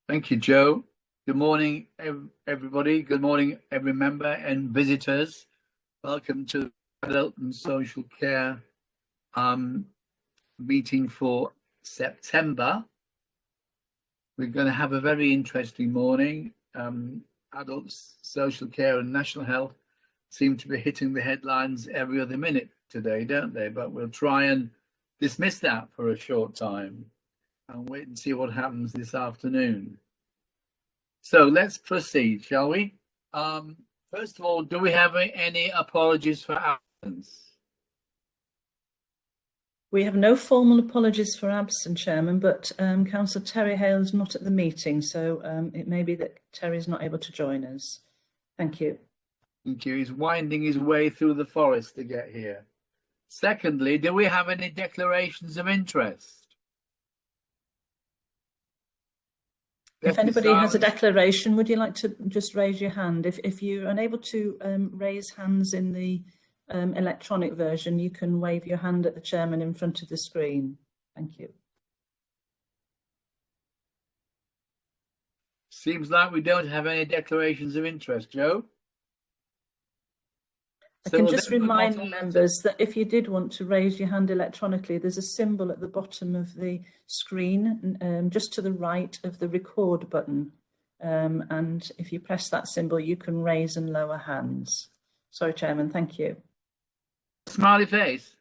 Thank you, Joe. Good morning, everybody. Good morning, every member and visitors. Welcome to the Adult and Social Care meeting for September. We're going to have a very interesting morning. Adults, social care and national health seem to be hitting the headlines every other minute today, don't they? But we'll try and dismiss that for a short time and wait and see what happens this afternoon. So let's proceed, shall we? First of all, do we have any apologies for absence? We have no formal apologies for absence, Chairman, but Councillor Terry Hale is not at the meeting, so it may be that Terry is not able to join us. Thank you. Thank you. He's winding his way through the forest to get here. Secondly, do we have any declarations of interest? If anybody has a declaration, would you like to just raise your hand? If you're unable to raise hands in the electronic version, you can wave your hand at the chairman in front of the screen. Thank you. Seems like we don't have any declarations of interest, Joe. I can just remind members that if you did want to raise your hand electronically, there's a symbol at the bottom of the screen, just to the right of the record button. And if you press that symbol, you can raise and lower hands. Sorry, Chairman, thank you. Smiley face?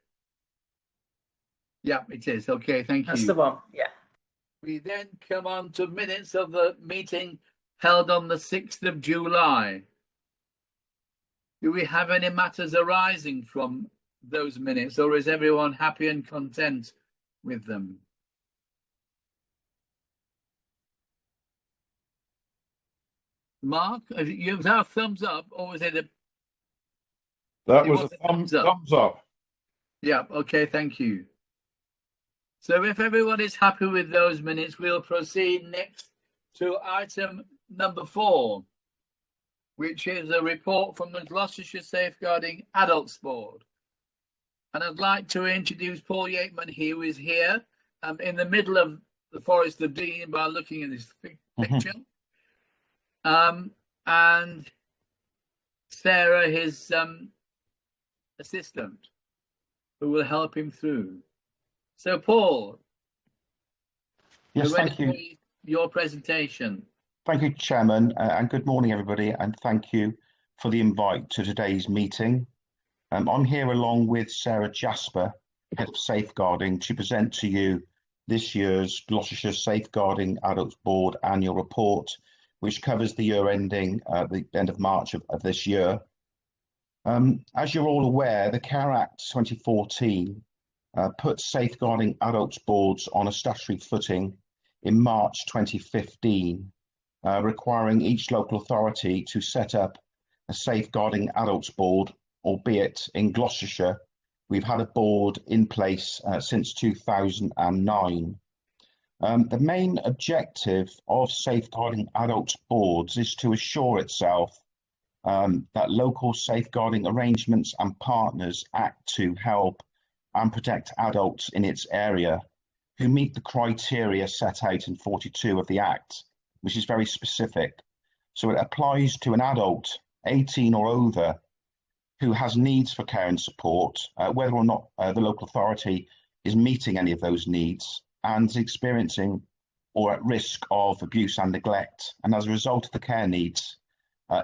Yeah, it is. Okay, thank you. That's the one, yeah. We then come on to minutes of the meeting held on the 6th of July. Do we have any matters arising from those minutes, or is everyone happy and content with them? Mark, was that a thumbs up, or was it a... That was a thumbs up. Yeah, okay, thank you. So if everyone is happy with those minutes, we'll proceed next to item number 4. Which is a report from the Gloucestershire Safeguarding Adults Board. And I'd like to introduce Paul Yateman, who is here in the middle of the Forest of Dean by looking at this picture. And Sarah, his assistant, who will help him through. So, Paul. Yes, thank you. Your presentation. Thank you, Chairman, and good morning, everybody, and thank you for the invite to today's meeting. I'm here along with Sarah Jasper, Head of Safeguarding, to present to you this year's Gloucestershire Safeguarding Adults Board annual report, which covers the year ending the end of March of this year. As you're all aware, the Care Act 2014 put Safeguarding Adults Boards on a statutory footing in March 2015. Requiring each local authority to set up a Safeguarding Adults Board, albeit in Gloucestershire, we've had a board in place since 2009. The main objective of Safeguarding Adults Boards is to assure itself that local safeguarding arrangements and partners act to help and protect adults in its area who meet the criteria set out in 42 of the Act, which is very specific. So it applies to an adult 18 or over who has needs for care and support, whether or not the local authority is meeting any of those needs and is experiencing or at risk of abuse and neglect, and as a result of the care needs,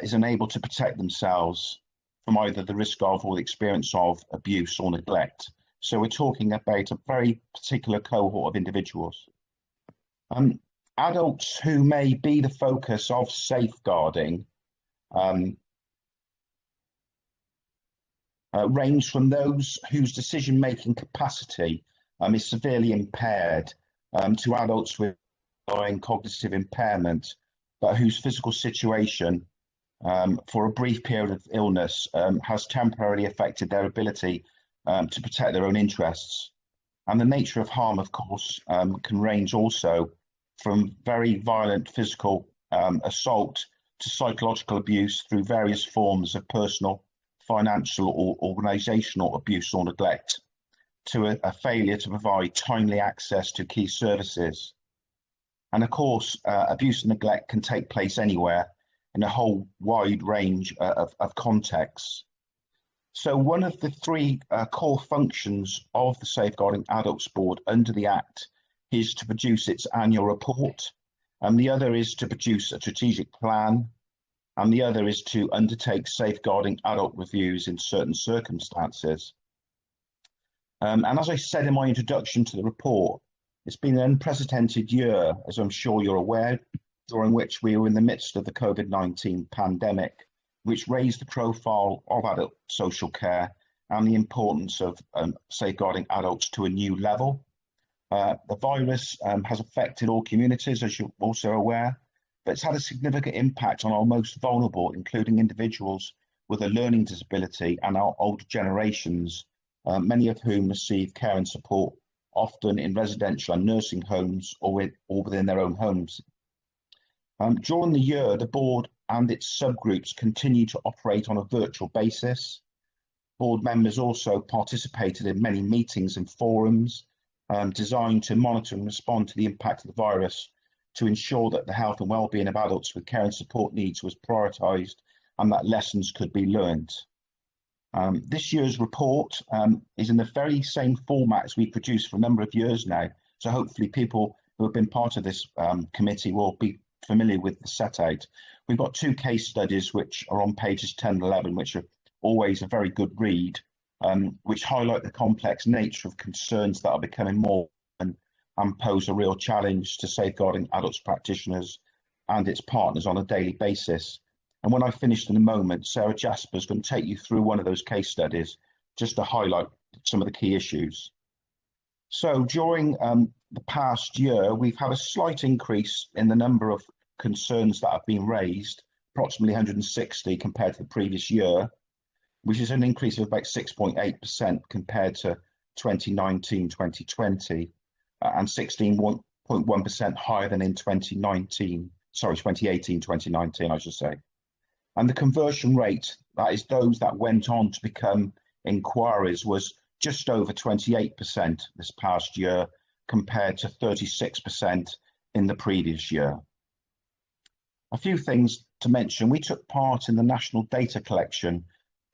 is unable to protect themselves from either the risk of or the experience of abuse or neglect. So we're talking about a very particular cohort of individuals. Adults who may be the focus of safeguarding range from those whose decision-making capacity is severely impaired to adults with cognitive impairment, but whose physical situation for a brief period of illness has temporarily affected their ability to protect their own interests. And the nature of harm, of course, can range also from very violent physical assault to psychological abuse through various forms of personal, financial or organisational abuse or neglect, to a failure to provide timely access to key services. And of course, abuse and neglect can take place anywhere in a whole wide range of contexts. So one of the three core functions of the Safeguarding Adults Board under the Act is to produce its annual report, and the other is to produce a strategic plan, and the other is to undertake safeguarding adult reviews in certain circumstances. And as I said in my introduction to the report, it's been an unprecedented year, as I'm sure you're aware, during which we were in the midst of the COVID-19 pandemic, which raised the profile of adult social care and the importance of safeguarding adults to a new level. The virus has affected all communities, as you're also aware, but it's had a significant impact on our most vulnerable, including individuals with a learning disability and our older generations, many of whom receive care and support, often in residential and nursing homes or within their own homes. During the year, the board and its subgroups continue to operate on a virtual basis. Board members also participated in many meetings and forums designed to monitor and respond to the impact of the virus to ensure that the health and well-being of adults with care and support needs was prioritised and that lessons could be learned. This year's report is in the very same format as we produced for a number of years now, so hopefully people who have been part of this committee will be familiar with the set out. We've got two case studies which are on pages 10 and 11, which are always a very good read, which highlight the complex nature of concerns that are becoming more and pose a real challenge to safeguarding adults practitioners and its partners on a daily basis. And when I finished in a moment, Sarah Jasper is going to take you through one of those case studies just to highlight some of the key issues. So during the past year, we've had a slight increase in the number of concerns that have been raised, approximately 160 compared to the previous year, which is an increase of about 6.8% compared to 2019-2020, and 16.1% higher than in 2018-2019, I should say. And the conversion rate, that is those that went on to become inquiries, was just over 28% this past year compared to 36% in the previous year. A few things to mention. We took part in the National Data Collection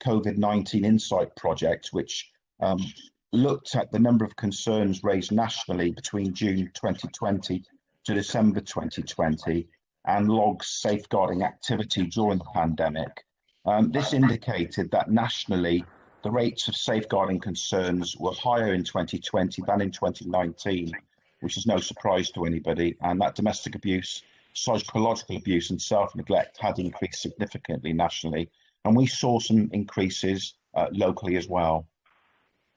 COVID-19 Insight project, which looked at the number of concerns raised nationally between June 2020 to December 2020 and logs safeguarding activity during the pandemic. This indicated that nationally, the rates of safeguarding concerns were higher in 2020 than in 2019, which is no surprise to anybody, and that domestic abuse, psychological abuse and self-neglect had increased significantly nationally, and we saw some increases locally as well.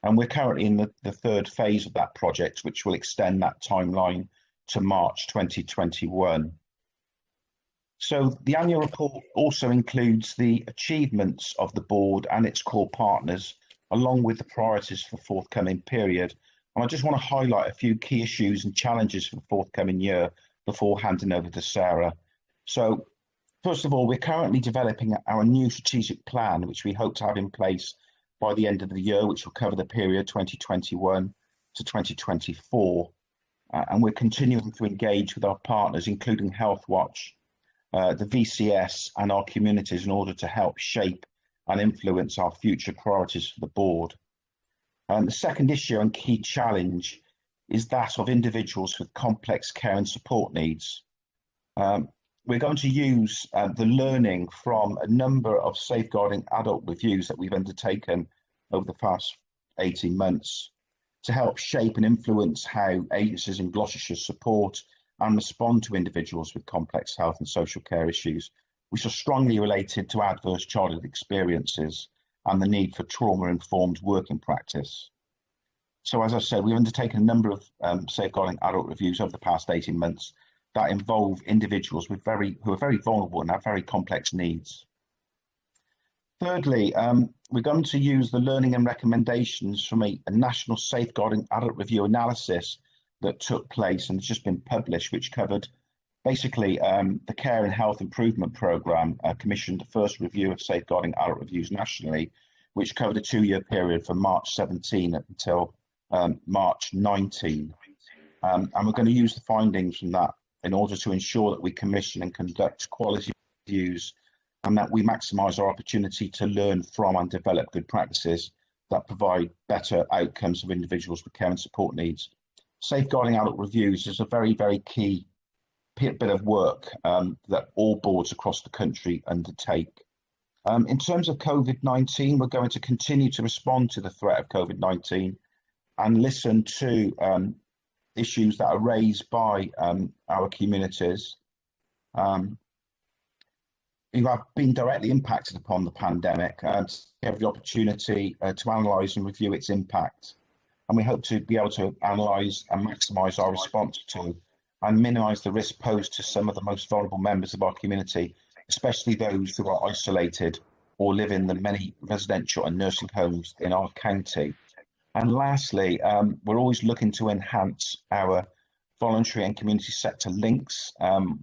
And we're currently in the third phase of that project, which will extend that timeline to March 2021. So the annual report also includes the achievements of the board and its core partners, along with the priorities for the forthcoming period. And I just want to highlight a few key issues and challenges for the forthcoming year before handing over to Sarah. So first of all, we're currently developing our new strategic plan, which we hope to have in place by the end of the year, which will cover the period 2021 to 2024. And we're continuing to engage with our partners, including Healthwatch, the VCS and our communities in order to help shape and influence our future priorities for the board. The second issue and key challenge is that of individuals with complex care and support needs. We're going to use the learning from a number of safeguarding adult reviews that we've undertaken over the past 18 months to help shape and influence how agencies in Gloucestershire support and respond to individuals with complex health and social care issues, which are strongly related to adverse childhood experiences and the need for trauma-informed working practice. So as I said, we've undertaken a number of safeguarding adult reviews over the past 18 months that involve individuals who are very vulnerable and have very complex needs. Thirdly, we're going to use the learning and recommendations from a national safeguarding adult review analysis that took place and has just been published, which covered basically the Care and Health Improvement Programme commissioned the first review of safeguarding adult reviews nationally, which covered a 2-year period from March 17 until March 19. And we're going to use the findings from that in order to ensure that we commission and conduct quality reviews and that we maximise our opportunity to learn from and develop good practices that provide better outcomes for individuals with care and support needs. Safeguarding adult reviews is a very, very key bit of work that all boards across the country undertake. In terms of COVID-19, we're going to continue to respond to the threat of COVID-19 and listen to issues that are raised by our communities who have been directly impacted upon the pandemic and have the opportunity to analyse and review its impact. And we hope to be able to analyse and maximise our response to and minimise the risk posed to some of the most vulnerable members of our community, especially those who are isolated or live in the many residential and nursing homes in our county. And lastly, we're always looking to enhance our voluntary and community sector links.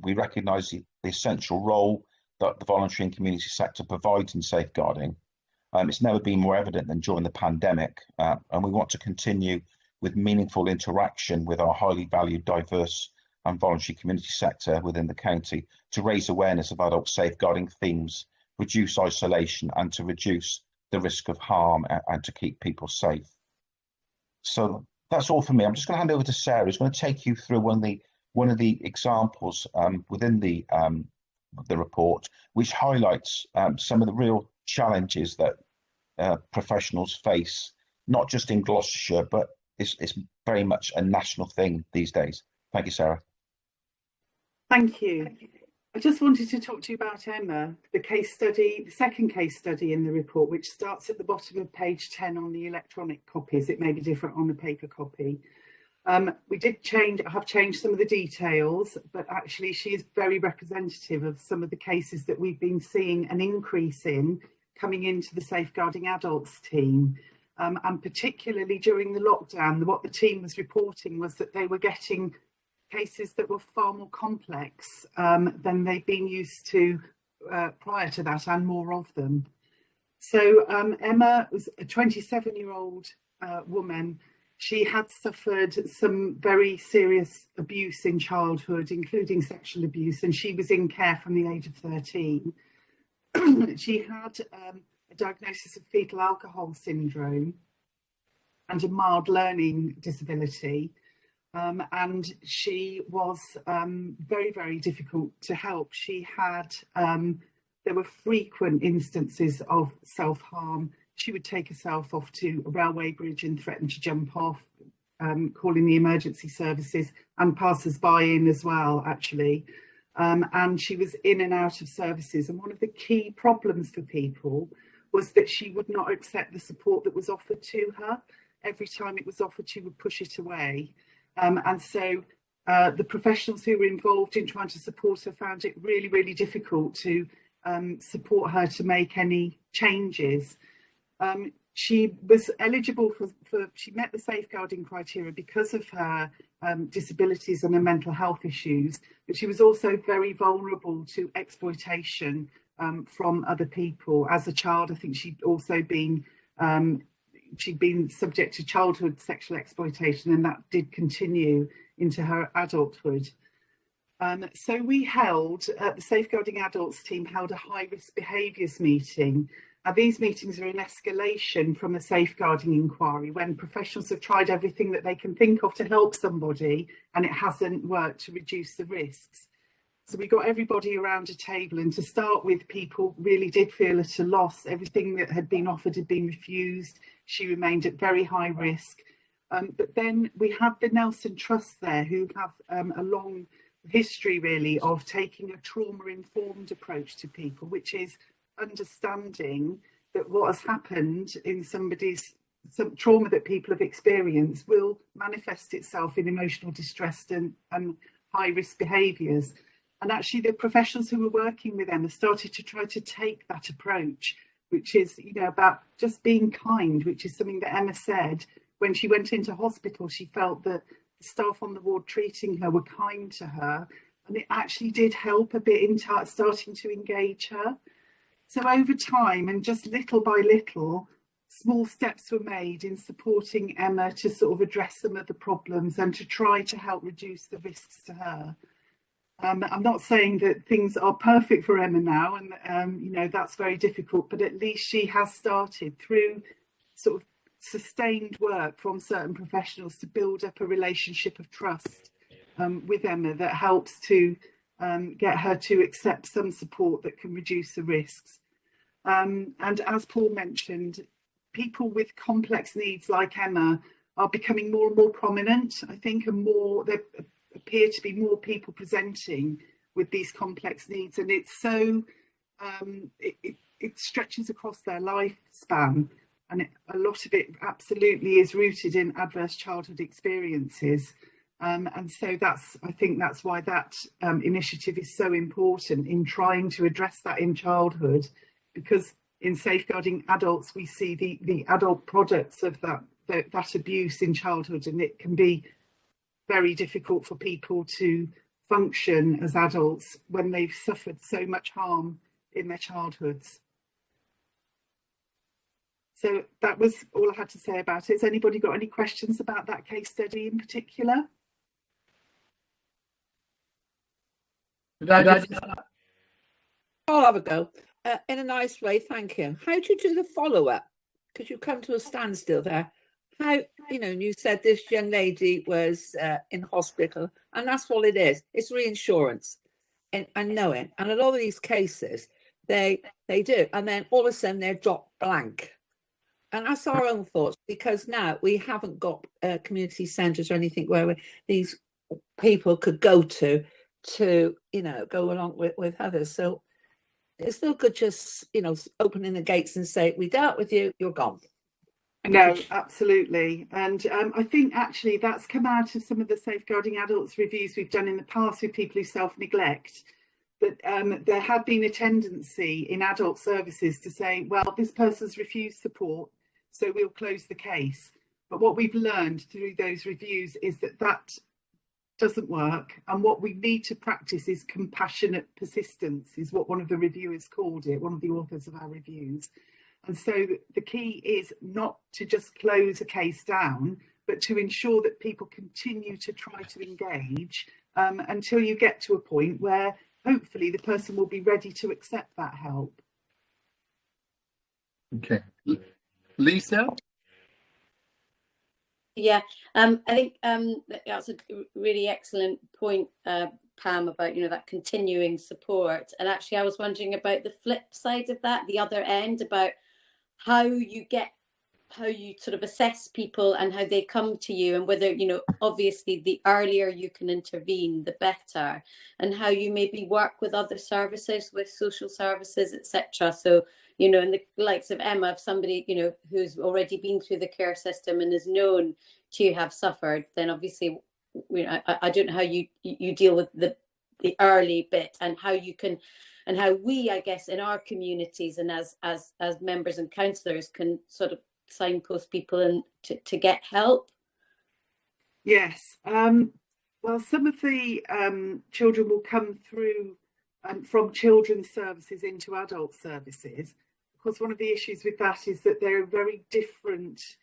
We recognise the essential role that the voluntary and community sector provides in safeguarding. It's never been more evident than during the pandemic, and we want to continue with meaningful interaction with our highly valued, diverse and voluntary community sector within the county to raise awareness of adult safeguarding themes, reduce isolation and to reduce the risk of harm and to keep people safe. So that's all for me. I'm just going to hand over to Sarah, who's going to take you through one of the examples within the report, which highlights some of the real challenges that professionals face, not just in Gloucestershire, but it's very much a national thing these days. Thank you, Sarah. Thank you. I just wanted to talk to you about Emma, the case study, the second case study in the report, which starts at the bottom of page 10 on the electronic copies. It may be different on the paper copy. We have changed some of the details, but actually she is very representative of some of the cases that we've been seeing an increase in coming into the Safeguarding Adults team. And particularly during the lockdown, what the team was reporting was that they were getting cases that were far more complex than they've been used to prior to that, and more of them. So Emma was a 27-year-old woman. She had suffered some very serious abuse in childhood, including sexual abuse, and she was in care from the age of 13. She had a diagnosis of fetal alcohol syndrome and a mild learning disability. And she was very, very difficult to help. She had, there were frequent instances of self-harm. She would take herself off to a railway bridge and threaten to jump off, calling the emergency services and passers-by in as well, actually. And she was in and out of services. And one of the key problems for people was that she would not accept the support that was offered to her. Every time it was offered, she would push it away. And so the professionals who were involved in trying to support her found it really, really difficult to support her to make any changes. She was eligible she met the safeguarding criteria because of her disabilities and her mental health issues, but she was also very vulnerable to exploitation from other people. As a child, I think she'd also been she'd been subject to childhood sexual exploitation, and that did continue into her adulthood. So we held, the Safeguarding Adults team held a high-risk behaviours meeting. Now, these meetings are in escalation from a safeguarding inquiry when professionals have tried everything that they can think of to help somebody and it hasn't worked to reduce the risks. So we got everybody around a table, and to start with, people really did feel at a loss. Everything that had been offered had been refused. She remained at very high risk. But then we had the Nelson Trust there, who have a long history really of taking a trauma-informed approach to people, which is understanding that what has happened in some trauma that people have experienced will manifest itself in emotional distress and high-risk behaviours. And actually the professionals who were working with Emma started to try to take that approach, which is, you know, about just being kind, which is something that Emma said when she went into hospital. She felt that the staff on the ward treating her were kind to her, and it actually did help a bit in starting to engage her. So over time, and just little by little, small steps were made in supporting Emma to sort of address some of the problems and to try to help reduce the risks to her. I'm not saying that things are perfect for Emma now, and you know, that's very difficult, but at least she has started through sort of sustained work from certain professionals to build up a relationship of trust with Emma that helps to get her to accept some support that can reduce the risks. And as Paul mentioned, people with complex needs like Emma are becoming more and more prominent, I think, and there appear to be more people presenting with these complex needs, and it's so it stretches across their lifespan, and a lot of it absolutely is rooted in adverse childhood experiences, and so I think that's why that initiative is so important in trying to address that in childhood, because in safeguarding adults we see the adult products of that abuse in childhood, and it can be very difficult for people to function as adults when they've suffered so much harm in their childhoods. So that was all I had to say about it. Has anybody got any questions about that case study in particular? I'll have a go. In a nice way, thank you. How do you do the follow-up? Because you come to a standstill there. How, you know, you said this young lady was in hospital, and that's all it is. It's reinsurance. And I know it. And a lot of these cases, they do. And then all of a sudden they're dropped blank. And that's our own thoughts, because now we haven't got community centres or anything where these people could go to, you know, go along with others. So it's no good just, you know, opening the gates and say, we dealt with you, you're gone. No, absolutely. And I think actually that's come out of some of the safeguarding adults reviews we've done in the past with people who self-neglect, that there had been a tendency in adult services to say, well, this person's refused support, so we'll close the case. But what we've learned through those reviews is that doesn't work. And what we need to practice is compassionate persistence, is what one of the reviewers called it, one of the authors of our reviews. And so the key is not to just close a case down, but to ensure that people continue to try to engage until you get to a point where hopefully the person will be ready to accept that help. Okay. Lisa? Yeah, I think that's a really excellent point, Pam, about, you know, that continuing support. And actually, I was wondering about the flip side of that, the other end, about how you sort of assess people and how they come to you, and whether, you know, obviously the earlier you can intervene, the better, and how you maybe work with other services, with social services, etc. So, you know, in the likes of Emma, if somebody, you know, who's already been through the care system and is known to have suffered, then obviously, you know, I don't know how you deal with the early bit, and how you can, and how we, I guess, in our communities and as members and counsellors can sort of signpost people and to get help. Yes. Well, some of the children will come through from children's services into adult services. Of course, one of the issues with that is that there are very different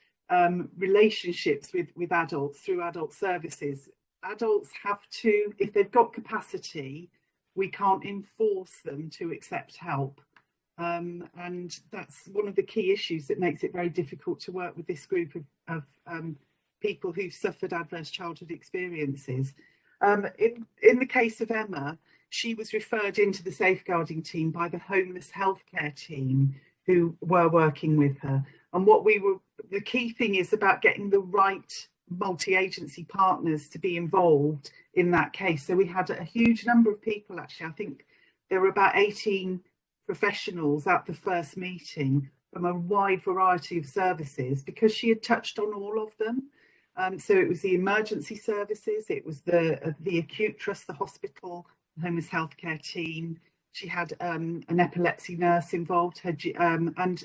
relationships with adults through adult services. Adults have to, if they've got capacity, we can't enforce them to accept help. And that's one of the key issues that makes it very difficult to work with this group of people who've suffered adverse childhood experiences. In the case of Emma, she was referred into the safeguarding team by the homeless healthcare team who were working with her. And the key thing is about getting the right multi-agency partners to be involved in that case. So we had a huge number of people, actually. I think there were about 18 professionals at the first meeting from a wide variety of services, because she had touched on all of them. So it was the emergency services, it was the acute trust, the hospital, the homeless healthcare team. She had an epilepsy nurse involved, and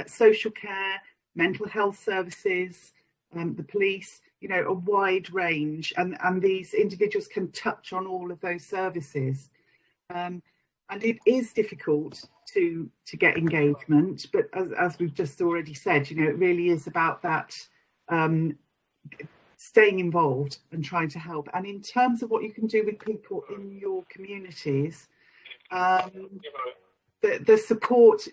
social care, mental health services, the police, you know, a wide range. And these individuals can touch on all of those services. And it is difficult to get engagement, but as we've just already said, you know, it really is about that staying involved and trying to help. And in terms of what you can do with people in your communities, the support,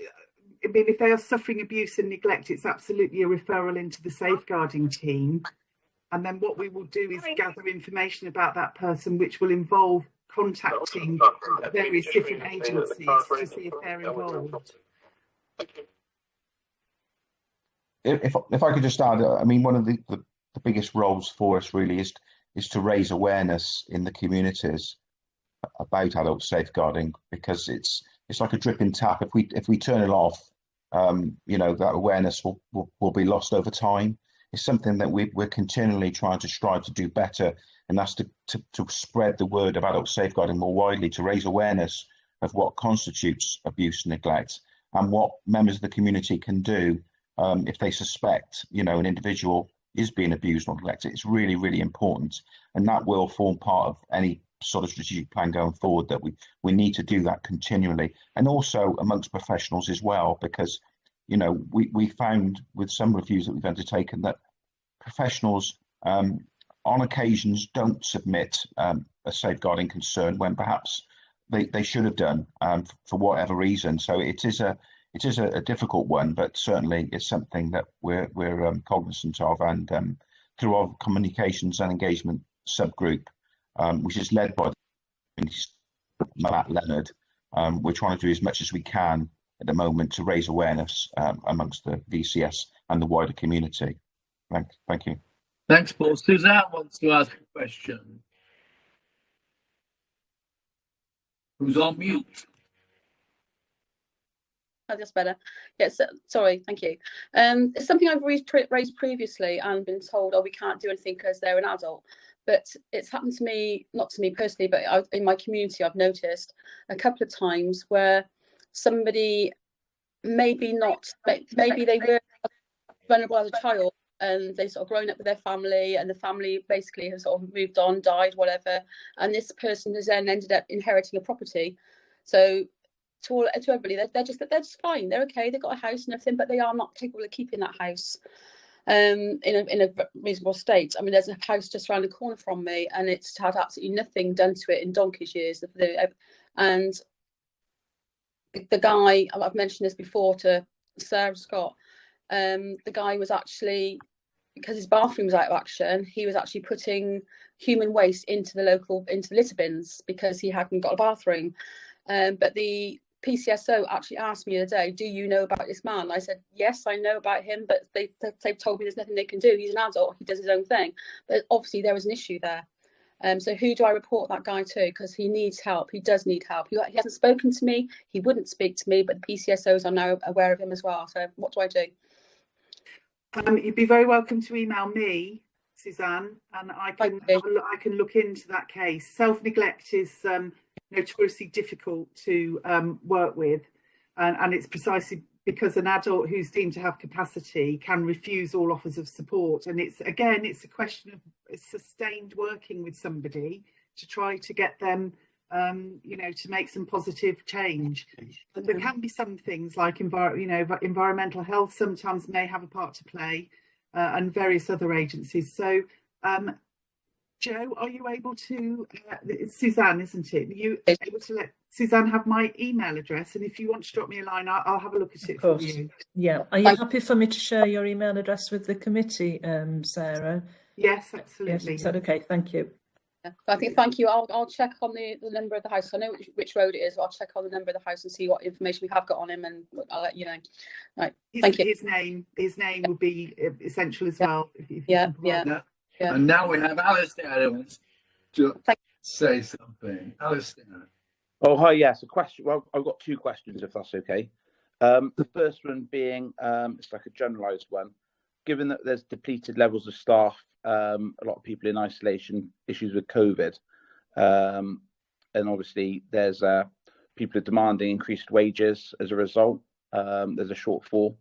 I mean, if they are suffering abuse and neglect, it's absolutely a referral into the safeguarding team. And then what we will do is gather information about that person, which will involve contacting various different agencies to see if they're involved. If I could just add, I mean, one of the biggest roles for us really is to raise awareness in the communities about adult safeguarding, because it's like a dripping tap. If we turn it off, you know, that awareness will be lost over time. It's something that we're continually trying to strive to do better, and that's to spread the word of adult safeguarding more widely, to raise awareness of what constitutes abuse and neglect, and what members of the community can do if they suspect, you know, an individual is being abused or neglected. It's really, really important, and that will form part of any sort of strategic plan going forward, that we need to do that continually, and also amongst professionals as well, because, you know, we found with some reviews that we've undertaken that professionals on occasions don't submit a safeguarding concern when perhaps they should have done for whatever reason. So it is a difficult one, but certainly it's something that we're cognizant of, and through our communications and engagement subgroup, which is led by Matt Leonard, we're trying to do as much as we can at the moment to raise awareness amongst the VCS and the wider community. Thank you. Thanks, Paul. Suzanne wants to ask a question. Who's on mute? Oh, that's better. Yes, sorry, thank you. It's something I've raised previously and been told, oh, we can't do anything because they're an adult. But it's happened to me, not to me personally, but in my community, I've noticed a couple of times where somebody maybe they were vulnerable as a child, and they sort of grown up with their family, and the family basically has sort of moved on, died, whatever, and this person has then ended up inheriting a property. So to everybody, they're just fine, they're okay, they've got a house and everything, but they are not capable of keeping that house in a reasonable state. I mean, there's a house just around the corner from me, and it's had absolutely nothing done to it in donkey's years. And the guy, I've mentioned this before to Sarah Scott, the guy was actually, because his bathroom was out of action, he was actually putting human waste into the litter bins because he hadn't got a bathroom. But the PCSO actually asked me the other day, do you know about this man? I said, yes, I know about him, but they've told me there's nothing they can do. He's an adult, he does his own thing. But obviously there was an issue there. So who do I report that guy to? Because he needs help. He does need help. He hasn't spoken to me. He wouldn't speak to me, but the PCSOs are now aware of him as well. So what do I do? You'd be very welcome to email me, Suzanne, and I can look into that case. Self-neglect is notoriously difficult to work with, and it's precisely because an adult who's deemed to have capacity can refuse all offers of support. And it's a question of sustained working with somebody to try to get them, to make some positive change. And there can be some things like environmental health sometimes may have a part to play, and various other agencies. So, Joe, are you able to, it's Suzanne, isn't it? Are you able to let Suzanne have my email address? And if you want to drop me a line, I'll have a look at it for you. Yeah. Are you happy for me to share your email address with the committee, Sarah? Yes, absolutely. Yes, is that okay? Thank you. Yeah. I think, thank you. I'll check on the number of the house. I know which road it is. I'll check on the number of the house and see what information we have got on him, and I'll let you know. Right. Thank you. His name would be essential as well. Yeah. And now we have Alistair who wants to say something. Alistair. Oh, hi, yes. A question. Well, I've got two questions, if that's okay. The first one being, it's like a generalised one. Given that there's depleted levels of staff, a lot of people in isolation, issues with COVID, and obviously there's people are demanding increased wages as a result. There's a shortfall.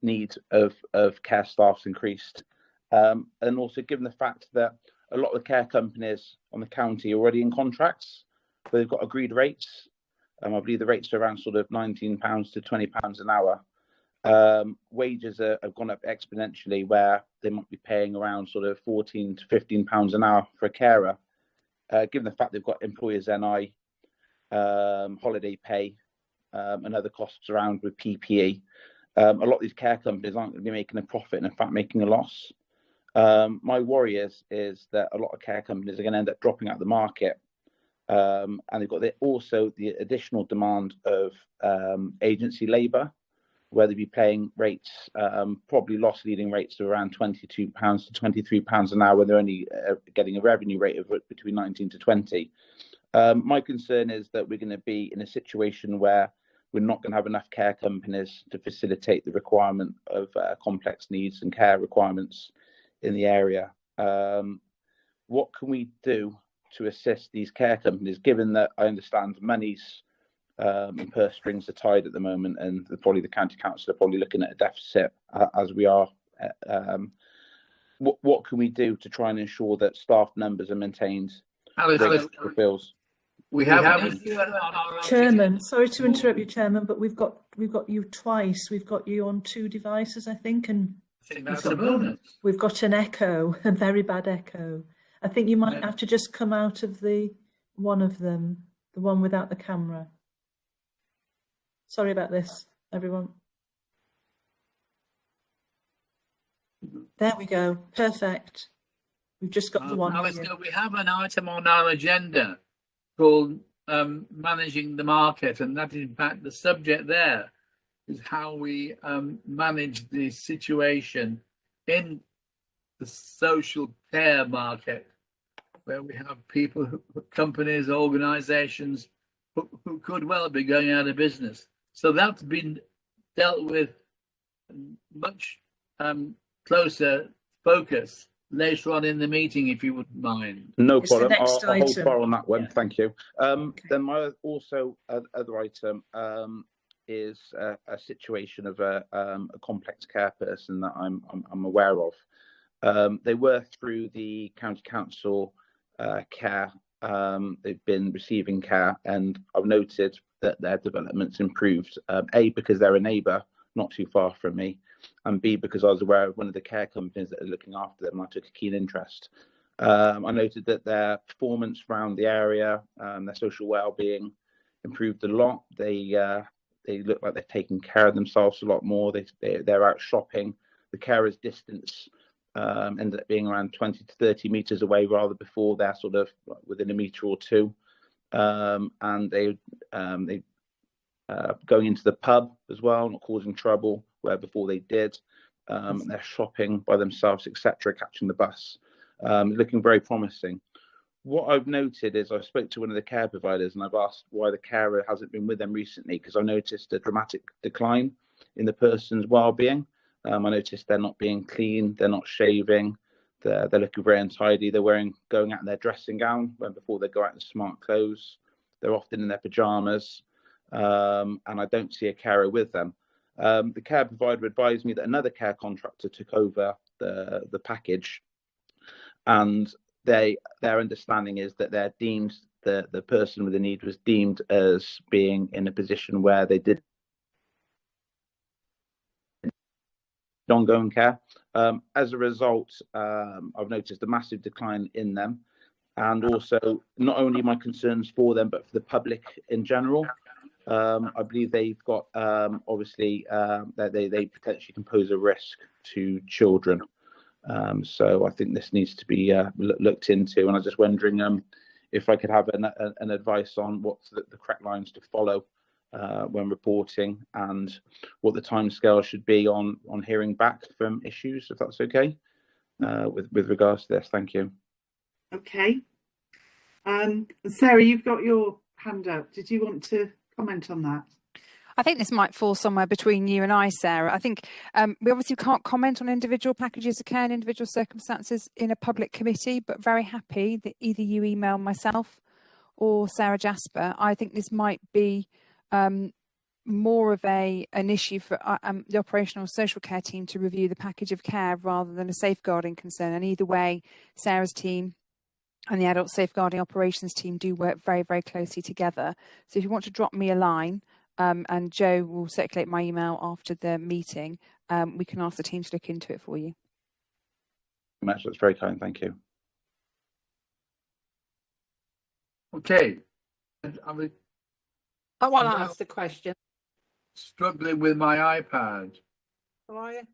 Need of care staff's increased. And also given the fact that a lot of the care companies on the county are already in contracts, they've got agreed rates. I believe the rates are around sort of £19 to £20 an hour. wages have gone up exponentially, where they might be paying around sort of £14 to £15 an hour for a carer. Given the fact they've got employers' NI, holiday pay, and other costs around with PPE, a lot of these care companies aren't going to be making a profit and in fact making a loss. My worry is that a lot of care companies are going to end up dropping out the market, and they've got also the additional demand of agency labour, where they'd be paying rates, probably loss-leading rates of around £22 to £23 an hour, when they're only getting a revenue rate of between 19 to 20. My concern is that we're going to be in a situation where we're not going to have enough care companies to facilitate the requirement of complex needs and care requirements in the area. What can we do to assist these care companies, given that I understand money's and purse strings are tied at the moment, and probably the county council are probably looking at a deficit as we are. What can we do to try and ensure that staff numbers are maintained? Alice, we have Chairman, sorry to interrupt you, Chairman, but we've got you twice. We've got you on 2 devices, I think, and we've got an echo, a very bad echo. I think you might have to just come out of one of them, the one without the camera. Sorry about this, everyone. There we go. Perfect. We've just got the one. Alistair, we have an item on our agenda called managing the market, and that is in fact the subject there is how we manage the situation in the social care market, where we have people, companies, organisations who could well be going out of business. So that's been dealt with much closer focus later on in the meeting, if you wouldn't mind. No problem. I'll hold fire on that one. Yeah. Thank you. Then my other item is a situation of a complex care person that I'm aware of. They were through the county council care. They've been receiving care, and I've noted that their development's improved. A, because they're a neighbour not too far from me, and B, because I was aware of one of the care companies that are looking after them. I took a keen interest. I noted that their performance around the area, their social well-being improved a lot. They look like they're taking care of themselves a lot more. They're out shopping. The carer's distance ended up being around 20 to 30 metres away, rather before they're sort of within a metre or two. And they going into the pub as well, not causing trouble, where before they did. They're shopping by themselves, etc., catching the bus. Looking very promising. What I've noted is I spoke to one of the care providers and I've asked why the carer hasn't been with them recently, because I noticed a dramatic decline in the person's well-being. I noticed they're not being clean, they're not shaving, they're looking very untidy. They're going out in their dressing gown when before they go out in smart clothes. They're often in their pajamas, and I don't see a carer with them. The care provider advised me that another care contractor took over the package, and their understanding is that they're deemed, the person with the need was deemed as being in a position where they did ongoing care. As a result, I've noticed a massive decline in them, and also not only my concerns for them, but for the public in general. I believe they've got obviously that they potentially can pose a risk to children. So I think this needs to be looked into, and I was just wondering if I could have an advice on what's the correct lines to follow when reporting, and what the timescale should be on hearing back from issues, if that's okay, with regards to this. Thank you. Okay. Sarah, you've got your hand up. Did you want to comment on that? I think this might fall somewhere between you and I, Sarah. I think we obviously can't comment on individual packages of care and individual circumstances in a public committee, but very happy that either you email myself or Sarah Jasper. I think this might be more of an issue for the operational social care team to review the package of care rather than a safeguarding concern. And either way, Sarah's team and the adult safeguarding operations team do work very, very closely together. So if you want to drop me a line, and Joe will circulate my email after the meeting. We can ask the team to look into it for you. That's very kind. Thank you. Okay. I want to ask the question. Struggling with my iPad. How are you?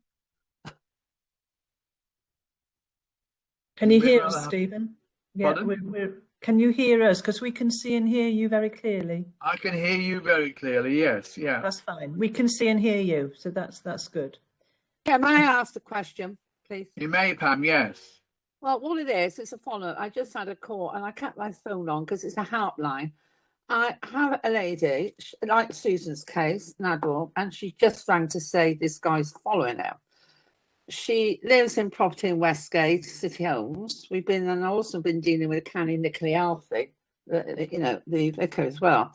Can you hear Well, us, Stephen? Yeah, pardon? can you hear us? Because we can see and hear you very clearly. I can hear you very clearly. Yes, yeah. That's fine. We can see and hear you, so that's good. Yeah, may I ask the question, please? You may, Pam. Yes. Well, what it is, it's a follow-up. I just had a call and I kept my phone on because it's a helpline. I have a lady, like Susan's case, an adult, and she just rang to say this guy's following her. She lives in property in Westgate, City Homes. We've been, and I've also been dealing with Canny Nicolay Alfie, the vicar as well.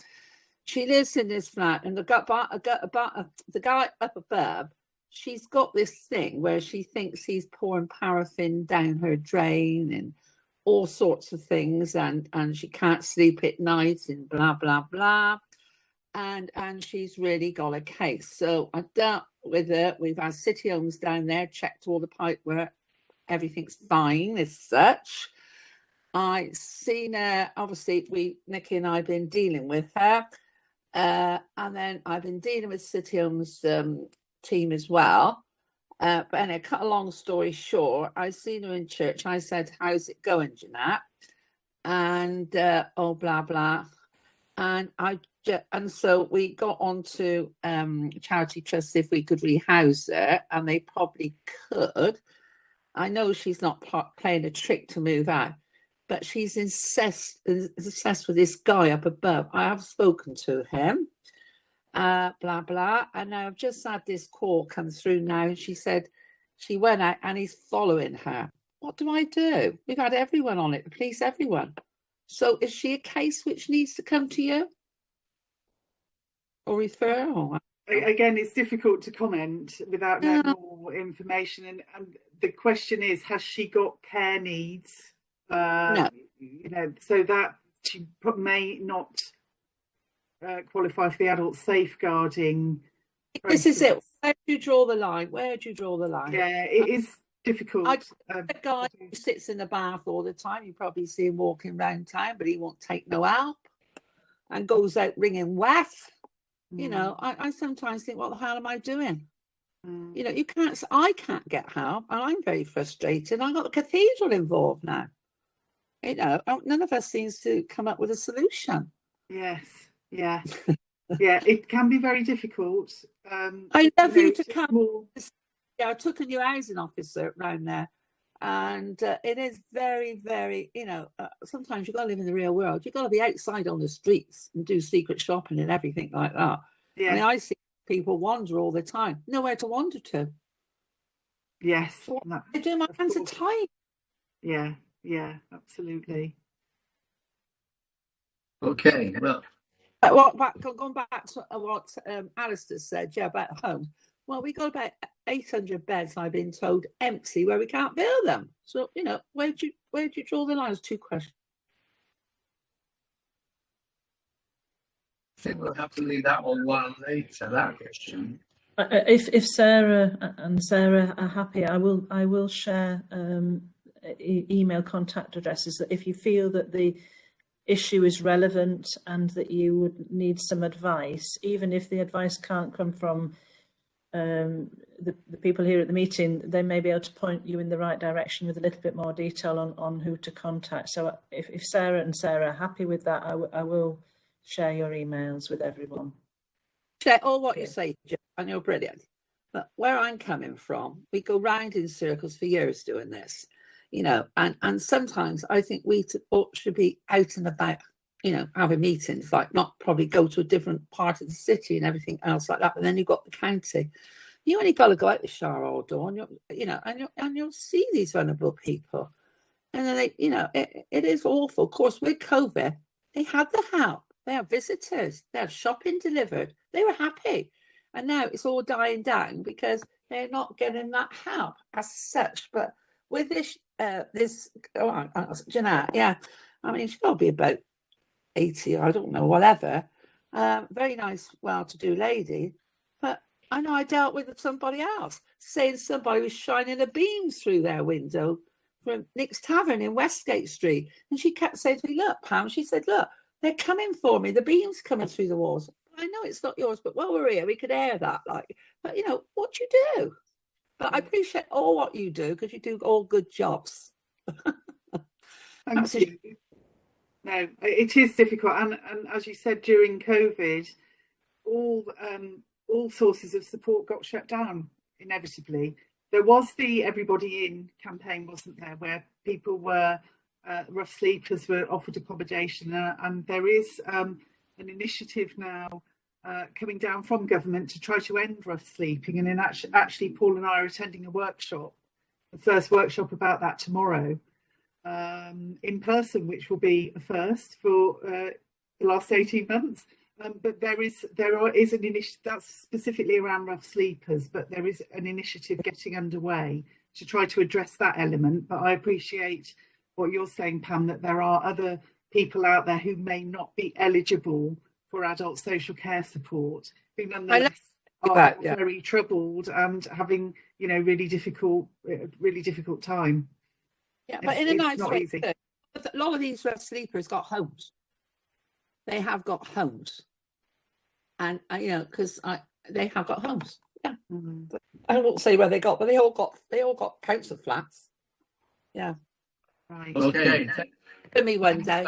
She lives in this flat, and the guy up above, she's got this thing where she thinks he's pouring paraffin down her drain and all sorts of things, and she can't sleep at night and blah blah blah, and she's really got a case. So I dealt with her. We've had City Homes down there, checked all the pipework, everything's fine as such. I seen her, obviously Nikki and I have been dealing with her, and then I've been dealing with City Homes team as well. But anyway, cut a long story short, I seen her in church. I said, "How's it going, Jeanette?" And oh, blah blah. And so we got on to Charity Trust if we could rehouse her, and they probably could. I know she's not playing a trick to move out, but she's obsessed with this guy up above. I have spoken to him. Blah blah, and now I've just had this call come through now, and she said she went out and he's following her. What do I do? We've had everyone on it, the police, everyone. So is she a case which needs to come to you or refer? Or... Again, it's difficult to comment without knowing more information, and the question is, has she got care needs? No. So that she may not qualify for the adult safeguarding process. This is it. Where do you draw the line? Yeah, it is difficult. A guy who sits in the bath all the time, you probably see him walking around town, but he won't take no help and goes out ringing wet. I sometimes think, what the hell am I doing? I can't get help, and I'm very frustrated. I've got the cathedral involved now. None of us seems to come up with a solution. Yes. Yeah, it can be very difficult. I love you to come. Yeah, I took a new housing officer around there, and it is very, very, sometimes you've got to live in the real world. You've got to be outside on the streets and do secret shopping and everything like that. Yeah. I mean, I see people wander all the time, nowhere to wander to. Yes. So I do, my hands are tied. Yeah, absolutely. Okay, well. Going back to what Alistair said, about home. Well, we got about 800 beds, I've been told, empty where we can't build them. So, where do you draw the lines? 2 questions. I think we'll have to leave that one while later, that question. If Sarah and Sarah are happy, I will share email contact addresses that if you feel that the issue is relevant and that you would need some advice, even if the advice can't come from the people here at the meeting, they may be able to point you in the right direction with a little bit more detail on who to contact. So if Sarah and Sarah are happy with that, I will share your emails with everyone. Share all what you say, Jo, and you're brilliant. But where I'm coming from, we go round in circles for years doing this. And sometimes I think we should be out and about, having meetings, like not probably go to a different part of the city and everything else like that. But then you've got the county. You only got to go out the shower all door, and you'll see these vulnerable people. And then it is awful. Of course, with COVID, they had the help. They had visitors. They had shopping delivered. They were happy. And now it's all dying down because they're not getting that help as such. But with this Jeanette, I mean, she's got to be about 80, I don't know, whatever. Very nice, well-to-do lady. But I know I dealt with somebody else saying somebody was shining a beam through their window from Nick's Tavern in Westgate Street. And she kept saying to me, look, Pam, she said, look, they're coming for me. The beam's coming through the walls. I know it's not yours, but while we're here, we could air that. Like, but you know, what do you do? But I appreciate all what you do because you do all good jobs. Thank you. No, it is difficult, and as you said, during COVID, all sources of support got shut down inevitably. There was the Everybody In campaign, wasn't there, where people were rough sleepers were offered accommodation, and there is an initiative now coming down from government to try to end rough sleeping. And then actually, Paul and I are attending a workshop, the first workshop about that tomorrow, in person, which will be a first for the last 18 months. But there is an initiative that's specifically around rough sleepers, but there is an initiative getting underway to try to address that element. But I appreciate what you're saying, Pam, that there are other people out there who may not be eligible for adult social care support, who nonetheless are very troubled and having, you know, really difficult time. Yeah, but in a nice way, easy. A lot of these rough sleepers got homes. They have got homes, and you know, because they have got homes. Yeah, I won't say where they got, but they all got council flats. Yeah. Right. Okay. For me one day.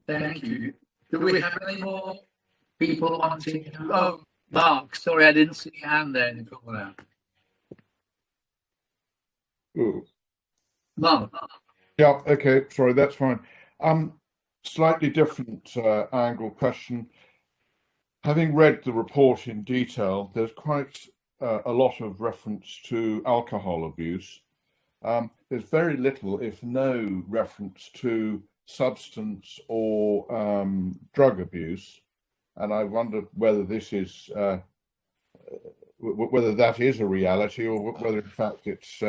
Thank you. Do we have any more people wanting to? Oh, Mark, sorry, I didn't see your hand there in the corner. Ooh. Mark. Yeah, okay, sorry, that's fine. Slightly different angle question. Having read the report in detail, there's quite a lot of reference to alcohol abuse. There's very little, if no, reference to substance or drug abuse, and I wonder whether this is whether that is a reality or whether in fact it's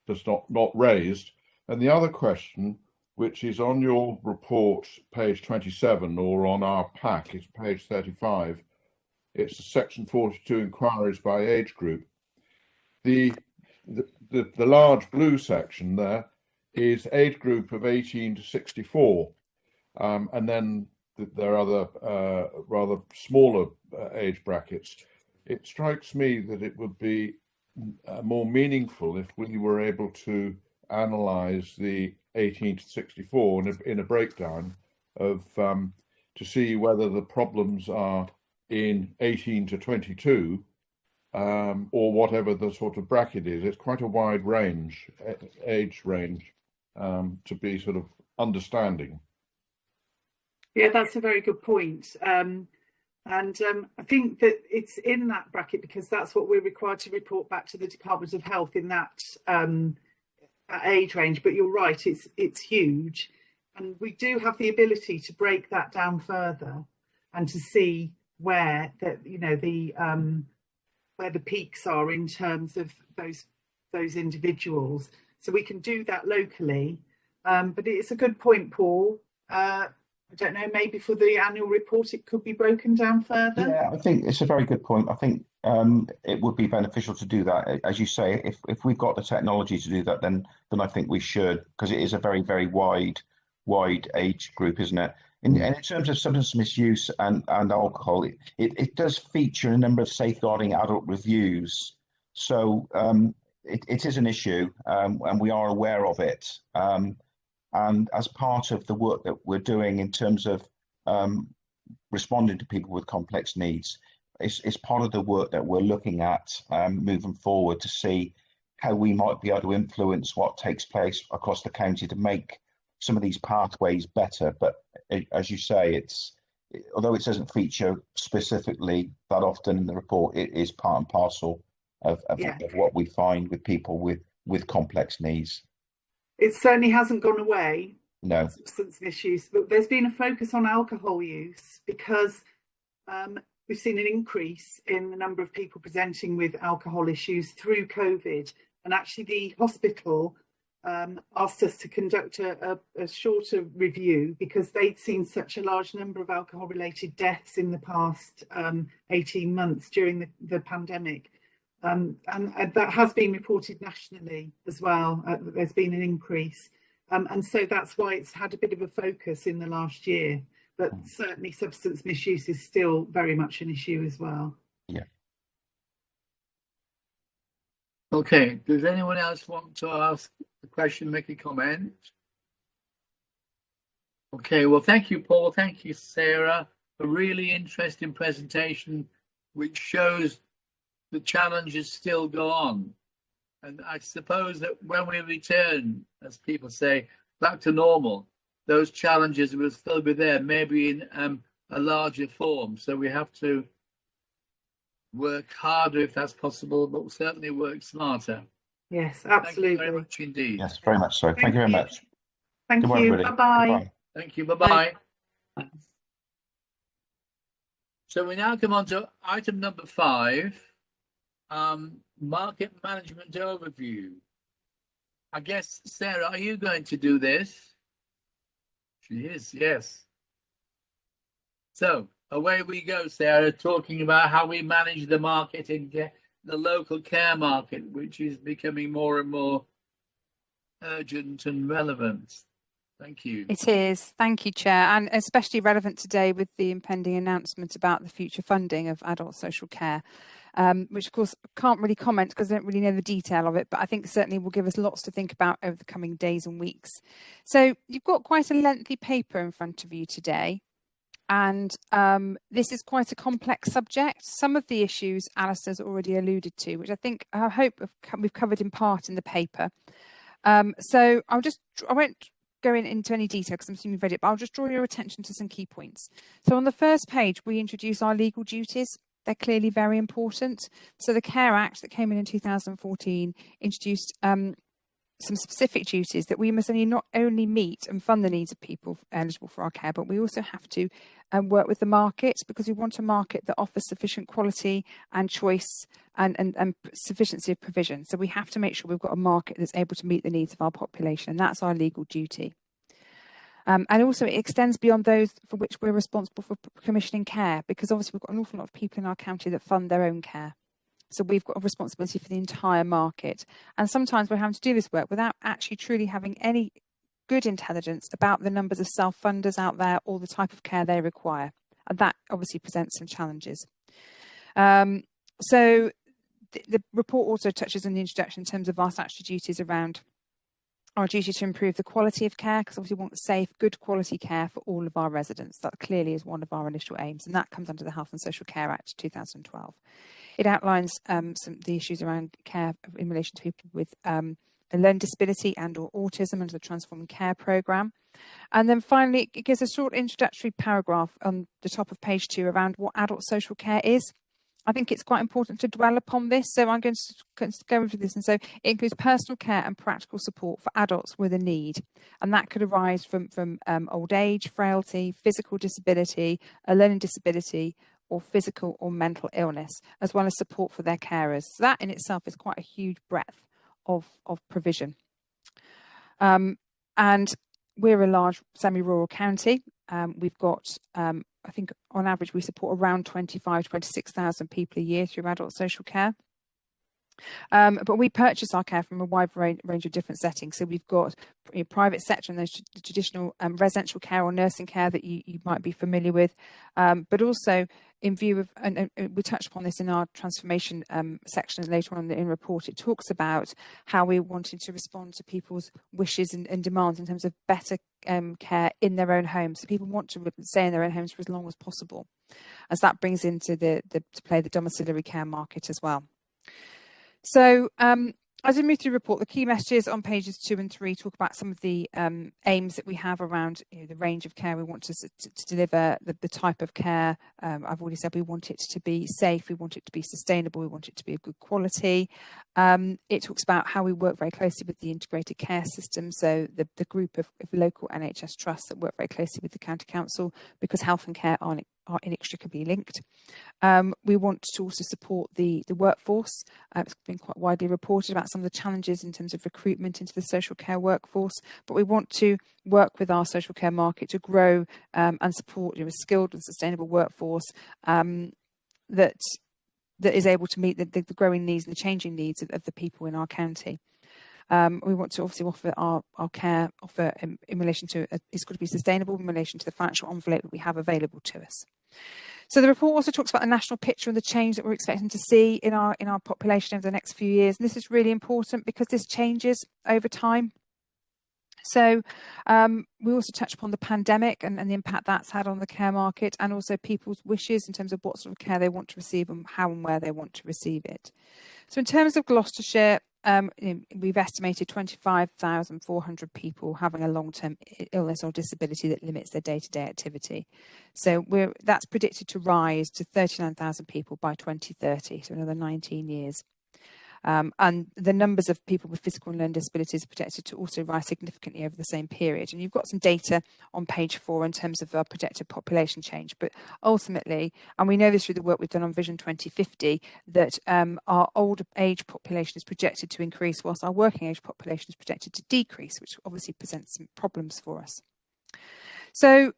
just not raised. And the other question, which is on your report, page 27, or on our pack, it's page 35. It's the section 42 inquiries by age group. The large blue section there is age group of 18 to 64, and then there are other rather smaller age brackets. It strikes me that it would be more meaningful if we were able to analyze the 18 to 64 in a breakdown of to see whether the problems are in 18 to 22 or whatever the sort of bracket is. It's quite a wide range, age range, to be sort of understanding. Yeah, that's a very good point. And I think that it's in that bracket because that's what we're required to report back to the Department of Health in that age range. But you're right, it's huge, and we do have the ability to break that down further and to see where that where the peaks are in terms of those individuals. So we can do that locally. But it's a good point, Paul. I don't know, maybe for the annual report it could be broken down further. Yeah, I think it's a very good point. I think it would be beneficial to do that. As you say, if we've got the technology to do that, then I think we should, because it is a very, very wide age group, isn't it? And in terms of substance misuse and alcohol, it does feature a number of safeguarding adult reviews. So it is an issue, and we are aware of it. And as part of the work that we're doing in terms of responding to people with complex needs, it's part of the work that we're looking at moving forward to see how we might be able to influence what takes place across the county to make some of these pathways better. But as you say, although it doesn't feature specifically that often in the report, it is part and parcel of what we find with people with complex needs. It certainly hasn't gone away. No. Substance misuse, but there's been a focus on alcohol use because we've seen an increase in the number of people presenting with alcohol issues through COVID, and actually the hospital asked us to conduct a shorter review because they'd seen such a large number of alcohol-related deaths in the past 18 months during the pandemic. And that has been reported nationally as well. There's been an increase. And so that's why it's had a bit of a focus in the last year. But certainly substance misuse is still very much an issue as well. Yeah. Okay, does anyone else want to ask a question, make a comment? Okay, well, thank you, Paul. Thank you, Sarah. A really interesting presentation, which shows the challenges still go on. And I suppose that when we return, as people say, back to normal, those challenges will still be there, maybe in a larger form. So we have to work harder if that's possible, but certainly work smarter. Yes, absolutely. Thank you very much indeed. Yes, very much so. Thank you very much. Thank Goodbye, you. everybody. Bye-bye. Goodbye. Thank you. Bye-bye. So we now come on to item number 5, market management overview. I guess, Sarah, are you going to do this? She is, yes. So away we go, Sarah, talking about how we manage the market in the local care market, which is becoming more and more urgent and relevant. Thank you. It is. Thank you, Chair, and especially relevant today with the impending announcement about the future funding of adult social care, which of course I can't really comment because I don't really know the detail of it, but I think certainly will give us lots to think about over the coming days and weeks. So you've got quite a lengthy paper in front of you today, and this is quite a complex subject. Some of the issues Alistair's already alluded to, which I hope we've covered in part in the paper. So I won't go into any detail because I'm assuming you've read it, but I'll just draw your attention to some key points. So on the first page, we introduce our legal duties. They're clearly very important. So the Care Act that came in 2014 introduced some specific duties that we must not only meet and fund the needs of people eligible for our care, but we also have to work with the market, because we want a market that offers sufficient quality and choice and sufficiency of provision. So we have to make sure we've got a market that's able to meet the needs of our population. And that's our legal duty. And also it extends beyond those for which we're responsible for commissioning care, because obviously we've got an awful lot of people in our county that fund their own care. So we've got a responsibility for the entire market. And sometimes we're having to do this work without actually truly having any good intelligence about the numbers of self-funders out there or the type of care they require. And that obviously presents some challenges. So the report also touches on the introduction in terms of our statutory duties around our duty to improve the quality of care, because obviously we want safe, good quality care for all of our residents. That clearly is one of our initial aims, and that comes under the Health and Social Care Act 2012. It outlines the issues around care in relation to people with a learning disability and or autism under the Transforming Care programme. And then finally, it gives a short introductory paragraph on the top of page 2 around what adult social care is. I think it's quite important to dwell upon this, so I'm going to go over this. And so it includes personal care and practical support for adults with a need. And that could arise from old age, frailty, physical disability, a learning disability, or physical or mental illness, as well as support for their carers. So that in itself is quite a huge breadth of provision. And we're a large semi-rural county. We've got, I think on average, we support around 26,000 people a year through adult social care. But we purchase our care from a wide range of different settings. So we've got private sector and those traditional residential care or nursing care that you might be familiar with, but also in view of, and we touched upon this in our transformation section later on in the report, it talks about how we're wanting to respond to people's wishes and demands in terms of better care in their own homes. So people want to stay in their own homes for as long as possible, as that brings into to play the domiciliary care market as well. So as we move through the report, the key messages on pages 2 and 3 talk about some of the aims that we have around the range of care we want to deliver, the type of care. I've already said we want it to be safe, we want it to be sustainable, we want it to be of good quality. It talks about how we work very closely with the integrated care system, so the group of local NHS trusts that work very closely with the county council, because health and care aren't are inextricably linked. We want to also support the workforce. It's been quite widely reported about some of the challenges in terms of recruitment into the social care workforce, but we want to work with our social care market to grow and support a skilled and sustainable workforce that is able to meet the growing needs and the changing needs of the people in our county. We want to obviously offer our care offer in relation to it's got to be sustainable in relation to the financial envelope that we have available to us. So the report also talks about the national picture and the change that we're expecting to see in our population over the next few years. And this is really important because this changes over time. So we also touch upon the pandemic and the impact that's had on the care market, and also people's wishes in terms of what sort of care they want to receive and how and where they want to receive it. So in terms of Gloucestershire, we've estimated 25,400 people having a long-term illness or disability that limits their day-to-day activity. So that's predicted to rise to 39,000 people by 2030, so another 19 years. And the numbers of people with physical and learning disabilities are projected to also rise significantly over the same period. And you've got some data on page 4 in terms of our projected population change. But ultimately, and we know this through the work we've done on Vision 2050, that our older age population is projected to increase whilst our working age population is projected to decrease, which obviously presents some problems for us. So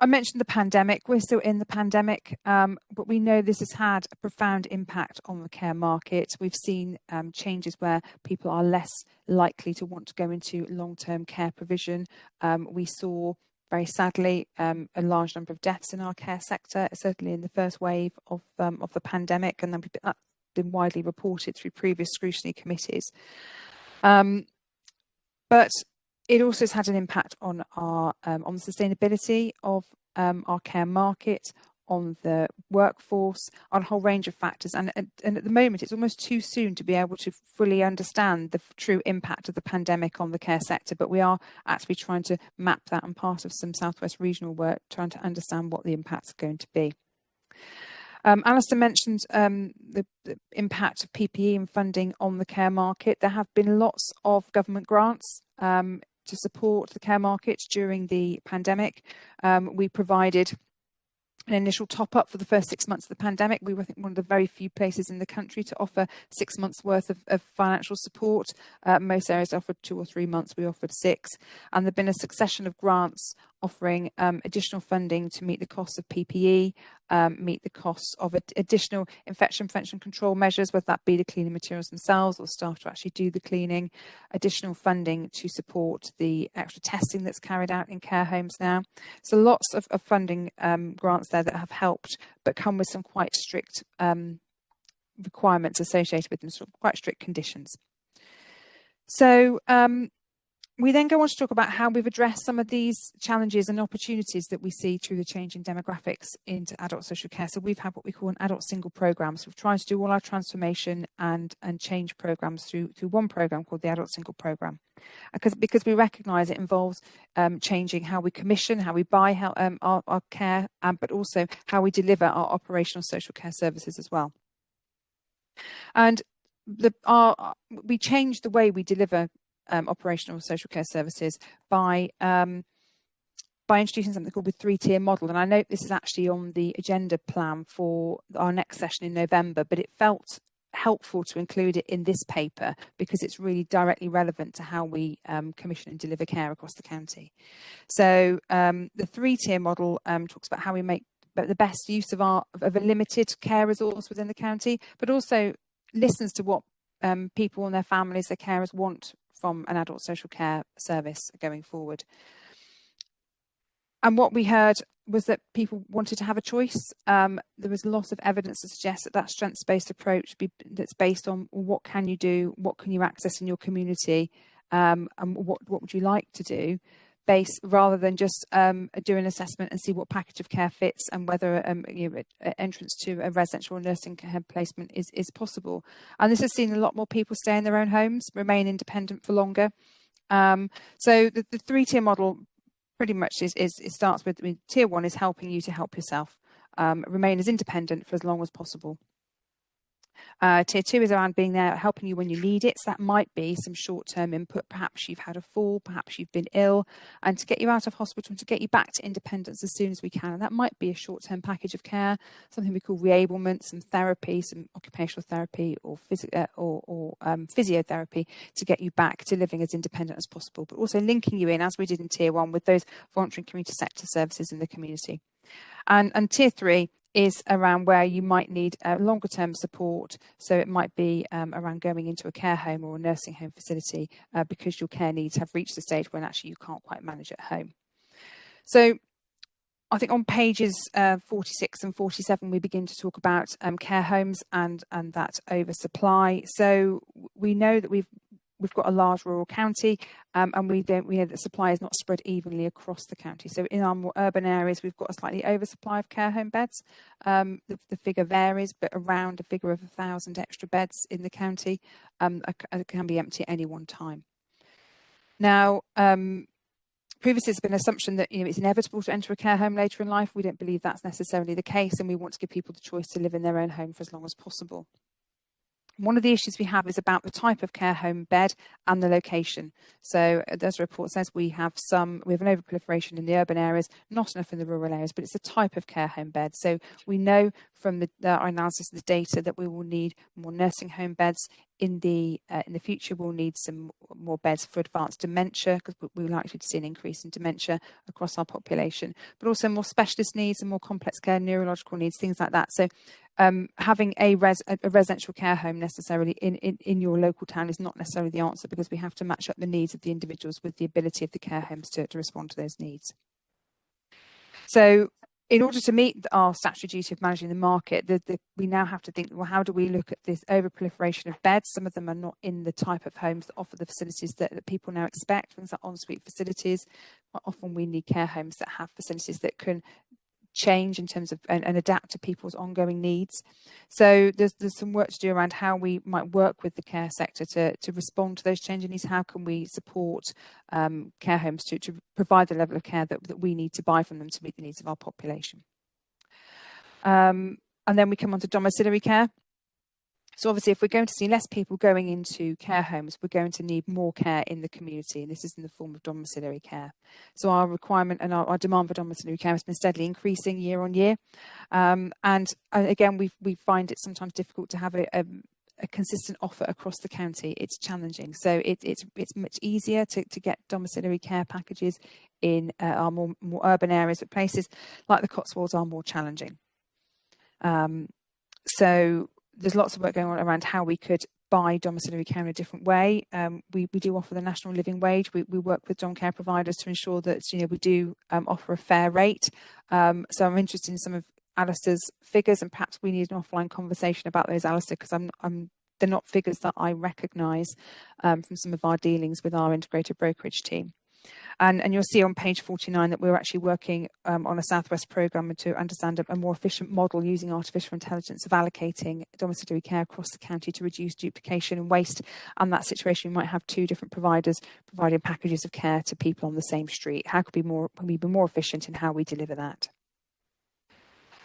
I mentioned the pandemic. We're still in the pandemic, but we know this has had a profound impact on the care market. We've seen changes where people are less likely to want to go into long-term care provision. We saw, very sadly, a large number of deaths in our care sector, certainly in the first wave of the pandemic, and then that's been widely reported through previous scrutiny committees. But it also has had an impact on our on the sustainability of our care market, on the workforce, on a whole range of factors. And at the moment, it's almost too soon to be able to fully understand the true impact of the pandemic on the care sector. But we are actually trying to map that, and part of some South West regional work, trying to understand what the impacts are going to be. Alistair mentioned the impact of PPE and funding on the care market. There have been lots of government grants to support the care market during the pandemic. We provided an initial top up for the first 6 months of the pandemic. We were, I think, one of the very few places in the country to offer 6 months worth of financial support. Most areas offered 2 or 3 months. We offered 6. And there've been a succession of grants offering additional funding to meet the costs of PPE, meet the costs of additional infection prevention control measures, whether that be the cleaning materials themselves or staff to actually do the cleaning, additional funding to support the extra testing that's carried out in care homes now. So lots of funding grants there that have helped, but come with some quite strict requirements associated with them, sort of quite strict conditions. So we then go on to talk about how we've addressed some of these challenges and opportunities that we see through the change in demographics into adult social care. So we've had what we call an adult single programme. So we've tried to do all our transformation and change programmes through one programme called the Adult Single Programme. Because we recognise it involves changing how we commission, how we buy our care, but also how we deliver our operational social care services as well. And we changed the way we deliver operational social care services by introducing something called the ThreeTier Model. And I know this is actually on the agenda plan for our next session in November, but it felt helpful to include it in this paper because it's really directly relevant to how we commission and deliver care across the county. So the ThreeTier Model talks about how we make the best use of a limited care resource within the county, but also listens to what people and their families, their carers want from an adult social care service going forward. And what we heard was that people wanted to have a choice. There was a lot of evidence to suggest that strengths-based approach that's based on what can you do, what can you access in your community, and what would you like to do, rather than just do an assessment and see what package of care fits and whether entrance to a residential or nursing care placement is possible. And this has seen a lot more people stay in their own homes, remain independent for longer. So the three-tier model pretty much starts with, tier 1 is helping you to help yourself, remain as independent for as long as possible. Tier 2 is around being there, helping you when you need it. So that might be some short-term input. Perhaps you've had a fall, perhaps you've been ill, and to get you out of hospital and to get you back to independence as soon as we can. And that might be a short-term package of care, something we call reablement, some therapy, some occupational therapy or physiotherapy to get you back to living as independent as possible, but also linking you in, as we did in Tier 1, with those voluntary community sector services in the community. And Tier 3 is around where you might need longer term support. So it might be around going into a care home or a nursing home facility because your care needs have reached the stage when actually you can't quite manage at home. So I think on pages 46 and 47, we begin to talk about care homes and that oversupply. So we know that we've got a large rural county, and we know that supply is not spread evenly across the county. So in our more urban areas, we've got a slightly oversupply of care home beds. The figure varies, but around a figure of 1,000 extra beds in the county can be empty at any one time. Now, previously, there's been an assumption that it's inevitable to enter a care home later in life. We don't believe that's necessarily the case, and we want to give people the choice to live in their own home for as long as possible. One of the issues we have is about the type of care home bed and the location. So as the report says, we have an overproliferation in the urban areas, not enough in the rural areas, but it's a type of care home bed. So we know from our analysis of the data that we will need more nursing home beds. In the future, we'll need some more beds for advanced dementia, because we're likely to see an increase in dementia across our population, but also more specialist needs and more complex care, neurological needs, things like that. So having a residential care home necessarily in your local town is not necessarily the answer, because we have to match up the needs of the individuals with the ability of the care homes to respond to those needs. So in order to meet our statutory duty of managing the market, we now have to think, well, how do we look at this overproliferation of beds? Some of them are not in the type of homes that offer the facilities that people now expect, things like ensuite facilities. Quite often we need care homes that have facilities that can change in terms of and adapt to people's ongoing needs. So there's some work to do around how we might work with the care sector to respond to those changing needs. How can we support care homes to provide the level of care that we need to buy from them to meet the needs of our population? And then we come on to domiciliary care. So obviously, if we're going to see less people going into care homes, we're going to need more care in the community, and this is in the form of domiciliary care. So our requirement and our demand for domiciliary care has been steadily increasing year on year. And again, we find it sometimes difficult to have a consistent offer across the county. It's challenging. So it's much easier to get domiciliary care packages in our more urban areas, but places like the Cotswolds are more challenging. So there's lots of work going on around how we could buy domiciliary care in a different way. We do offer the national living wage. We work with dom care providers to ensure that we do offer a fair rate. So I'm interested in some of Alistair's figures, and perhaps we need an offline conversation about those, Alistair, because they're not figures that I recognise from some of our dealings with our integrated brokerage team. And you'll see on page 49 that we're actually working on a Southwest programme to understand a more efficient model using artificial intelligence of allocating domiciliary care across the county to reduce duplication and waste. And that situation, we might have two different providers providing packages of care to people on the same street. How could we be more efficient in how we deliver that?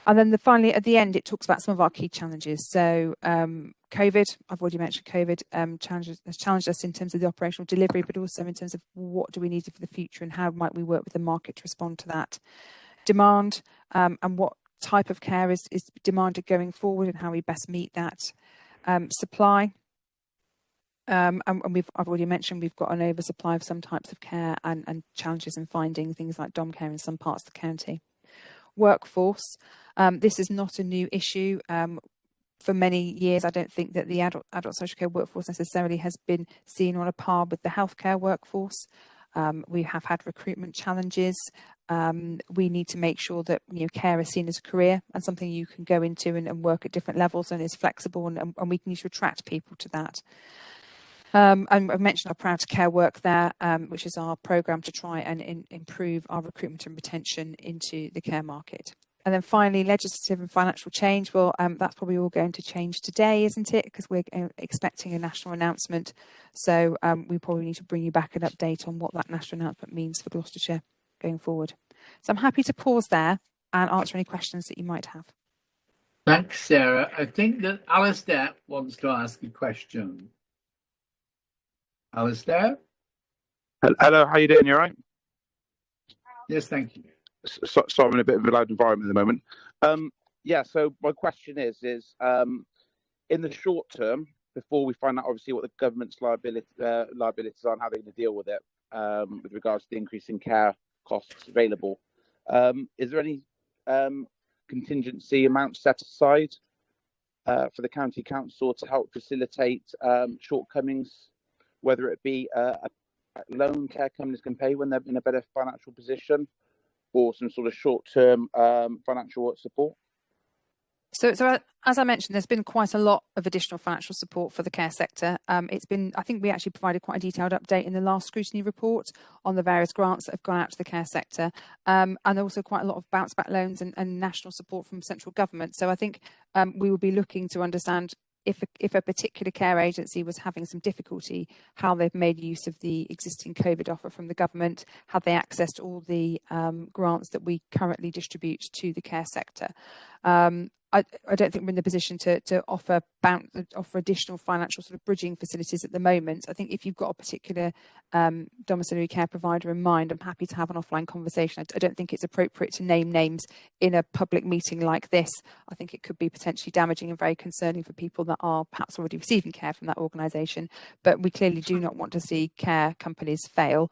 And then finally, at the end, it talks about some of our key challenges. So COVID, I've already mentioned COVID, has challenged us in terms of the operational delivery, but also in terms of what do we need for the future and how might we work with the market to respond to that. Demand and what type of care is demanded going forward and how we best meet that. Supply. And I've already mentioned we've got an oversupply of some types of care and challenges in finding things like dom care in some parts of the county. Workforce. This is not a new issue. For many years, I don't think that the adult social care workforce necessarily has been seen on a par with the healthcare workforce. We have had recruitment challenges. We need to make sure that care is seen as a career and something you can go into and work at different levels and is flexible, and we need to attract people to that. And I've mentioned our Proud to Care work there, which is our programme to try and improve our recruitment and retention into the care market. And then finally, legislative and financial change. Well, that's probably all going to change today, isn't it? Because we're expecting a national announcement. So we probably need to bring you back an update on what that national announcement means for Gloucestershire going forward. So I'm happy to pause there and answer any questions that you might have. Thanks, Sarah. I think that Alistair wants to ask a question. Alistair? Hello, how you doing? You all right? Yes, thank you. So I'm in a bit of a loud environment at the moment. Yeah, so my question is in the short term, before we find out obviously what the government's liabilities are and how they're going to deal with it, with regards to the increase in care costs available, is there any contingency amount set aside for the county council to help facilitate shortcomings, whether it be a loan care companies can pay when they're in a better financial position, or some sort of short-term financial support? So as I mentioned, there's been quite a lot of additional financial support for the care sector. I think we actually provided quite a detailed update in the last Scrutiny report on the various grants that have gone out to the care sector, and also quite a lot of bounce back loans and national support from central government. So I think we will be looking to understand if a particular care agency was having some difficulty, how they've made use of the existing COVID offer from the government, have they accessed all the grants that we currently distribute to the care sector. I don't think we're in the position to offer additional financial sort of bridging facilities at the moment. I think if you've got a particular domiciliary care provider in mind, I'm happy to have an offline conversation. I don't think it's appropriate to name names in a public meeting like this. I think it could be potentially damaging and very concerning for people that are perhaps already receiving care from that organisation. But we clearly do not want to see care companies fail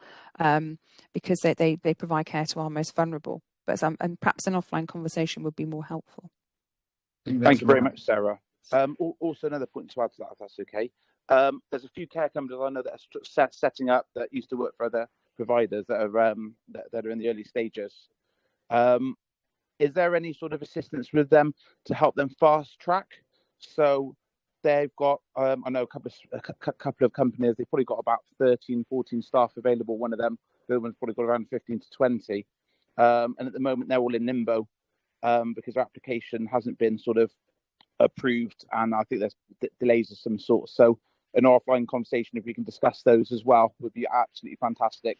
because they provide care to our most vulnerable. But and perhaps an offline conversation would be more helpful. Thank you very much, Sarah. Also, another point to add to that, if that's okay. There's a few care companies I know that are setting up that used to work for other providers that are in the early stages. Is there any sort of assistance with them to help them fast track? So they've got, I know a couple of companies, they've probably got about 13, 14 staff available. One of them, the other one's probably got around 15 to 20. And at the moment, they're all in limbo. Because their application hasn't been sort of approved, and I think there's delays of some sort. So an offline conversation, if we can discuss those as well, would be absolutely fantastic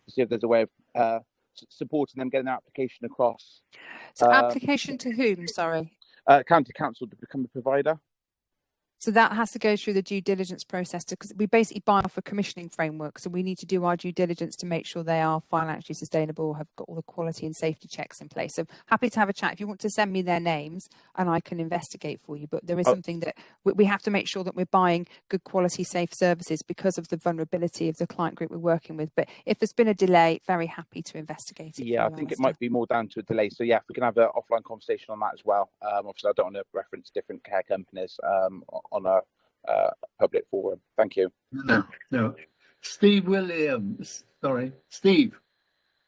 to see if there's a way of supporting them getting their application across. So application to whom, sorry? County council to become a provider. So that has to go through the due diligence process because we basically buy off a commissioning framework. So we need to do our due diligence to make sure they are financially sustainable, have got all the quality and safety checks in place. So happy to have a chat. If you want to send me their names and I can investigate for you. But there is something that we have to make sure that we're buying good quality, safe services because of the vulnerability of the client group we're working with. But if there's been a delay, very happy to investigate it. Yeah, I think it might be more down to a delay. So yeah, if we can have an offline conversation on that as well. Obviously, I don't want to reference different care companies on a public forum. Thank you. No. Steve Williams. Sorry, Steve.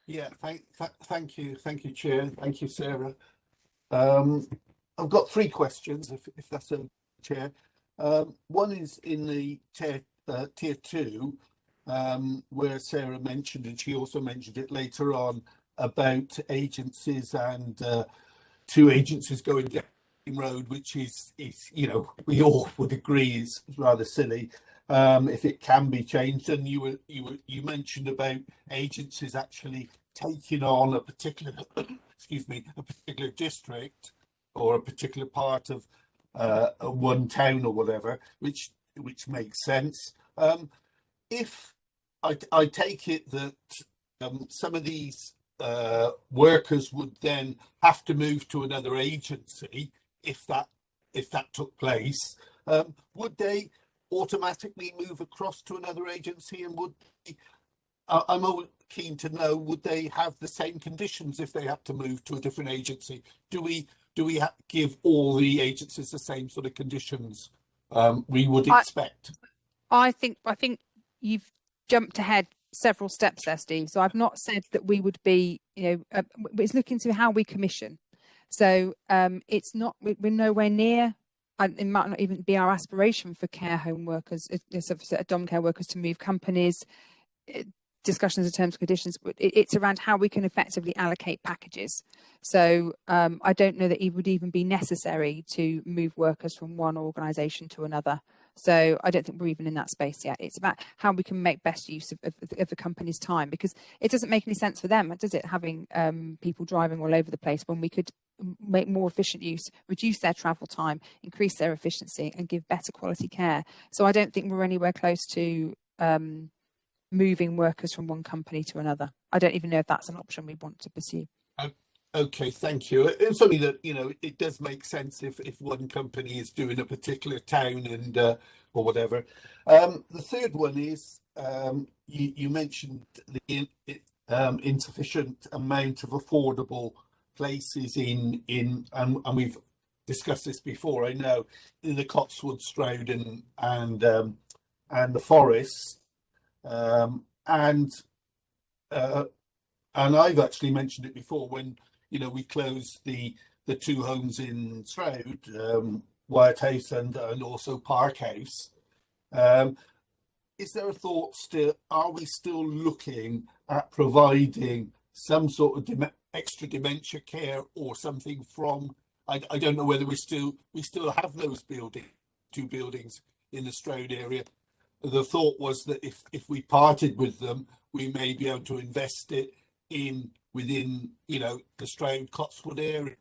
Yeah, thank you, Chair. Thank you, Sarah. I've got three questions, if that's a Chair. One is in the tier 2, where Sarah mentioned, and she also mentioned it later on, about agencies and 2 agencies going down road, which is we all would agree is rather silly if it can be changed. And you mentioned about agencies actually taking on a particular a particular district or a particular part of one town or whatever, which makes sense. If I take it that some of these workers would then have to move to another agency if that took place, would they automatically move across to another agency? And I'm always keen to know, would they have the same conditions if they had to move to a different agency? Do we give all the agencies the same sort of conditions we would expect? I think you've jumped ahead several steps there, Steve. So I've not said that we would be, it's looking to how we commission. So it's not, we're nowhere near, and it might not even be our aspiration for care home workers, dom care workers to move companies, discussions of terms and conditions. It's around how we can effectively allocate packages. So I don't know that it would even be necessary to move workers from one organisation to another. So I don't think we're even in that space yet. It's about how we can make best use of the company's time, because it doesn't make any sense for them, does it, having people driving all over the place when we could make more efficient use, reduce their travel time, increase their efficiency, and give better quality care. So I don't think we're anywhere close to moving workers from one company to another. I don't even know if that's an option we want to pursue. Okay, thank you. It's only that, you know, it does make sense if one company is doing a particular town and or whatever. The third one is you mentioned the insufficient amount of affordable places in and we've discussed this before, I know, in the Cotswold, Stroud and the Forest. And I've actually mentioned it before when, you know, we closed the two homes in Stroud, Wyatt House and also Park House. Is there a thought still, are we still looking at providing some sort of extra dementia care or something from, I don't know whether we still have those two buildings in the Stroud area. The thought was that if we parted with them, we may be able to invest it within, you know, the Stroud Cotswold area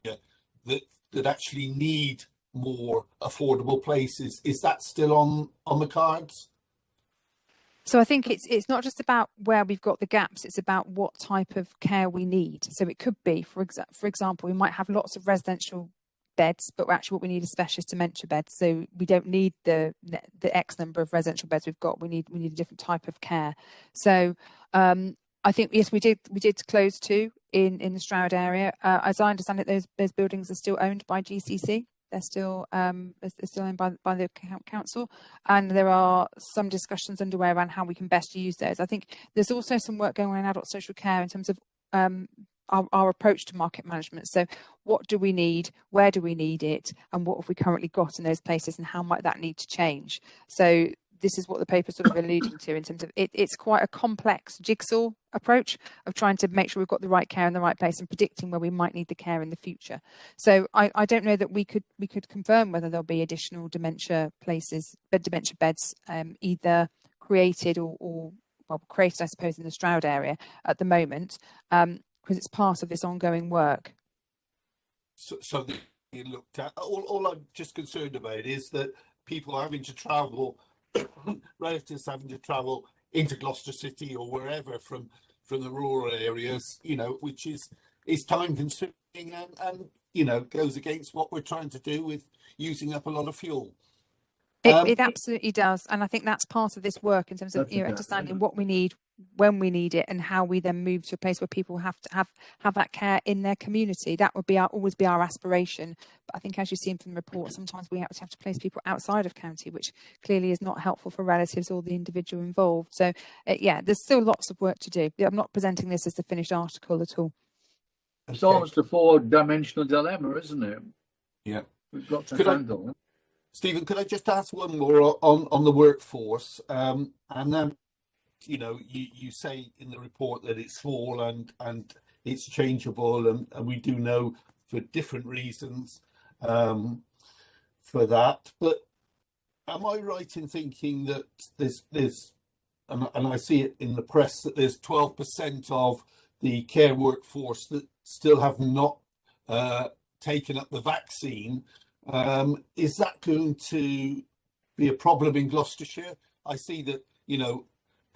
that actually need more affordable places. Is that still on the cards? So I think it's not just about where we've got the gaps, it's about what type of care we need. So it could be, for example, we might have lots of residential beds, but actually what we need is specialist dementia beds. So we don't need the X number of residential beds we've got. We need a different type of care. So I think, yes, we did close two in the Stroud area. As I understand it, those buildings are still owned by GCC. They're still owned by the council, and there are some discussions underway around how we can best use those. I think there's also some work going on in adult social care in terms of our approach to market management. So what do we need, where do we need it, and what have we currently got in those places, and how might that need to change? So this is what the paper sort of alluding to in terms of it's quite a complex jigsaw approach of trying to make sure we've got the right care in the right place and predicting where we might need the care in the future. So I don't know that we could confirm whether there'll be additional dementia places, dementia beds, either created or created, I suppose, in the Stroud area at the moment, because it's part of this ongoing work. So you looked at, all I'm just concerned about is that people having to travel, relatives having to travel into Gloucester City or wherever from the rural areas, you know, which is time consuming and you know, goes against what we're trying to do with using up a lot of fuel. It absolutely does, and I think that's part of this work in terms of understanding what we need, when we need it, and how we then move to a place where people have to have that care in their community. That would be always be our aspiration. But I think, as you've seen from the report, sometimes we have to place people outside of county, which clearly is not helpful for relatives or the individual involved. So yeah, there's still lots of work to do. I'm not presenting this as the finished article at all. It's almost a four-dimensional dilemma, isn't it? Yeah, we've got to handle it. Stephen, could I just ask one more on the workforce? And then, you know, you say in the report that it's small and it's changeable, and we do know for different reasons for that. But am I right in thinking that there's and I see it in the press that there's 12% of the care workforce that still have not taken up the vaccine? Is that going to be a problem in Gloucestershire? I see that, you know,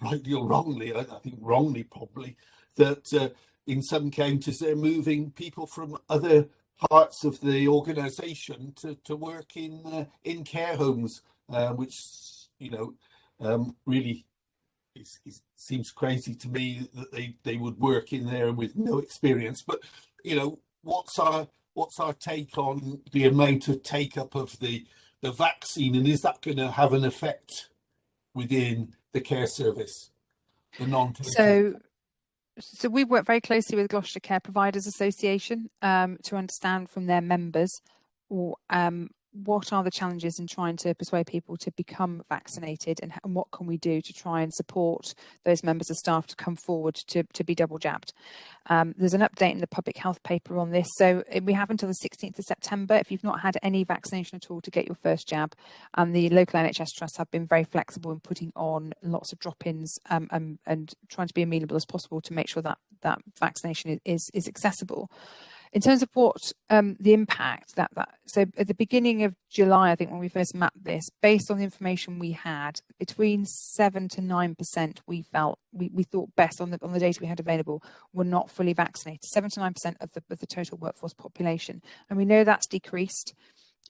rightly or wrongly, I think wrongly probably, that in some counties they're moving people from other parts of the organisation to work in care homes, which, you know, really seems crazy to me that they would work in there with no experience. But, you know, what's our take on the amount of take up of the vaccine, and is that going to have an effect within the care service, the non-take? So we work very closely with Gloucestershire Care Providers Association to understand from their members what are the challenges in trying to persuade people to become vaccinated, and what can we do to try and support those members of staff to come forward to be double jabbed. There's an update in the public health paper on this. So we have until the 16th of September if you've not had any vaccination at all to get your first jab. And the local NHS trusts have been very flexible in putting on lots of drop-ins and trying to be amenable as possible to make sure that vaccination is accessible. In terms of what the impact so at the beginning of July, I think when we first mapped this, based on the information we had, between 7 to 9% we thought best on the data we had available were not fully vaccinated. 7 to 9% of the total workforce population, and we know that's decreased.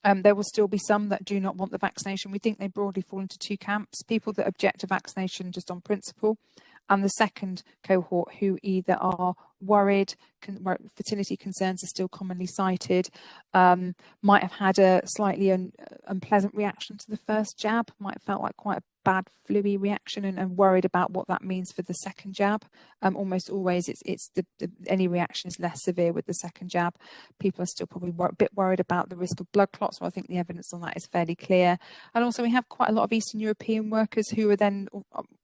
There will still be some that do not want the vaccination. We think they broadly fall into two camps: people that object to vaccination just on principle, and the second cohort who either are worried, fertility concerns are still commonly cited, might have had a slightly unpleasant reaction to the first jab, might have felt like quite a bad flu-y reaction and worried about what that means for the second jab. Almost always any reaction is less severe with the second jab. People are still probably a bit worried about the risk of blood clots, so I think the evidence on that is fairly clear. And also we have quite a lot of Eastern European workers who are then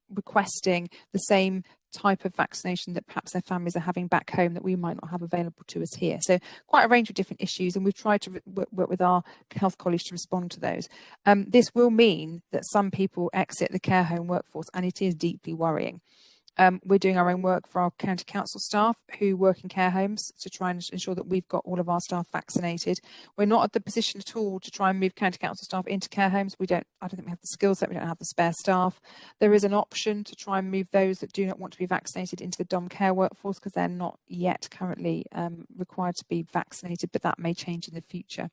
requesting the same type of vaccination that perhaps their families are having back home that we might not have available to us here. So quite a range of different issues, and we've tried to work with our health colleagues to respond to those. This will mean that some people exit the care home workforce, and it is deeply worrying. We're doing our own work for our county council staff who work in care homes to try and ensure that we've got all of our staff vaccinated. We're not at the position at all to try and move county council staff into care homes. I don't think we have the skill set, we don't have the spare staff. There is an option to try and move those that do not want to be vaccinated into the dom care workforce because they're not yet currently required to be vaccinated, but that may change in the future.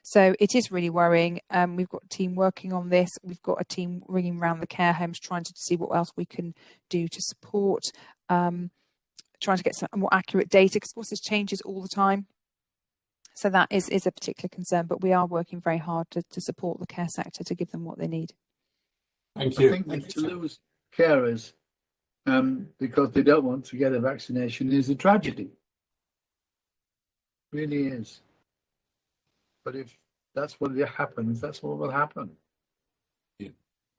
So it is really worrying. We've got a team working on this. We've got a team ringing around the care homes trying to see what else we can do to support, trying to get some more accurate data, because of course this changes all the time. So that is a particular concern, but we are working very hard to support the care sector to give them what they need. Thank you. I think that to lose carers because they don't want to get a vaccination is a tragedy. It really is. But if that's what happens, that's what will happen. Yeah.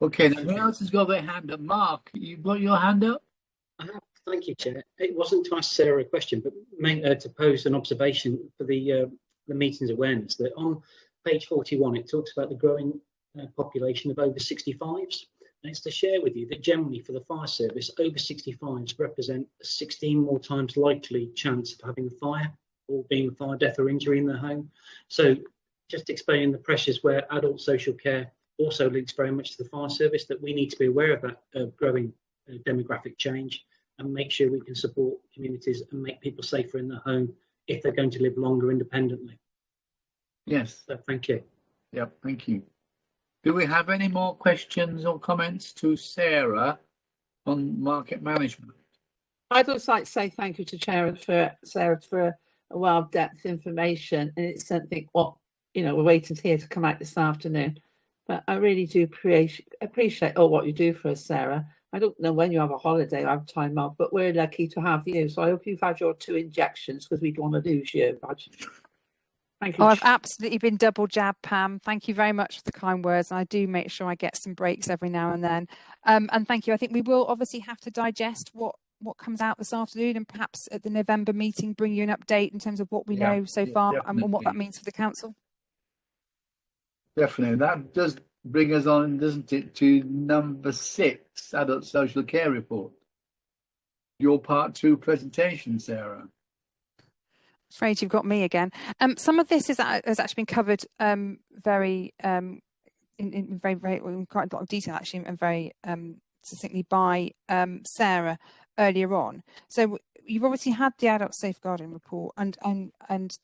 Okay, now who else has got their hand up? Mark, you've got your hand up? Thank you, Chair. It wasn't to ask Sarah a question, but to pose an observation for the meeting's awareness that on page 41, it talks about the growing population of over 65s. And it's to share with you that generally for the fire service, over 65s represent a 16 more times likely chance of having a fire or being a fire death or injury in their home. So just explaining the pressures where adult social care also links very much to the fire service, that we need to be aware of that growing demographic change and make sure we can support communities and make people safer in their home if they're going to live longer independently. Yes. So thank you. Yep, thank you. Do we have any more questions or comments to Sarah on market management? I'd also like to say thank you to Sarah for a wealth of depth information, and it's something we're waiting to hear to come out this afternoon. But I really do appreciate all what you do for us, Sarah. I don't know when you have a holiday or have time off, but we're lucky to have you. So I hope you've had your 2 injections because we don't want to lose you. Thank you. Oh, I've absolutely been double jabbed, Pam. Thank you very much for the kind words. And I do make sure I get some breaks every now and then. And thank you. I think we will obviously have to digest what comes out this afternoon, and perhaps at the November meeting bring you an update in terms of what we know so far and what that means for the council. Definitely. That does bring us on, doesn't it, to number 6, Adult Social Care Report. Your part 2 presentation, Sarah. Afraid you've got me again. Some of this has actually been covered in quite a lot of detail actually, and very succinctly by Sarah earlier on. So you've obviously had the adult safeguarding report, and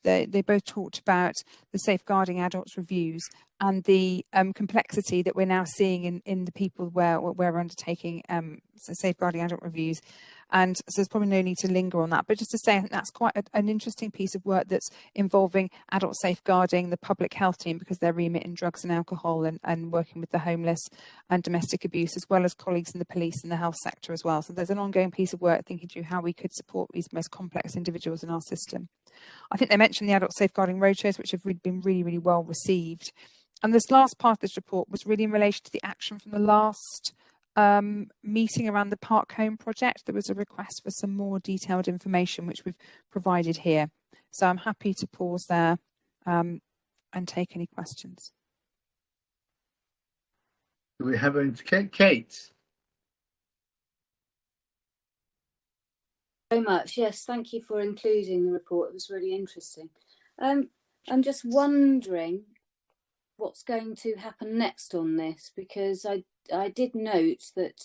they both talked about the safeguarding adults reviews and the complexity that we're now seeing in the people where we're undertaking safeguarding adult reviews. And so there's probably no need to linger on that, but just to say, I think that's quite an interesting piece of work that's involving adult safeguarding, the public health team, because they're remit in drugs and alcohol, and working with the homeless and domestic abuse, as well as colleagues in the police and the health sector as well. So there's an ongoing piece of work thinking through how we could support these most complex individuals in our system. I think they mentioned the adult safeguarding roadshows, which have been really, really well received. And this last part of this report was really in relation to the action from the last meeting around the Park Home project. There was a request for some more detailed information, which we've provided here. So I'm happy to pause there and take any questions. Do we have any? Kate? Very much. Yes, thank you for including the report. It was really interesting. I'm just wondering what's going to happen next on this, because I did note that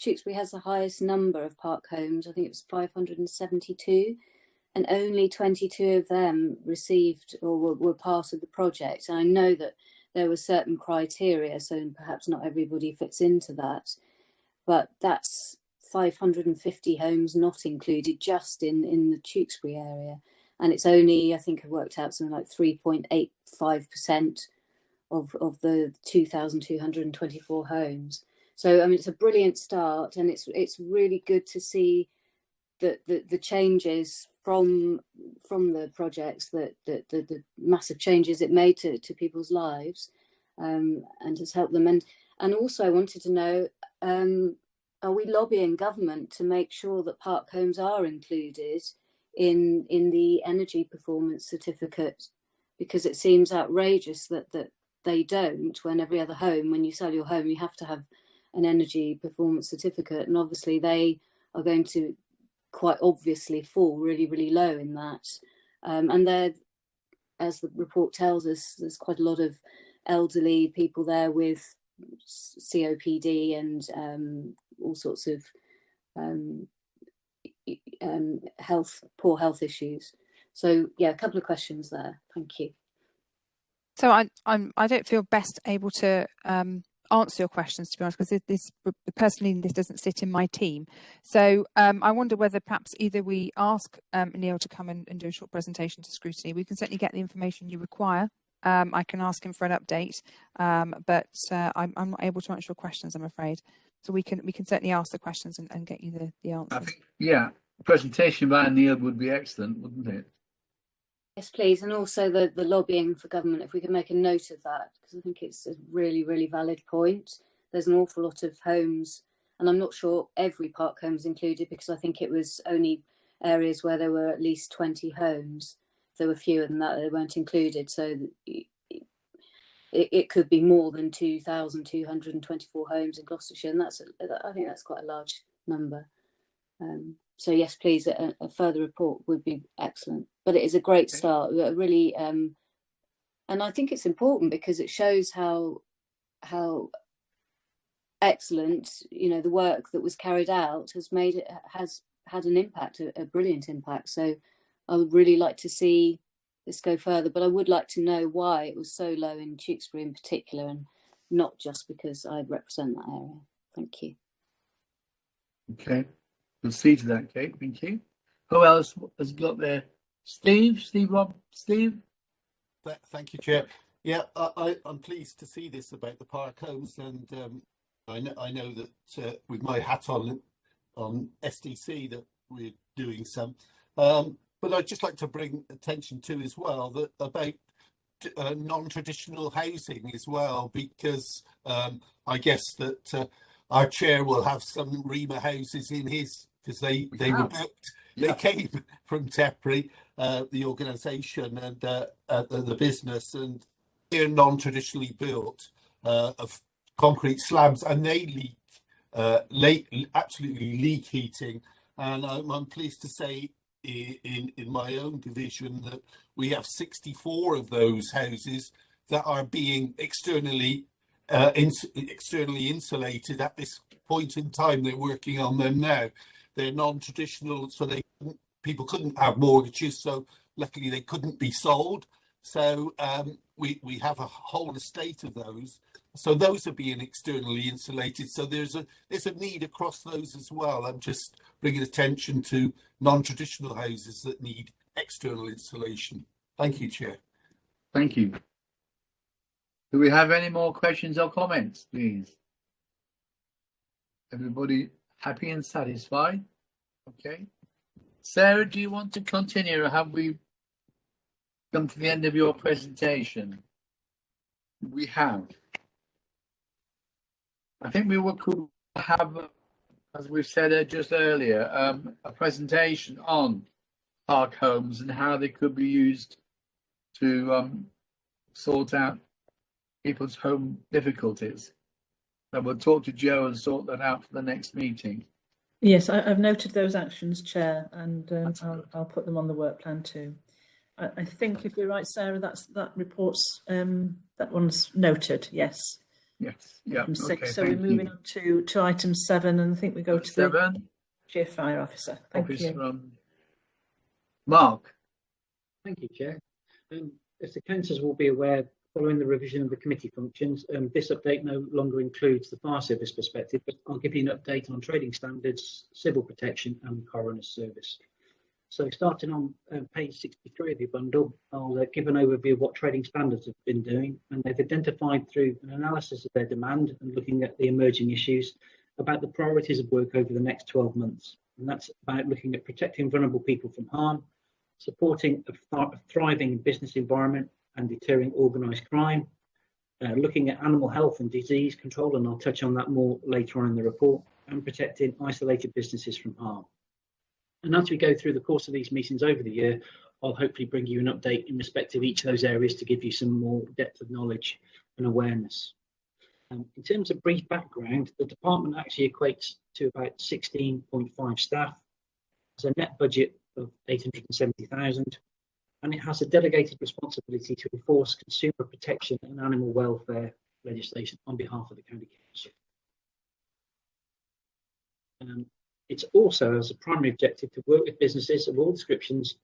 Tewkesbury has the highest number of park homes. I think it was 572, and only 22 of them received or were part of the project. And I know that there were certain criteria, so perhaps not everybody fits into that, but that's 550 homes not included just in the Tewkesbury area. And it's only, I think I worked out something like 3.85% of the 2,224 homes. So, I mean, it's a brilliant start, and it's really good to see that the changes from the projects, that the massive changes it made to people's lives, and has helped them. And also I wanted to know, are we lobbying government to make sure that park homes are included in the energy performance certificate? Because it seems outrageous that they don't, when every other home, when you sell your home, you have to have an energy performance certificate. And obviously they are going to quite obviously fall really, really low in that. And there, as the report tells us, there's quite a lot of elderly people there with COPD and all sorts of poor health issues. So yeah, a couple of questions there. Thank you. So I don't feel best able to answer your questions, to be honest, because this personally this doesn't sit in my team. So I wonder whether perhaps either we ask Neil to come and do a short presentation to Scrutiny. We can certainly get the information you require. I can ask him for an update, but I'm not able to answer your questions, I'm afraid. So we can certainly ask the questions and get you the answers. I think, yeah, presentation by Neil would be excellent, wouldn't it? Yes, please. And also the lobbying for government, if we can make a note of that, because I think it's a really, really valid point. There's an awful lot of homes, and I'm not sure every park home is included, because I think it was only areas where there were at least 20 homes. If there were fewer than that, they weren't included. So it could be more than 2,224 homes in Gloucestershire, and I think that's quite a large number. So yes, please, a further report would be excellent. But it is a great start, really, and I think it's important because it shows how excellent, the work that was carried out has had an impact, a brilliant impact. So I would really like to see this go further, but I would like to know why it was so low in Tewkesbury in particular, and not just because I represent that area. Thank you. Okay, we'll see to that, Kate. Thank you. Who else has got there? Steve. Thank you, Chair. Yeah, I'm pleased to see this about the park homes, and I know that with my hat on SDC that we're doing some, but I'd just like to bring attention to as well that about non-traditional housing as well, because I guess that our chair will have some REMA houses in his, because they were built. They came from Tepri, the organisation and the business, and they're non-traditionally built of concrete slabs, and they absolutely leak heating. And I'm pleased to say in my own division that we have 64 of those houses that are being externally insulated at this point in time. They're working on them now. They're non-traditional, so people couldn't have mortgages, so luckily they couldn't be sold. So we have a whole estate of those. So those are being externally insulated. So there's a need across those as well. I'm just bringing attention to non-traditional houses that need external insulation. Thank you, Chair. Thank you. Do we have any more questions or comments, please? Everybody happy and satisfied? Okay. Sarah, do you want to continue, or have we come to the end of your presentation? We have. I think we could have, as we've said just earlier, a presentation on park homes and how they could be used to sort out people's home difficulties. And we'll talk to Joe and sort that out for the next meeting. Yes, I've noted those actions, Chair, and I'll put them on the work plan too. I think, if you're right, Sarah, that report's that one's noted. Yes. Yes. Yeah. Item 6. Okay. So we're moving on to item 7, and I think we go to 7. the Chief Fire Officer. Thank Office you. from Mark. Thank you, Chair. As the councillors will be aware, following the revision of the committee functions, this update no longer includes the fire service perspective, but I'll give you an update on trading standards, civil protection and coroner's service. So starting on page 63 of your bundle, I'll give an overview of what trading standards have been doing, and they've identified through an analysis of their demand and looking at the emerging issues about the priorities of work over the next 12 months. And that's about looking at protecting vulnerable people from harm, supporting a thriving business environment and deterring organised crime, looking at animal health and disease control, and I'll touch on that more later on in the report, and protecting isolated businesses from harm. And as we go through the course of these meetings over the year, I'll hopefully bring you an update in respect of each of those areas to give you some more depth of knowledge and awareness. In terms of brief background, the department actually equates to about 16.5 staff, has a net budget of 870,000, and it has a delegated responsibility to enforce consumer protection and animal welfare legislation on behalf of the County Council. It also has a primary objective to work with businesses of all descriptions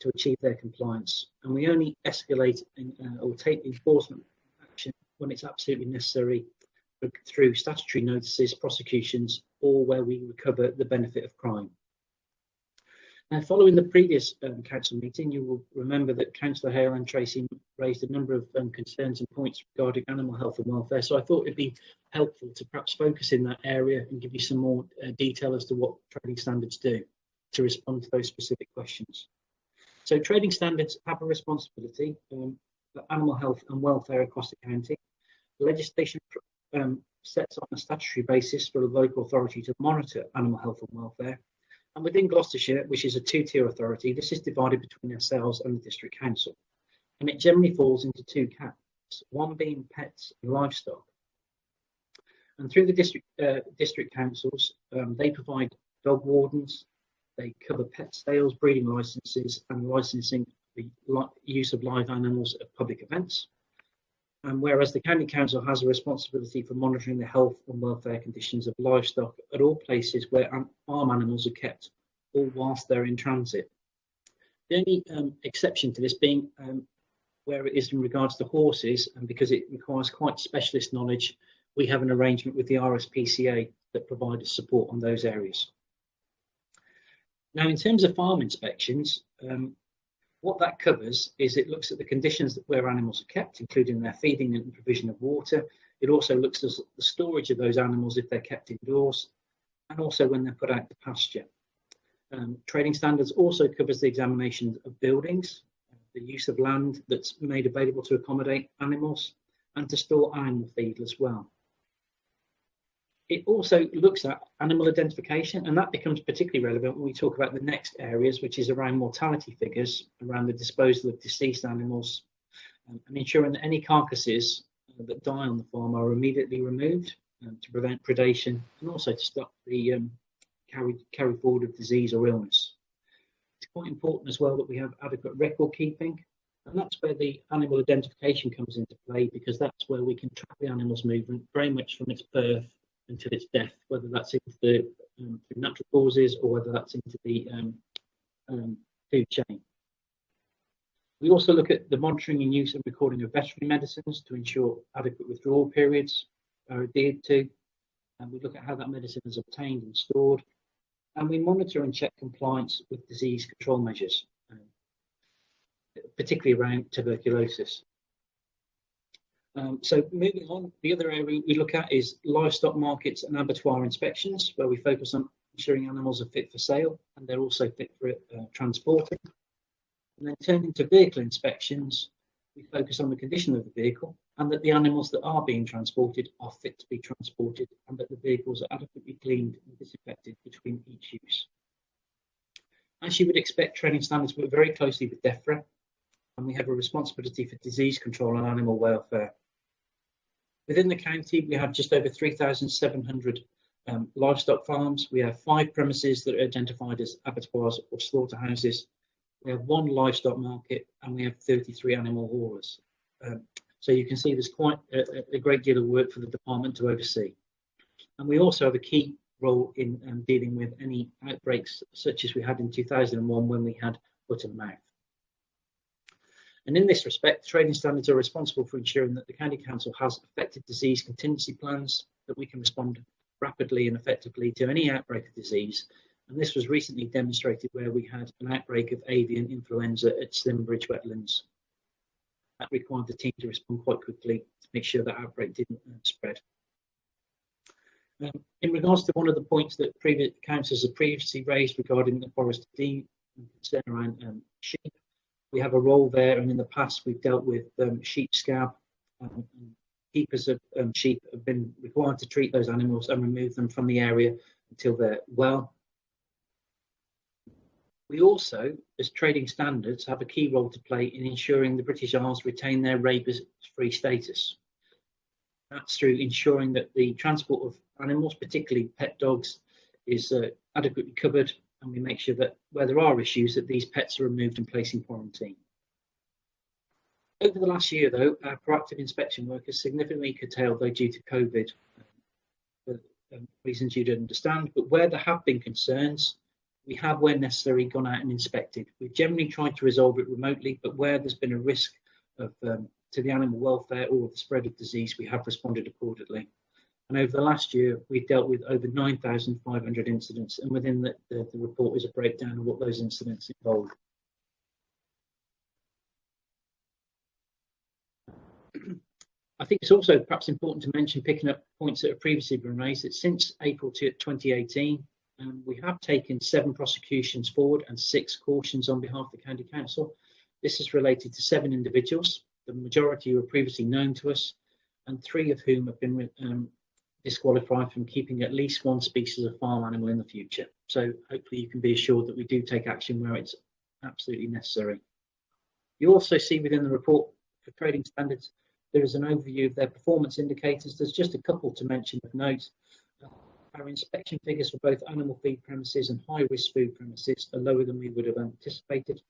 to achieve their compliance, and we only escalate or take enforcement action when it's absolutely necessary through statutory notices, prosecutions, or where we recover the benefit of crime. Now, following the previous council meeting, you will remember that Councillor Hale and Tracy raised a number of concerns and points regarding animal health and welfare, so I thought it'd be helpful to perhaps focus in that area and give you some more detail as to what trading standards do to respond to those specific questions. So trading standards have a responsibility for animal health and welfare across the county. Legislation sets on a statutory basis for a local authority to monitor animal health and welfare. And within Gloucestershire, which is a two-tier authority, this is divided between ourselves and the district council. And it generally falls into two camps, one being pets and livestock. And through the district councils, they provide dog wardens, they cover pet sales, breeding licences, and licensing the use of live animals at public events. And whereas the County Council has a responsibility for monitoring the health and welfare conditions of livestock at all places where farm animals are kept, all whilst they're in transit. The only exception to this being where it is in regards to horses, and because it requires quite specialist knowledge, we have an arrangement with the RSPCA that provides support on those areas. Now, in terms of farm inspections, what that covers is it looks at the conditions where animals are kept, including their feeding and provision of water. It also looks at the storage of those animals if they're kept indoors, and also when they're put out to pasture. Trading standards also covers the examination of buildings, the use of land that's made available to accommodate animals, and to store animal feed as well. It also looks at animal identification, and that becomes particularly relevant when we talk about the next areas, which is around mortality figures, around the disposal of deceased animals, and ensuring that any carcasses that die on the farm are immediately removed to prevent predation, and also to stop the carry forward of disease or illness. It's quite important as well that we have adequate record keeping, and that's where the animal identification comes into play, because that's where we can track the animal's movement very much from its birth until its death, whether that's into the natural causes or whether that's into the food chain. We also look at the monitoring and use and recording of veterinary medicines to ensure adequate withdrawal periods are adhered to, and we look at how that medicine is obtained and stored, and we monitor and check compliance with disease control measures, particularly around tuberculosis. So moving on, the other area we look at is livestock markets and abattoir inspections, where we focus on ensuring animals are fit for sale and they're also fit for transporting. And then turning to vehicle inspections, we focus on the condition of the vehicle and that the animals that are being transported are fit to be transported and that the vehicles are adequately cleaned and disinfected between each use. As you would expect, trading standards work very closely with DEFRA, and we have a responsibility for disease control and animal welfare. Within the county, we have just over 3,700 livestock farms. We have 5 premises that are identified as abattoirs or slaughterhouses. We have 1 livestock market, and we have 33 animal haulers. So you can see there's quite a great deal of work for the department to oversee. And we also have a key role in dealing with any outbreaks such as we had in 2001 when we had foot and mouth. And in this respect, trading standards are responsible for ensuring that the County Council has effective disease contingency plans, that we can respond rapidly and effectively to any outbreak of disease. And this was recently demonstrated where we had an outbreak of avian influenza at Slimbridge wetlands. That required the team to respond quite quickly to make sure that outbreak didn't spread. In regards to one of the points that previous councillors have previously raised regarding the Forest D concern around sheep, we have a role there, and in the past we've dealt with sheep scab. Keepers of sheep have been required to treat those animals and remove them from the area until they're well. We also, as trading standards, have a key role to play in ensuring the British Isles retain their rabies-free status. That's through ensuring that the transport of animals, particularly pet dogs, is adequately covered, and we make sure that where there are issues, that these pets are removed and placed in quarantine. Over the last year, though, our proactive inspection work has significantly curtailed, though due to COVID, for reasons you'd understand. But where there have been concerns, we have, where necessary, gone out and inspected. We've generally tried to resolve it remotely, but where there's been a risk of to the animal welfare or the spread of disease, we have responded accordingly. And over the last year, we've dealt with over 9,500 incidents, and within the report is a breakdown of what those incidents involve. I think it's also perhaps important to mention, picking up points that have previously been raised, that since April 2018, we have taken 7 prosecutions forward and 6 cautions on behalf of the County Council. This is related to 7 individuals, the majority were previously known to us, and 3 of whom have been disqualified from keeping at least 1 species of farm animal in the future. So hopefully you can be assured that we do take action where it's absolutely necessary. You also see within the report for trading standards, there is an overview of their performance indicators. There's just a couple to mention of note. Our inspection figures for both animal feed premises and high-risk food premises are lower than we would have anticipated.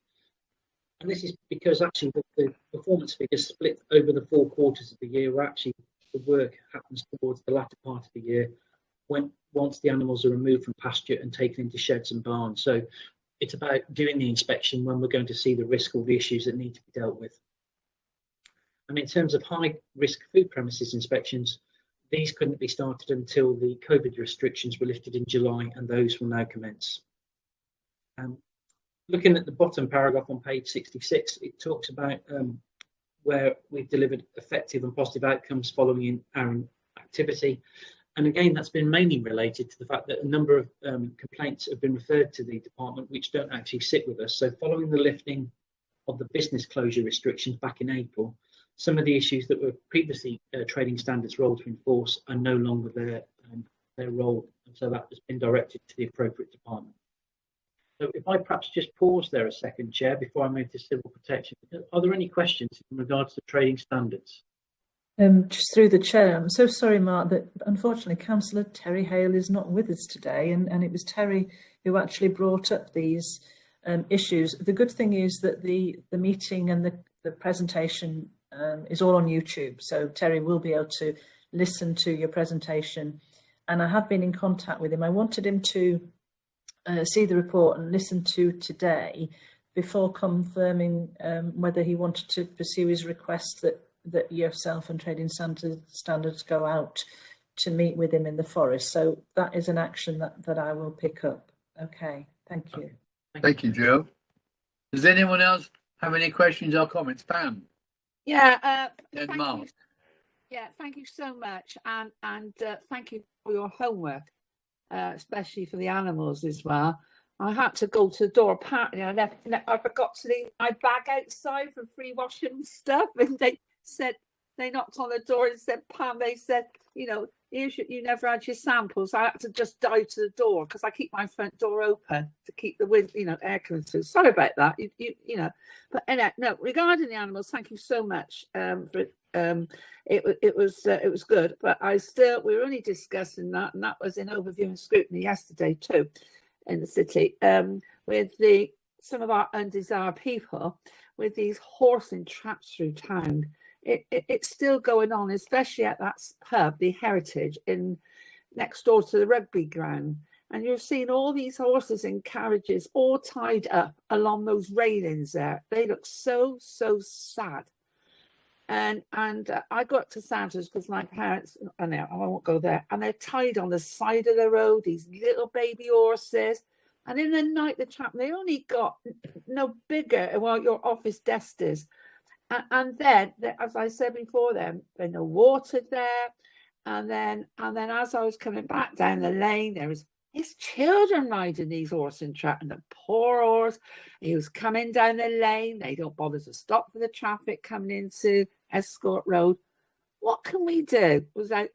And this is because actually the performance figures split over the 4 quarters of the year, where actually the work happens towards the latter part of the year, once the animals are removed from pasture and taken into sheds and barns. So it's about doing the inspection when we're going to see the risk or the issues that need to be dealt with. And in terms of high-risk food premises inspections, these couldn't be started until the COVID restrictions were lifted in July, and those will now commence. Looking at the bottom paragraph on page 66, it talks about where we've delivered effective and positive outcomes following our activity. And again, that's been mainly related to the fact that a number of complaints have been referred to the department which don't actually sit with us. So following the lifting of the business closure restrictions back in April, some of the issues that were previously trading standards role to enforce are no longer their role, and so that has been directed to the appropriate department. So if I perhaps just pause there a second, Chair, before I move to civil protection, are there any questions in regards to trading standards? Just through the chair, I'm so sorry, Mark, that unfortunately Councillor Terry Hale is not with us today, and it was Terry who actually brought up these issues. The good thing is that the meeting and the presentation is all on YouTube, so Terry will be able to listen to your presentation. And I have been in contact with him. I wanted him to see the report and listen to today before confirming whether he wanted to pursue his request that yourself and Trading Standards go out to meet with him in the forest. So that is an action that I will pick up. Okay, thank you. Thank you, Joe. Does anyone else have any questions or comments? Pam? Yeah, thank you so much, and thank you for your homework, especially for the animals as well. I had to go to the door. Apparently, I forgot to leave my bag outside for free washing stuff, and they knocked on the door and said, Pam, they said, you know, You never had your samples. I had to just dive to the door because I keep my front door open to keep the wind, air coming through. Sorry about that. But anyway, no. Regarding the animals, thank you so much for it was good. But we were only discussing that, and that was in overview and scrutiny yesterday too, in the city with some of our undesired people with these horsing traps through town. It's still going on, especially at that pub, the Heritage, next door to the rugby ground. And you're seeing all these horses in carriages all tied up along those railings there. They look so sad. And I got to Santa's because my parents, I won't go there, and they're tied on the side of the road, these little baby horses. And in the night, the trap, they only got no bigger than what your office desk is. And then, as I said before, there's no water there. And then as I was coming back down the lane, there was his children riding these horse and trap, and the poor horse, he was coming down the lane. They don't bother to stop for the traffic coming into Escort Road. What can we do?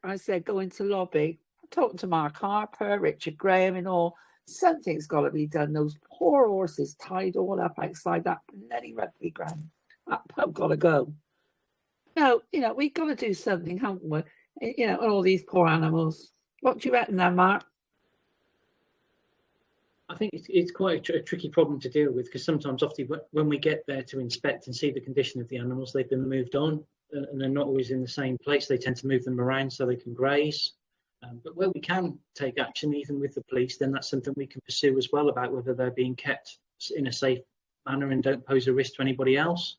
I said, go into lobby, talking to Mark Harper, Richard Graham and all. Something's got to be done. Those poor horses tied all up outside that bloody rugby ground. That pub got to go. No, we've got to do something, haven't we? And all these poor animals. What do you reckon there, Mark? I think it's quite a tricky problem to deal with, because sometimes, often, when we get there to inspect and see the condition of the animals, they've been moved on and they're not always in the same place. They tend to move them around so they can graze. But where we can take action, even with the police, then that's something we can pursue as well, about whether they're being kept in a safe manner and don't pose a risk to anybody else.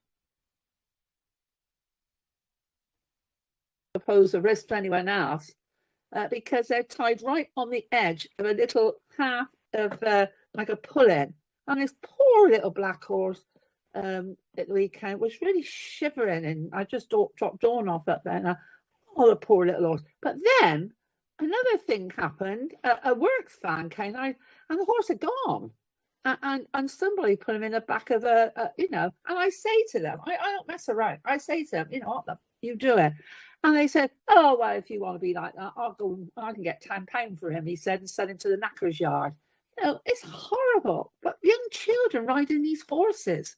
Pose a risk to anyone else because they're tied right on the edge of a little path of like a pull-in, and this poor little black horse at the weekend was really shivering, and I just dropped Dawn off up there, and the poor little horse. But then another thing happened. A works van came out, and the horse had gone, and somebody put him in the back of and I say to them, I don't mess around. I say to them, what the you do it. And they said, oh, well, if you want to be like that, I can get £10 for him, he said, and sell him to the knacker's yard. It's horrible. But young children riding these horses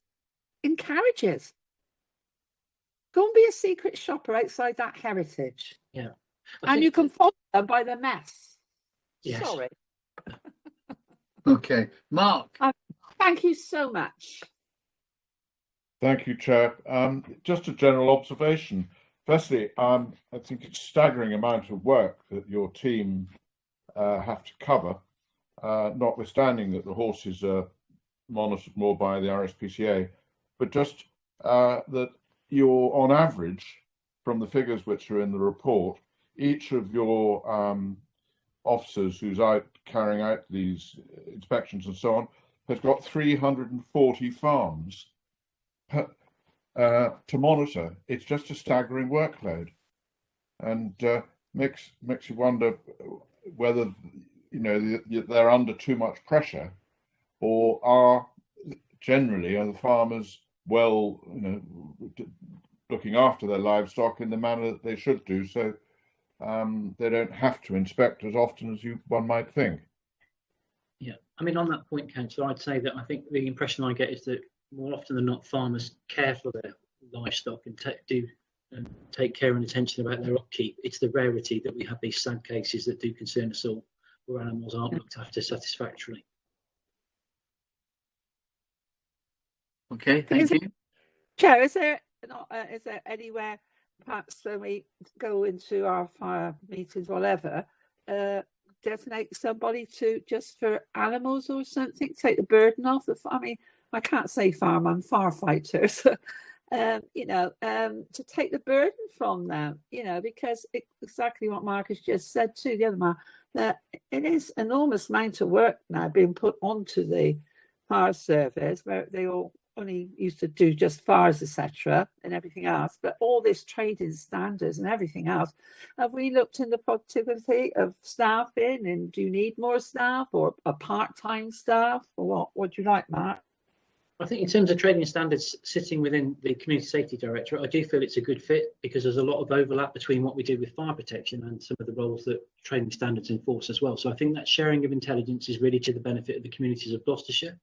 in carriages. Go and be a secret shopper outside that Heritage. Yeah. And you can follow them by the mess. Yes. Sorry. Okay. Mark. Thank you so much. Thank you, Chair. Just a general observation. Firstly, I think it's a staggering amount of work that your team have to cover, notwithstanding that the horses are monitored more by the RSPCA, but just that you're, on average, from the figures which are in the report, each of your officers who's out carrying out these inspections and so on has got 340 farms to monitor. It's just a staggering workload, and makes you wonder whether they're under too much pressure, or are the farmers well looking after their livestock in the manner that they should do, so they don't have to inspect as often as one might think. Yeah, I mean, on that point, Councillor, I'd say that I think the impression I get is that more often than not, farmers care for their livestock and take care and attention about their upkeep. It's the rarity that we have these sad cases that do concern us all, where animals aren't looked after satisfactorily. Okay, thank you. Chair, is there anywhere, perhaps when we go into our fire meetings, whatever, designate somebody just for animals or something, take the burden off? I mean, I can't say farm, I'm firefighter, so, to take the burden from them, because exactly what Mark has just said too, the other man, that it is enormous amount of work now being put onto the fire service, where they all only used to do just fires, etc., and everything else, but all this trading standards and everything else. Have we looked into the productivity of staffing, and do you need more staff or a part-time staff, or what? What do you like, Mark? I think in terms of trading standards sitting within the Community Safety Directorate, I do feel it's a good fit because there's a lot of overlap between what we do with fire protection and some of the roles that trading standards enforce as well. So I think that sharing of intelligence is really to the benefit of the communities of Gloucestershire.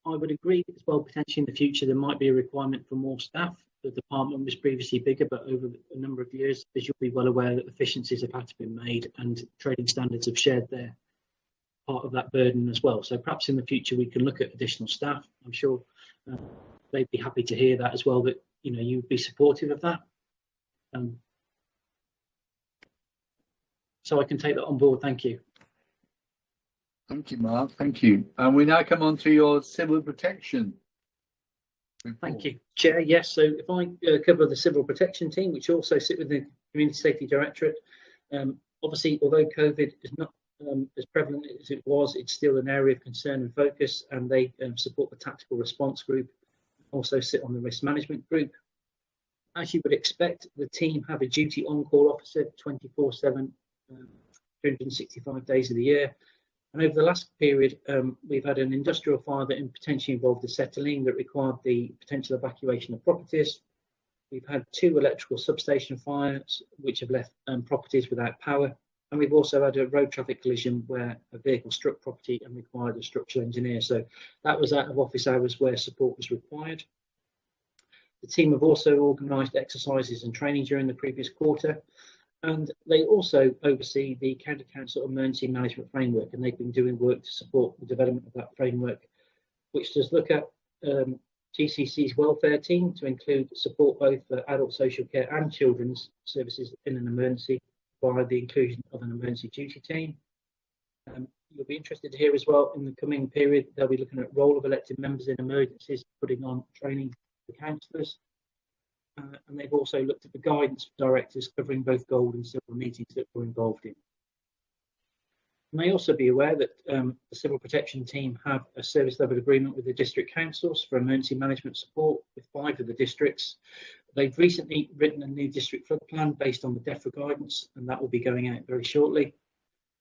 I would agree as well, potentially in the future, there might be a requirement for more staff. The department was previously bigger, but over a number of years, as you'll be well aware, that efficiencies have had to be made and trading standards have shared their part of that burden as well. So perhaps in the future we can look at additional staff. I'm sure they'd be happy to hear that as well, that you'd be supportive of that. So I can take that on board. Thank you. Thank you, Mark. Thank you. And we now come on to your civil protection report. Thank you, Chair. Yes, so if I cover the civil protection team, which also sit with the Community Safety Directorate, obviously, although COVID is not as prevalent as it was, it's still an area of concern and focus, and they support the tactical response group, also sit on the risk management group. As you would expect, the team have a duty on-call officer 24/7, 365 days of the year. And over the last period, we've had an industrial fire that potentially involved acetylene that required the potential evacuation of properties. We've had 2 electrical substation fires, which have left properties without power. And we've also had a road traffic collision where a vehicle struck property and required a structural engineer. So that was out of office hours where support was required. The team have also organised exercises and training during the previous quarter. And they also oversee the County Council Emergency Management Framework, and they've been doing work to support the development of that framework, which does look at GCC's welfare team to include support both for adult social care and children's services in an emergency by the inclusion of an emergency duty team. You'll be interested to hear as well in the coming period, they'll be looking at role of elected members in emergencies, putting on training for councillors. And they've also looked at the guidance for directors covering both gold and silver meetings that we're involved in. You may also be aware that the civil protection team have a service level agreement with the district councils for emergency management support with 5 of the districts. They've recently written a new district flood plan based on the DEFRA guidance, and that will be going out very shortly.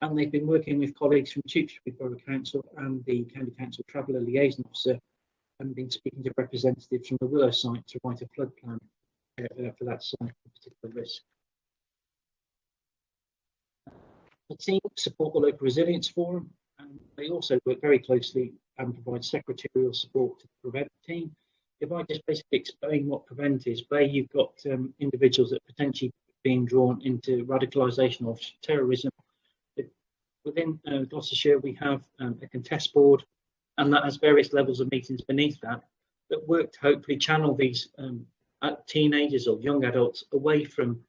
And they've been working with colleagues from Tewkesbury Borough Council and the County Council Traveller Liaison Officer, and been speaking to representatives from the Willow site to write a flood plan for that site of particular risk. The team support the local resilience forum, and they also work very closely and provide secretarial support to the Prevent team. If I just basically explain what Prevent is, where you've got individuals that are potentially being drawn into radicalisation or terrorism. Within Gloucestershire, we have a contest board, and that has various levels of meetings beneath that work to hopefully channel these teenagers or young adults away from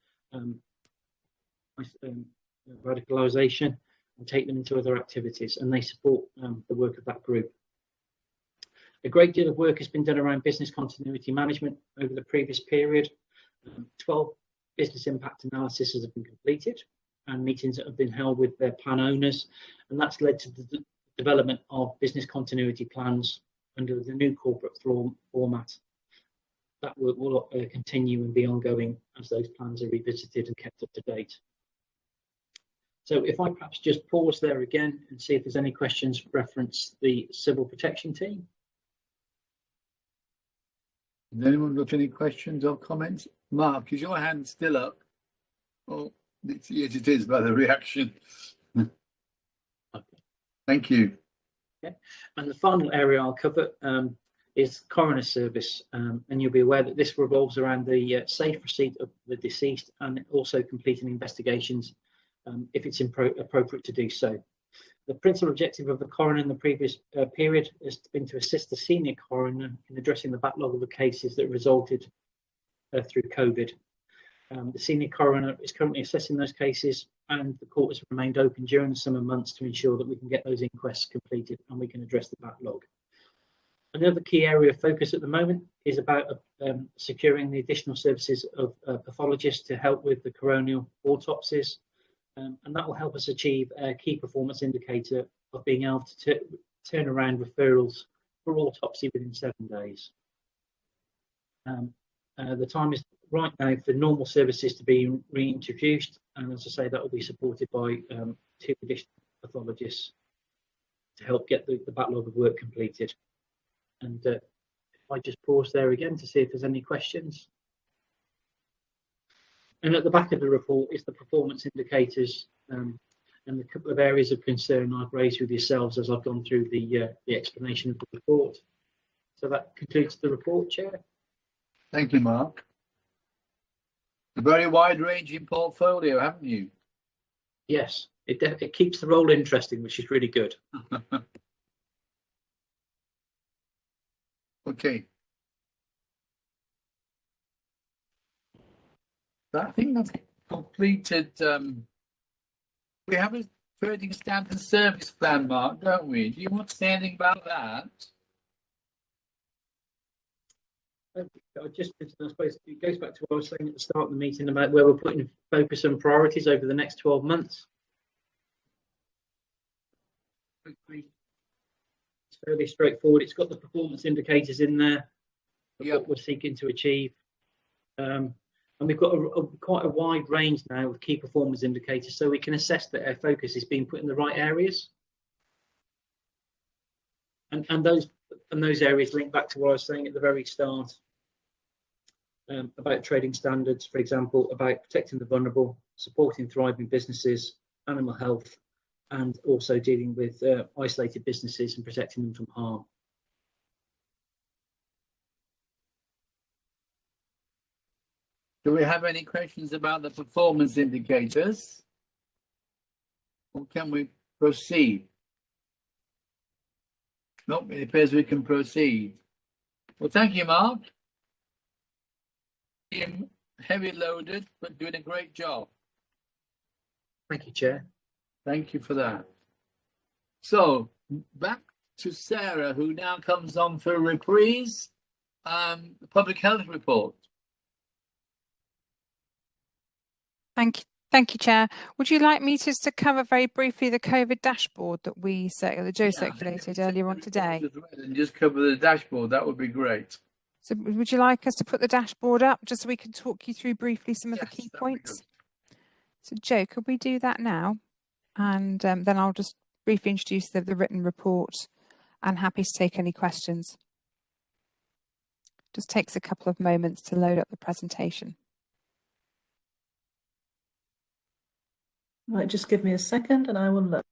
radicalisation and take them into other activities, and they support the work of that group. A great deal of work has been done around business continuity management over the previous period. 12 business impact analyses have been completed, and meetings that have been held with their plan owners, and that's led to the development of business continuity plans under the new corporate format. That work will continue and be ongoing as those plans are revisited and kept up to date. So if I perhaps just pause there again and see if there's any questions reference the civil protection team. Has anyone got any questions or comments? Mark, is your hand still up? Oh, yes, it is by the reaction. Okay. Thank you. Okay. And the final area I'll cover is coroner service, and you'll be aware that this revolves around the safe receipt of the deceased and also completing investigations if it's appropriate to do so. The principal objective of the coroner in the previous period has been to assist the senior coroner in addressing the backlog of the cases that resulted through COVID. The senior coroner is currently assessing those cases, and the court has remained open during the summer months to ensure that we can get those inquests completed and we can address the backlog. Another key area of focus at the moment is about securing the additional services of pathologists to help with the coronial autopsies. And that will help us achieve a key performance indicator of being able to turn around referrals for autopsy within 7 days. The time is right now for normal services to be reintroduced, and as I say, that will be supported by 2 additional pathologists to help get the backlog of work completed. And if I just pause there again to see if there's any questions. And at the back of the report is the performance indicators and a couple of areas of concern I've raised with yourselves as I've gone through the explanation of the report. So that concludes the report, Chair. Thank you, Mark. A very wide-ranging portfolio, haven't you? Yes, it keeps the role interesting, which is really good. Okay. I think that's completed. We have a trading standard service plan, Mark, don't we? Do you want to say anything about that? I suppose it goes back to what I was saying at the start of the meeting about where we're putting focus on priorities over the next 12 months. It's fairly straightforward. It's got the performance indicators in there, what we're seeking to achieve. And we've got quite a wide range now of key performance indicators, so we can assess that our focus is being put in the right areas. And those areas link back to what I was saying at the very start about trading standards, for example, about protecting the vulnerable, supporting thriving businesses, animal health, and also dealing with isolated businesses and protecting them from harm. Do we have any questions about the performance indicators? Or can we proceed? Nope, it appears we can proceed. Well, thank you, Mark. Heavy loaded, but doing a great job. Thank you, Chair. Thank you for that. So back to Sarah, who now comes on for a reprise, the public health report. Thank you, Chair. Would you like me just to cover very briefly the COVID dashboard that Joe circulated earlier on today? And just cover the dashboard, that would be great. So would you like us to put the dashboard up just so we can talk you through briefly some of the key points? So Joe, could we do that now? And then I'll just briefly introduce the written report and happy to take any questions. Just takes a couple of moments to load up the presentation. Right, just give me a second and I will look.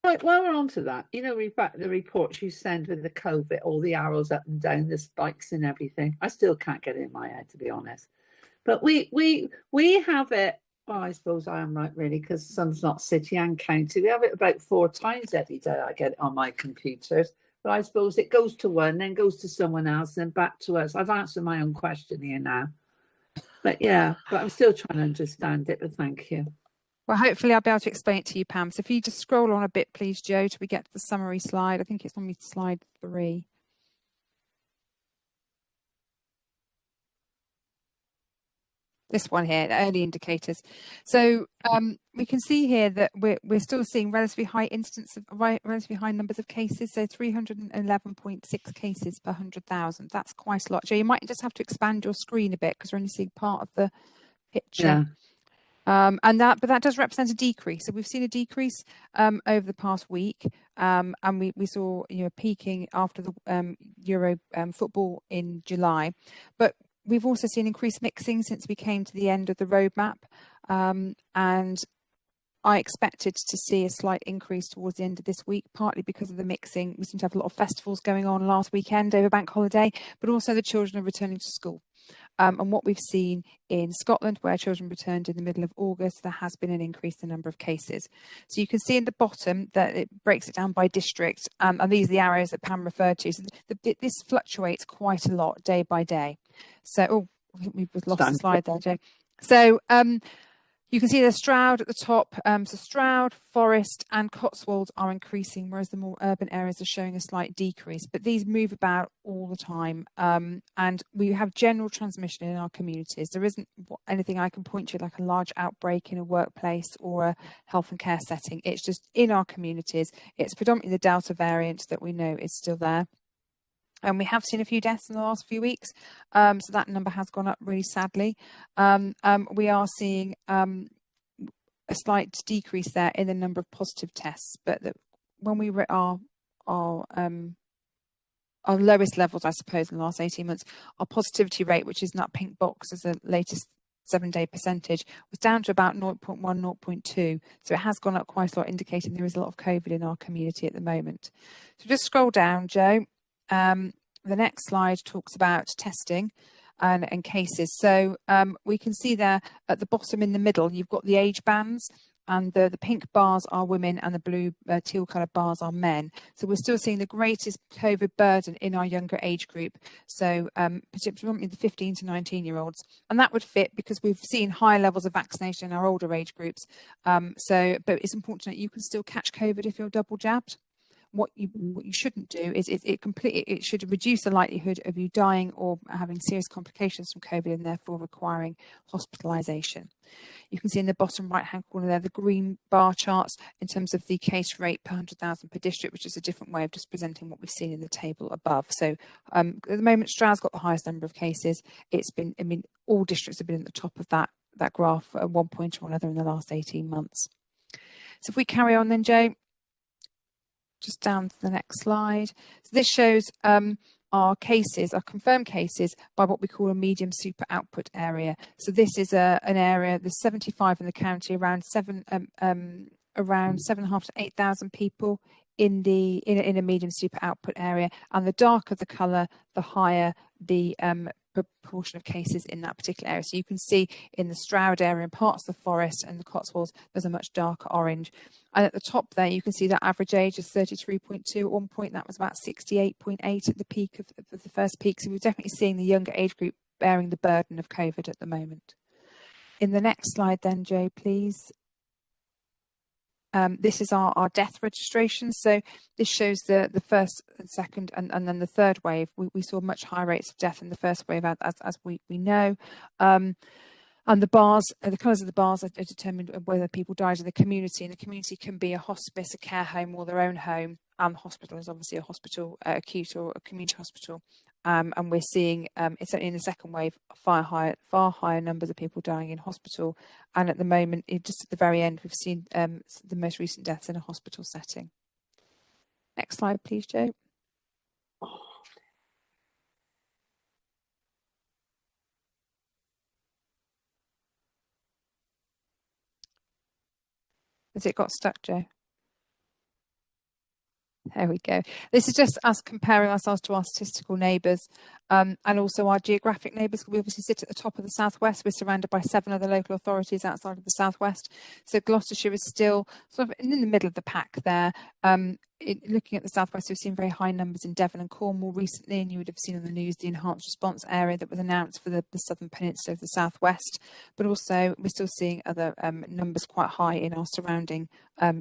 Right, while we're on to that, you know, the reports you send with the COVID, all the arrows up and down, the spikes and everything. I still can't get it in my head, to be honest. But we have it. Well, I suppose I am right, really, because some's not city and county. We have it about 4 times every day. I get it on my computers. But I suppose it goes to one, then goes to someone else, then back to us. I've answered my own question here now. But yeah, but I'm still trying to understand it, but thank you. Well, hopefully I'll be able to explain it to you, Pam. So if you just scroll on a bit, please, Joe, till we get to the summary slide. I think it's on slide 3. This one here, the early indicators. So we can see here that we're still seeing relatively high relatively high numbers of cases. So 311.6 cases per 100,000. That's quite a lot. Joe, you might just have to expand your screen a bit because we're only seeing part of the picture. Yeah. But that does represent a decrease. So we've seen a decrease over the past week, and we saw peaking after the Euro football in July, but we've also seen increased mixing since we came to the end of the roadmap, and I expected to see a slight increase towards the end of this week, partly because of the mixing. We seem to have a lot of festivals going on last weekend over bank holiday, but also the children are returning to school. And what we've seen in Scotland, where children returned in the middle of August, there has been an increase in the number of cases. So you can see in the bottom that it breaks it down by district, and these are the arrows that Pam referred to. So this fluctuates quite a lot day by day. So, I think we've lost the slide there, Joe. So you can see the Stroud at the top. So Stroud, Forest and Cotswolds are increasing, whereas the more urban areas are showing a slight decrease. But these move about all the time. And we have general transmission in our communities. There isn't anything I can point to like a large outbreak in a workplace or a health and care setting. It's just in our communities. It's predominantly the Delta variant that we know is still there. And we have seen a few deaths in the last few weeks. So that number has gone up really sadly. We are seeing a slight decrease there in the number of positive tests. But when we are our lowest levels, I suppose, in the last 18 months. Our positivity rate, which is in that pink box as the latest 7-day percentage, was down to about 0.1, 0.2. So it has gone up quite a lot, indicating there is a lot of COVID in our community at the moment. So just scroll down, Joe. The next slide talks about testing and cases. So we can see there at the bottom in the middle, you've got the age bands, and the pink bars are women and the blue teal coloured bars are men. So we're still seeing the greatest COVID burden in our younger age group, so particularly the 15 to 19-year-olds. And that would fit because we've seen higher levels of vaccination in our older age groups. But it's important that you can still catch COVID if you're double jabbed. What you shouldn't do is it should reduce the likelihood of you dying or having serious complications from COVID and therefore requiring hospitalisation. You can see in the bottom right hand corner there the green bar charts in terms of the case rate per 100,000 per district, which is a different way of just presenting what we've seen in the table above. So at the moment, Stroud's got the highest number of cases. All districts have been at the top of that graph at one point or another in the last 18 months. So if we carry on then, Joe, just down to the next slide. So this shows our cases, our confirmed cases, by what we call a medium super output area. So this is an area, there's 75 in the county, around 7,500 to 8,000 people in a medium super output area. And the darker the colour, the higher the proportion of cases in that particular area. So you can see in the Stroud area and parts of the Forest and the Cotswolds, there's a much darker orange. And at the top there, you can see that average age is 33.2. At one point, that was about 68.8 at the peak of the first peak. So we're definitely seeing the younger age group bearing the burden of COVID at the moment. In the next slide then, Joe, please. This is our death registration. So this shows the first and second and then the third wave. We saw much higher rates of death in the first wave, as we know. And the bars, the colours of the bars are determined whether people died in the community. And the community can be a hospice, a care home, or their own home. And the hospital is obviously a hospital, acute or a community hospital. And we're seeing, certainly in the second wave, far higher numbers of people dying in hospital. And at the moment, just at the very end, we've seen the most recent deaths in a hospital setting. Next slide, please, Joe. Has it got stuck, Joe? There we go. This is just us comparing ourselves to our statistical neighbours and also our geographic neighbours. We obviously sit at the top of the southwest. We're surrounded by 7 other local authorities outside of the southwest. So Gloucestershire is still sort of in the middle of the pack there. Looking at the southwest, we've seen very high numbers in Devon and Cornwall recently, and you would have seen on the news the enhanced response area that was announced for the southern peninsula of the southwest. But also, we're still seeing other numbers quite high in our surrounding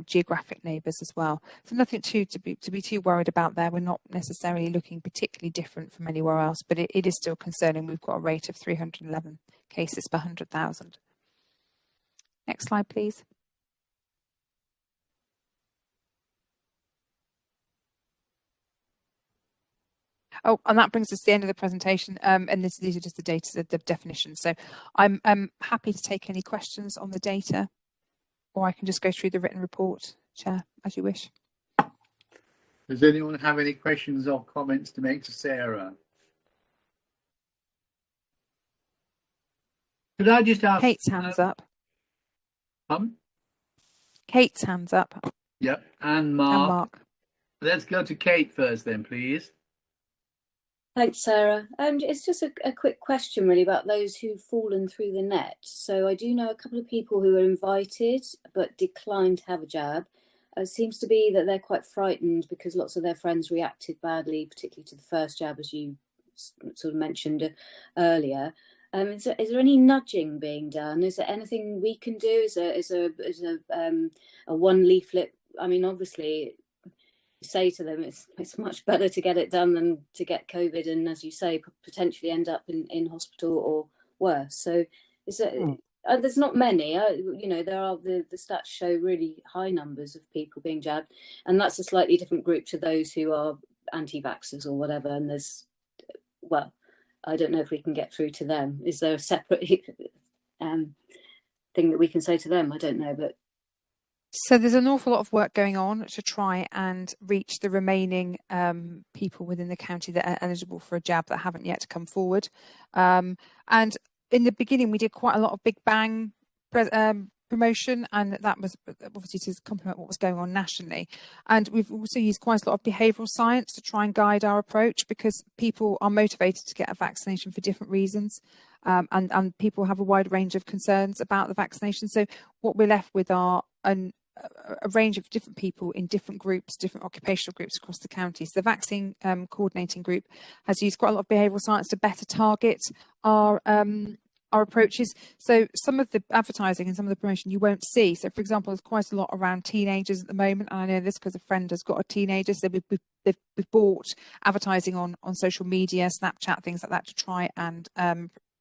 geographic neighbours as well. So nothing to be too worried about there. We're not necessarily looking particularly different from anywhere else, but it is still concerning. We've got a rate of 311 cases per 100,000. Next slide, please. Oh, and that brings us to the end of the presentation. And these are just the data, the definitions. So I'm happy to take any questions on the data, or I can just go through the written report, Chair, as you wish. Does anyone have any questions or comments to make to Sarah? Could I just ask? Kate's hands up. Kate's hands up. Yep, and Mark. Let's go to Kate first then, please. Thanks, Sarah. It's just a quick question really about those who've fallen through the net. So I do know a couple of people who were invited but declined to have a jab. It seems to be that they're quite frightened because lots of their friends reacted badly, particularly to the first jab, as you sort of mentioned earlier. Is there any nudging being done? Is there anything we can do? Is there a one leaflet? I mean, obviously, say to them it's much better to get it done than to get COVID and, as you say, potentially end up in hospital or worse. So there's not many. There are the stats show really high numbers of people being jabbed, and that's a slightly different group to those who are anti-vaxxers or whatever. And I don't know if we can get through to them. Is there a separate thing that we can say to them? I don't know, but So there's an awful lot of work going on to try and reach the remaining people within the county that are eligible for a jab that haven't yet come forward. And in the beginning, we did quite a lot of big bang promotion, and that was obviously to complement what was going on nationally. And we've also used quite a lot of behavioural science to try and guide our approach, because people are motivated to get a vaccination for different reasons. And people have a wide range of concerns about the vaccination. So what we're left with are a range of different people in different groups, different occupational groups across the county. So the vaccine coordinating group has used quite a lot of behavioural science to better target our approaches. So some of the advertising and some of the promotion you won't see. So for example, there's quite a lot around teenagers at the moment. And I know this because a friend has got a teenager. So we've bought advertising on social media, Snapchat, things like that, to try and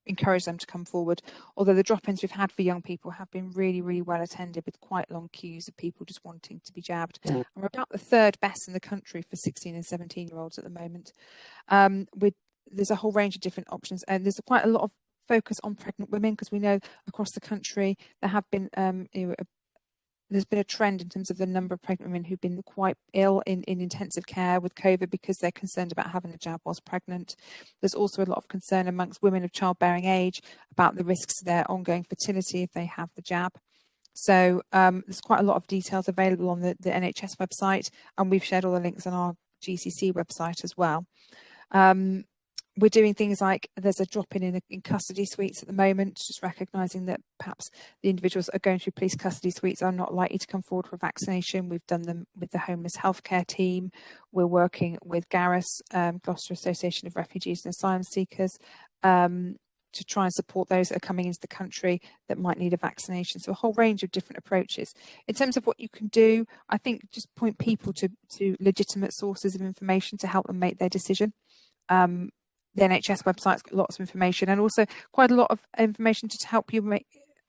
encourage them to come forward. Although the drop-ins we've had for young people have been really, really well attended, with quite long queues of people just wanting to be jabbed. And we're about the third best in the country for 16 and 17-year-olds at the moment. There's a whole range of different options, and there's quite a lot of focus on pregnant women, because we know across the country there have been there's been a trend in terms of the number of pregnant women who've been quite ill in intensive care with COVID, because they're concerned about having a jab whilst pregnant. There's also a lot of concern amongst women of childbearing age about the risks to their ongoing fertility if they have the jab. So there's quite a lot of details available on the NHS website, and we've shared all the links on our GCC website as well. We're doing things like there's a drop-in in custody suites at the moment, just recognising that perhaps the individuals that are going through police custody suites are not likely to come forward for vaccination. We've done them with the homeless healthcare team. We're working with Gareth, Gloucester Association of Refugees and Asylum Seekers, to try and support those that are coming into the country that might need a vaccination. So a whole range of different approaches. In terms of what you can do, I think just point people to legitimate sources of information to help them make their decision. The NHS website's got lots of information, and also quite a lot of information to help you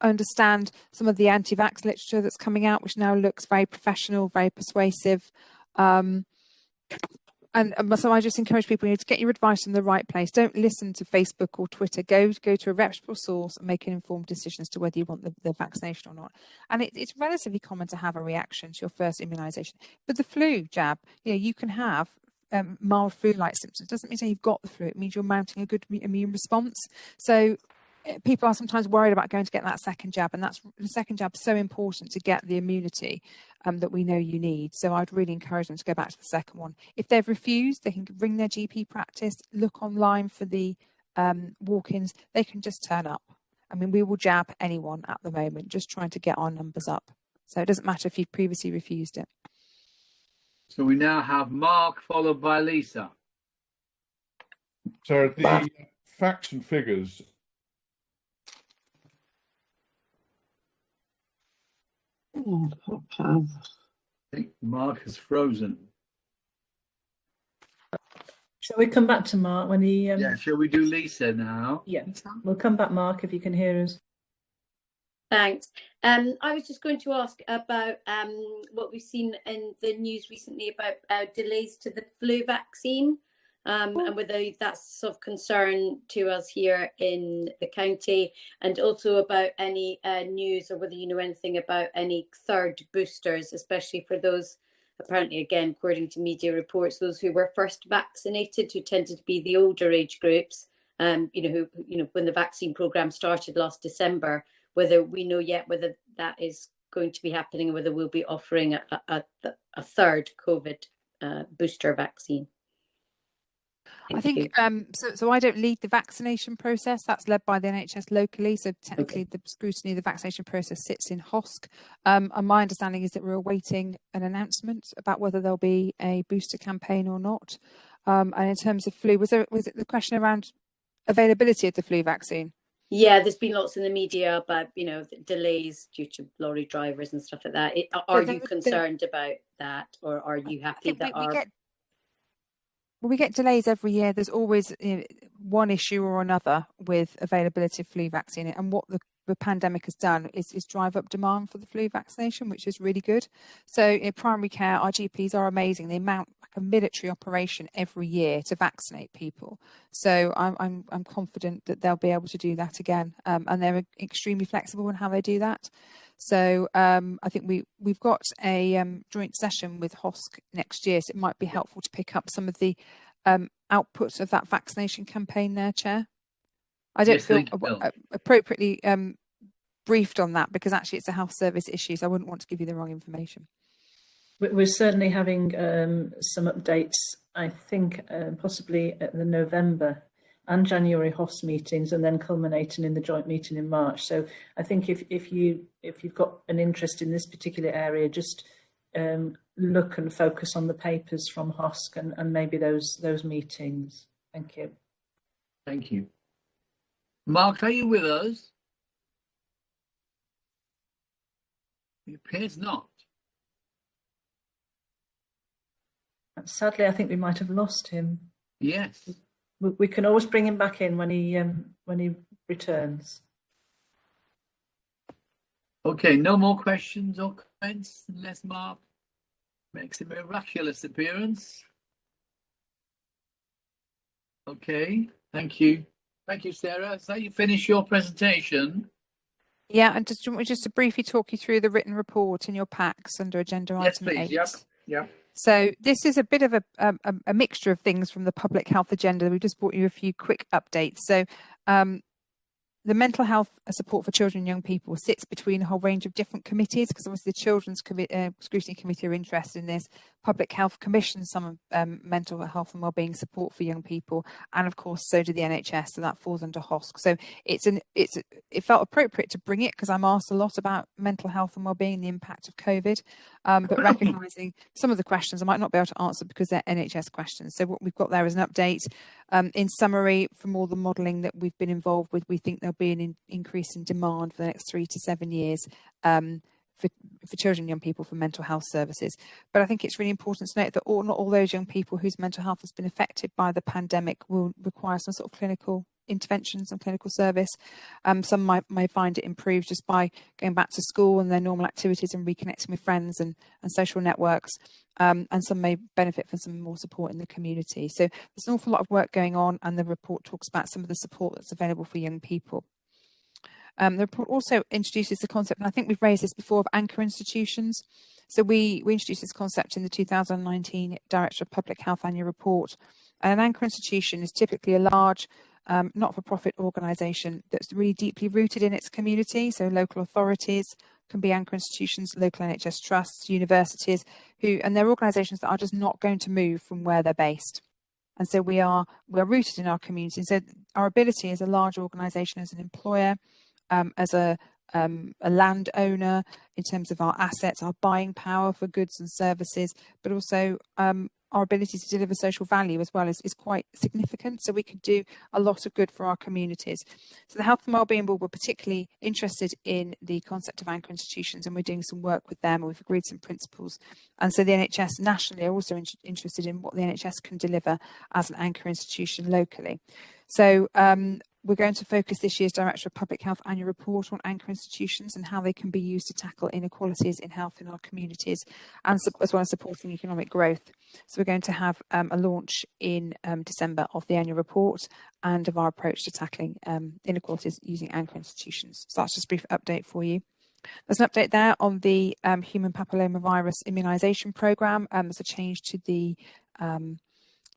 understand some of the anti-vax literature that's coming out, which now looks very professional, very persuasive. And so I just encourage people to get your advice in the right place. Don't listen to Facebook or Twitter. Go to a reputable source and make an informed decision as to whether you want the vaccination or not. And it's relatively common to have a reaction to your first immunisation. But the flu jab, you can have mild flu-like symptoms. It doesn't mean you've got the flu. It means you're mounting a good immune response. So people are sometimes worried about going to get that second jab, and that's the second jab is so important to get the immunity that we know you need. So I'd really encourage them to go back to the second one. If they've refused, they can ring their GP practice, look online for the walk-ins. They can just turn up. I mean, we will jab anyone at the moment, just trying to get our numbers up. So it doesn't matter if you've previously refused it. So we now have Mark, followed by Lisa. So the facts and figures. I think Mark has frozen. Shall we come back to Mark when he... Yeah, shall we do Lisa now? Yeah, we'll come back, Mark, if you can hear us. Thanks. I was just going to ask about what we've seen in the news recently about delays to the flu vaccine, and whether that's of concern to us here in the county, and also about any news or whether you know anything about any third boosters, especially for those, apparently, again, according to media reports, those who were first vaccinated, who tended to be the older age groups, when the vaccine programme started last December. Whether we know yet whether that is going to be happening, and whether we'll be offering a third COVID booster vaccine. I think so I don't lead the vaccination process. That's led by the NHS locally. So technically, the scrutiny of the vaccination process sits in HOSC. And my understanding is that we're awaiting an announcement about whether there'll be a booster campaign or not. And in terms of flu, was it the question around availability of the flu vaccine? Yeah, there's been lots in the media about, delays due to lorry drivers and stuff like that. Are you concerned about that, or are you happy that we get delays every year. There's always one issue or another with availability of flu vaccine, and what the pandemic has done is drive up demand for the flu vaccination, which is really good. So in primary care, our GPs are amazing. They mount like a military operation every year to vaccinate people. So I'm confident that they'll be able to do that again, and they're extremely flexible in how they do that. So I think we've got a joint session with HOSC next year, so it might be helpful to pick up some of the output of that vaccination campaign there, Chair. I don't feel appropriately briefed on that because actually it's a health service issue, so I wouldn't want to give you the wrong information. We're certainly having some updates, I think, possibly at the November and January HOS meetings, and then culminating in the joint meeting in March. So I think if you've got an interest in this particular area, just look and focus on the papers from HOSC and maybe those meetings. Thank you. Thank you. Mark, are you with us? It appears not. Sadly, I think we might have lost him. Yes. We can always bring him back in when he returns. Okay, no more questions or comments unless Mark makes a miraculous appearance. Okay, thank you. Thank you, Sarah. So you finish your presentation? Yeah, and just to briefly talk you through the written report in your packs under agenda item 8. Yep. So this is a bit of a mixture of things from the public health agenda. We've just brought you a few quick updates. So the mental health support for children and young people sits between a whole range of different committees, because obviously the Children's Scrutiny Committee are interested in this. Public Health Commission, some mental health and wellbeing support for young people, and of course so do the NHS, so that falls under HOSC. So it felt appropriate to bring it because I'm asked a lot about mental health and wellbeing and the impact of COVID, but recognising some of the questions I might not be able to answer because they're NHS questions. So what we've got there is an update. In summary, from all the modelling that we've been involved with, we think there'll be an increase in demand for the next 3 to 7 years for children and young people for mental health services. But I think it's really important to note that not all those young people whose mental health has been affected by the pandemic will require some sort of clinical interventions and clinical service. Some may find it improved just by going back to school and their normal activities and reconnecting with friends and social networks. And some may benefit from some more support in the community. So there's an awful lot of work going on, and the report talks about some of the support that's available for young people. The report also introduces the concept, and I think we've raised this before, of anchor institutions. So we introduced this concept in the 2019 Director of Public Health Annual Report. And an anchor institution is typically a large not-for-profit organisation that's really deeply rooted in its community. So local authorities can be anchor institutions, local NHS trusts, universities, and they're organisations that are just not going to move from where they're based. And so we're rooted in our community. And so our ability as a large organisation, as an employer, as a landowner, in terms of our assets, our buying power for goods and services, but also our ability to deliver social value as well is quite significant. So we could do a lot of good for our communities. So the Health and Wellbeing Board were particularly interested in the concept of anchor institutions, and we're doing some work with them, and we've agreed some principles. And so the NHS nationally are also interested in what the NHS can deliver as an anchor institution locally. So we're going to focus this year's Director of Public Health Annual Report on anchor institutions and how they can be used to tackle inequalities in health in our communities, and as well as supporting economic growth. So we're going to have a launch in December of the annual report and of our approach to tackling inequalities using anchor institutions. So that's just a brief update for you. There's an update there on the human papillomavirus immunisation programme. There's a change to the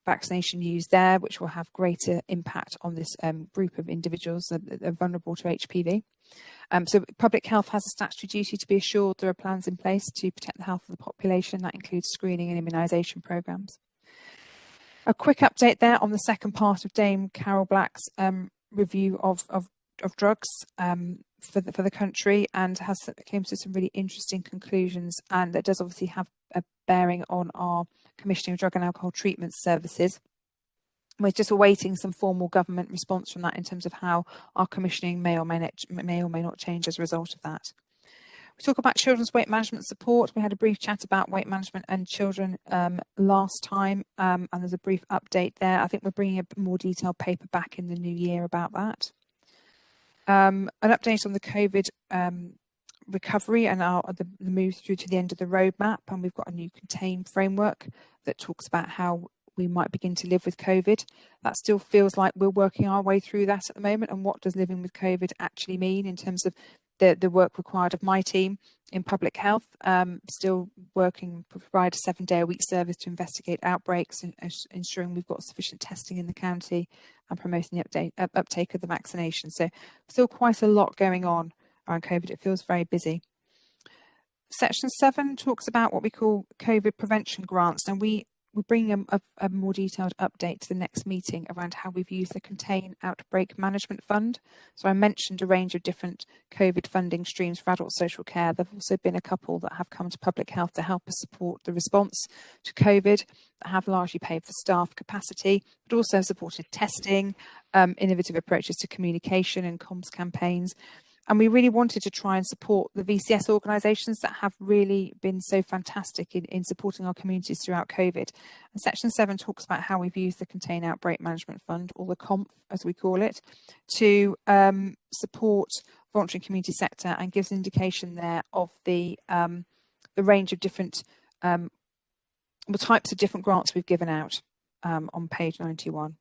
vaccination used there, which will have greater impact on this group of individuals that are vulnerable to HPV. So public health has a statutory duty to be assured there are plans in place to protect the health of the population. That includes screening and immunisation programmes. A quick update there on the second part of Dame Carol Black's review of drugs for the country, and came to some really interesting conclusions, and that does obviously have a bearing on our commissioning of drug and alcohol treatment services. We're just awaiting some formal government response from that in terms of how our commissioning may or may not change as a result of that. We talk about children's weight management support. We had a brief chat about weight management and children last time, and there's a brief update there. I think we're bringing a more detailed paper back in the new year about that. An update on the COVID recovery and the move through to the end of the roadmap, and we've got a new contain framework that talks about how we might begin to live with COVID. That still feels like we're working our way through that at the moment, and what does living with COVID actually mean in terms of the work required of my team in public health, still working to provide a 7-day-a-week service to investigate outbreaks and ensuring we've got sufficient testing in the county and promoting the uptake of the vaccination. So still quite a lot going on around COVID. It feels very busy. Section 7 talks about what we call COVID prevention grants, and we bring a more detailed update to the next meeting around how we've used the Contain Outbreak Management Fund. So I mentioned a range of different COVID funding streams for adult social care. There have also been a couple that have come to public health to help us support the response to COVID, that have largely paid for staff capacity, but also supported testing, innovative approaches to communication and comms campaigns. And we really wanted to try and support the VCS organisations that have really been so fantastic in supporting our communities throughout COVID. And Section 7 talks about how we've used the Contain Outbreak Management Fund, or the COMF as we call it, to support voluntary community sector, and gives an indication there of the range of different, the types of different grants we've given out on page 91.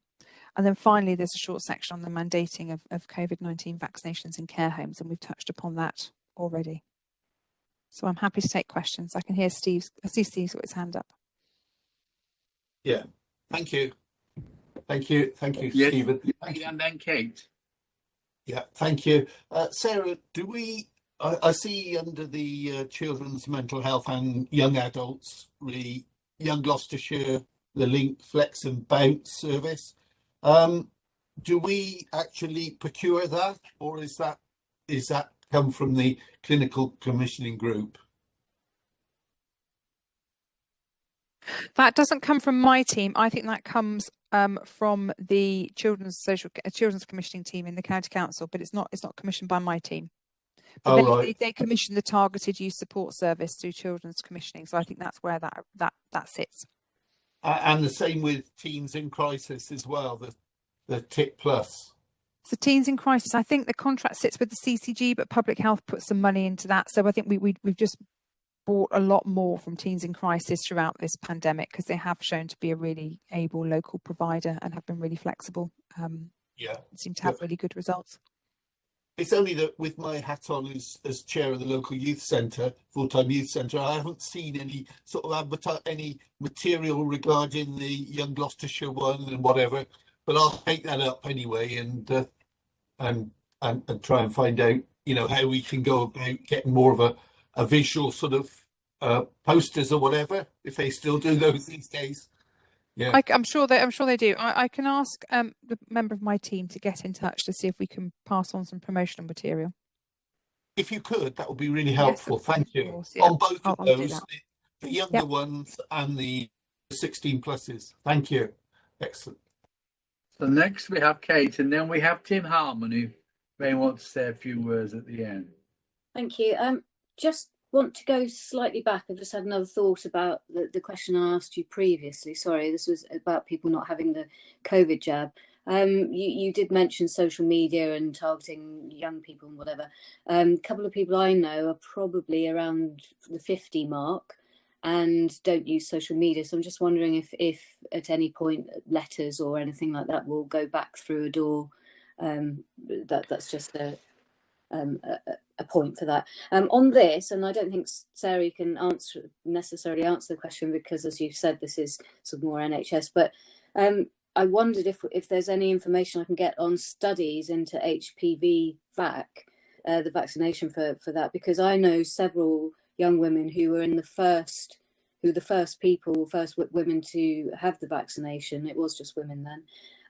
And then finally, there's a short section on the mandating of COVID-19 vaccinations in care homes, and we've touched upon that already. So I'm happy to take questions. I can hear Steve's, I see Steve's got his hand up. Yeah, thank you. Thank you, Yes. Stephen. Thank you. And then Kate. Yeah, thank you. Sarah, I see under the children's mental health and young adults, the Young Gloucestershire, the Link, Flex and Bounce service. Do we actually procure that, or is that come from the clinical commissioning group? That doesn't come from my team. I think that comes from the children's commissioning team in the county council, but it's not commissioned by my team. But they commission the targeted youth support service through children's commissioning. So I think that's where that sits. And the same with Teens in Crisis as well, the TIP Plus. So Teens in Crisis, I think the contract sits with the CCG, but Public Health puts some money into that. So I think we've just bought a lot more from Teens in Crisis throughout this pandemic, because they have shown to be a really able local provider and have been really flexible. Seem to have really good results. It's only that with my hat on as chair of the local youth centre, full-time youth centre, I haven't seen any sort of any material regarding the Young Gloucestershire one and whatever. But I'll take that up anyway and try and find out, how we can go about getting more of a visual sort of posters or whatever, if they still do those these days. Yeah, I'm sure they do. I can ask the member of my team to get in touch to see if we can pass on some promotional material. If you could, that would be really helpful. Yes, Thank you. Course, yeah. On both of I'll do those, that. the younger ones and the 16 pluses. Thank you. Excellent. So next we have Kate, and then we have Tim Harmon, who may want to say a few words at the end. Thank you. Just want to go slightly back. I've just had another thought about the question I asked you previously. Sorry, this was about people not having the COVID jab. You did mention social media and targeting young people and whatever. A couple of people I know are probably around the 50 mark and don't use social media. So I'm just wondering if at any point letters or anything like that will go back through a door. That's just a point for that. On this, and I don't think Sarah can necessarily answer the question, because as you've said, this is sort of more NHS, but I wondered if there's any information I can get on studies into HPV the vaccination for that, because I know several young women who were the first women to have the vaccination. It was just women then.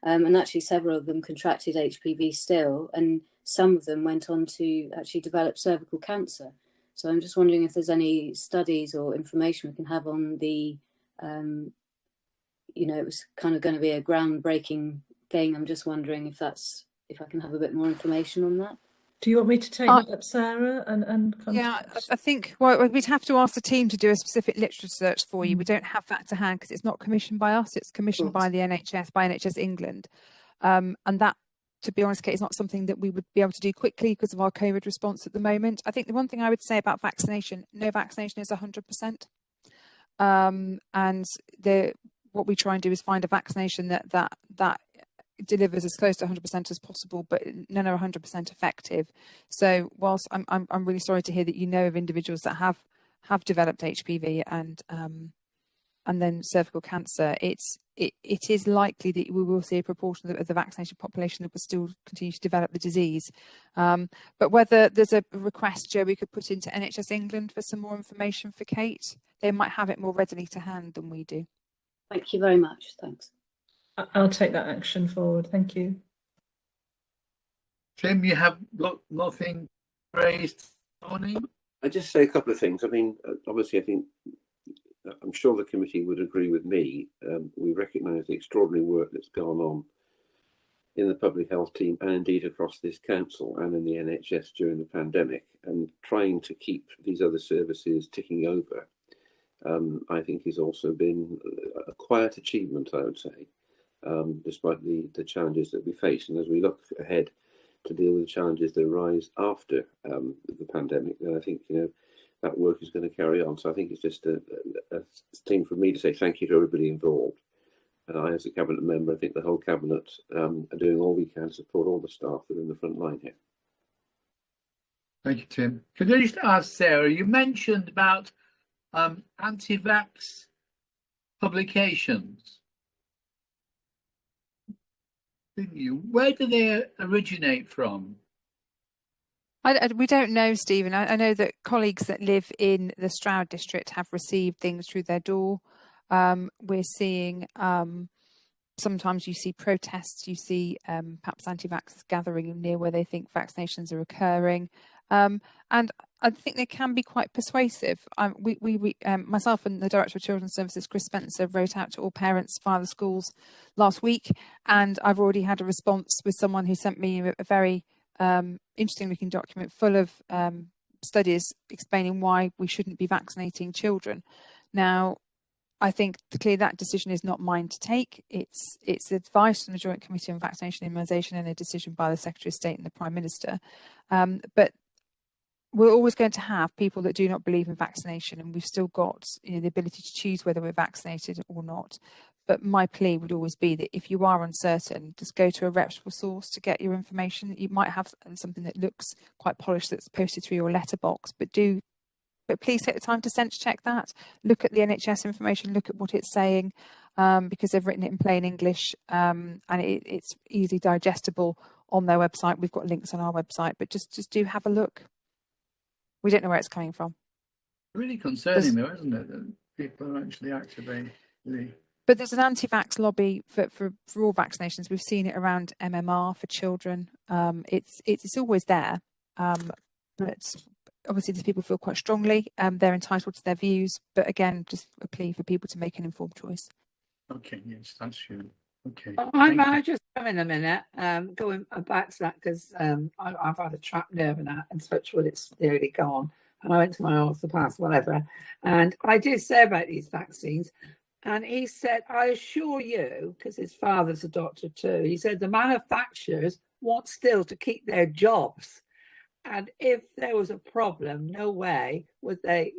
And actually several of them contracted HPV still, and some of them went on to actually develop cervical cancer. So I'm just wondering if there's any studies or information we can have on the, it was kind of going to be a groundbreaking thing. I'm just wondering if I can have a bit more information on that. Do you want me to take that up, Sarah? And I think we'd have to ask the team to do a specific literature search for you. We don't have that to hand because it's not commissioned by us. It's commissioned by the NHS, by NHS England. And that, to be honest, Kate, is not something that we would be able to do quickly because of our COVID response at the moment. I think the one thing I would say about vaccination, no vaccination is 100%. And what we try and do is find a vaccination that delivers as close to 100% as possible, but none are 100% effective. So whilst I'm really sorry to hear that you know of individuals that have developed HPV and then cervical cancer, it is likely that we will see a proportion of the vaccination population that will still continue to develop the disease. But whether there's a request, Joe, we could put into NHS England for some more information for Kate, they might have it more readily to hand than we do. Thank you very much. Thanks. I'll take that action forward. Thank you. Tim, you have got nothing raised this morning? I just say a couple of things. I mean, obviously, I think I'm sure the committee would agree with me. We recognise the extraordinary work that's gone on in the public health team and indeed across this council and in the NHS during the pandemic, and trying to keep these other services ticking over, I think has also been a quiet achievement, I would say, despite the challenges that we face. And as we look ahead to deal with the challenges that arise after the pandemic, then I think, that work is going to carry on. So I think it's just a thing for me to say thank you to everybody involved. And I, as a cabinet member, I think the whole cabinet are doing all we can to support all the staff that are in the front line here. Thank you, Tim. Could I just ask Sarah, you mentioned about anti-vax publications, didn't you? Where do they originate from? We don't know, Stephen. I know that colleagues that live in the Stroud district have received things through their door. We're seeing sometimes you see protests, you see perhaps anti-vaxxers gathering near where they think vaccinations are occurring. And I think they can be quite persuasive. Myself and the Director of Children's Services, Chris Spencer, wrote out to all parents via the schools last week, and I've already had a response with someone who sent me a very interesting looking document full of studies explaining why we shouldn't be vaccinating children. Now, I think clearly that decision is not mine to take. It's advice from the Joint Committee on Vaccination and Immunisation and a decision by the Secretary of State and the Prime Minister. But we're always going to have people that do not believe in vaccination, and we've still got the ability to choose whether we're vaccinated or not. But my plea would always be that if you are uncertain, just go to a reputable source to get your information. You might have something that looks quite polished that's posted through your letterbox, but please take the time to sense check that. Look at the NHS information, look at what it's saying, because they've written it in plain English, and it's easily digestible on their website. We've got links on our website, but just do have a look. We don't know where it's coming from. Really concerning, though, isn't it? That people are actually activating. But there's an anti-vax lobby for all vaccinations. We've seen it around MMR for children. It's always there, but obviously these people feel quite strongly. They're entitled to their views, but again, just a plea for people to make an informed choice. Okay, yes, that's true. Okay. I just come in a minute, going back to that, because I've had a trapped nerve and that, and such wood, it's nearly gone. And I went to my orthopath, whatever, and I did say about these vaccines, and he said, I assure you, because his father's a doctor too, he said the manufacturers want still to keep their jobs. And if there was a problem, no way would they,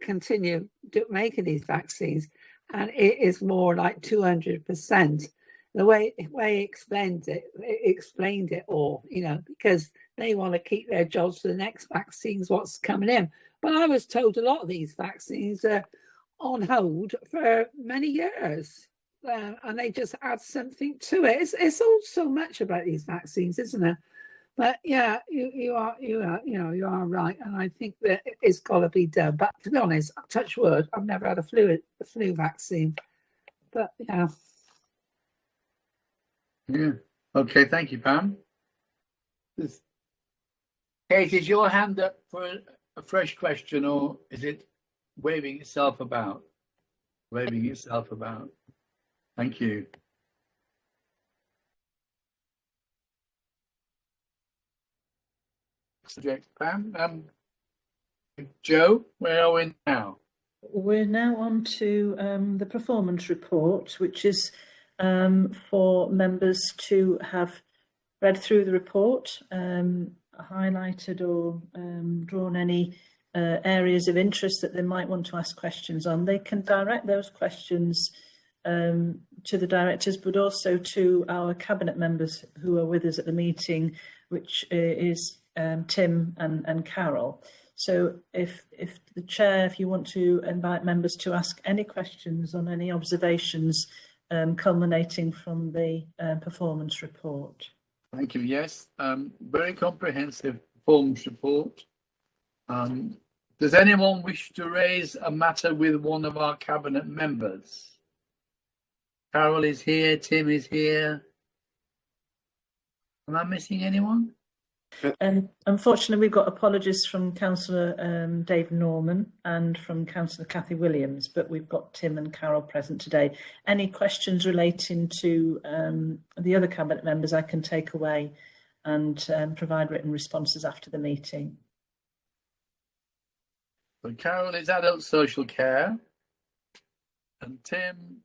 continue making these vaccines. And it is more like 200%. The way he explained it all, because they want to keep their jobs for the next vaccines, what's coming in. But I was told a lot of these vaccines are on hold for many years, and they just add something to it. It's all so much about these vaccines, isn't it? But yeah, you are right, and I think that it's got to be done. But to be honest, touch wood, I've never had a flu vaccine. But yeah. Yeah. Okay. Thank you, Pam. Kate, is your hand up for a fresh question, or is it waving itself about? Waving itself about. Thank you. Subject, Pam. Joe, where are we now? We're now on to the performance report, which is for members to have read through the report, highlighted or drawn any areas of interest that they might want to ask questions on. They can direct those questions to the directors, but also to our cabinet members who are with us at the meeting, which is Tim and Carol. So if the chair, if you want to invite members to ask any questions on any observations culminating from the performance report. Thank you. Yes, very comprehensive performance report. Does anyone wish to raise a matter with one of our cabinet members? Carol is here, Tim is here. Am I missing anyone? Unfortunately, we've got apologies from Councillor Dave Norman and from Councillor Cathy Williams, but we've got Tim and Carol present today. Any questions relating to the other cabinet members I can take away and provide written responses after the meeting. So Carol is adult social care and Tim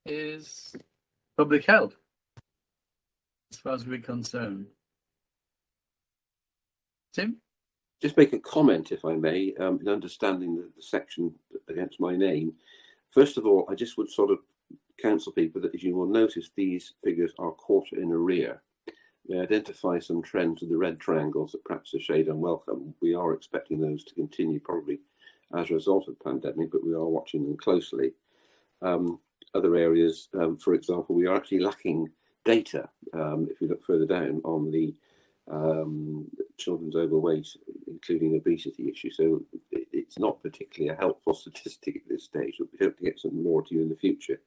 is public health, as far as we're concerned. Tim? Just make a comment, if I may, in understanding the section against my name. First of all, I just would sort of counsel people that, as you will notice, these figures are quarter in arrear. They identify some trends with the red triangles that perhaps are shade unwelcome. We are expecting those to continue probably as a result of the pandemic, but we are watching them closely. Other areas, for example, we are actually lacking data, if you look further down, on the children's overweight, including obesity issue. So it's not particularly a helpful statistic at this stage, but we hope to get some more to you in the future.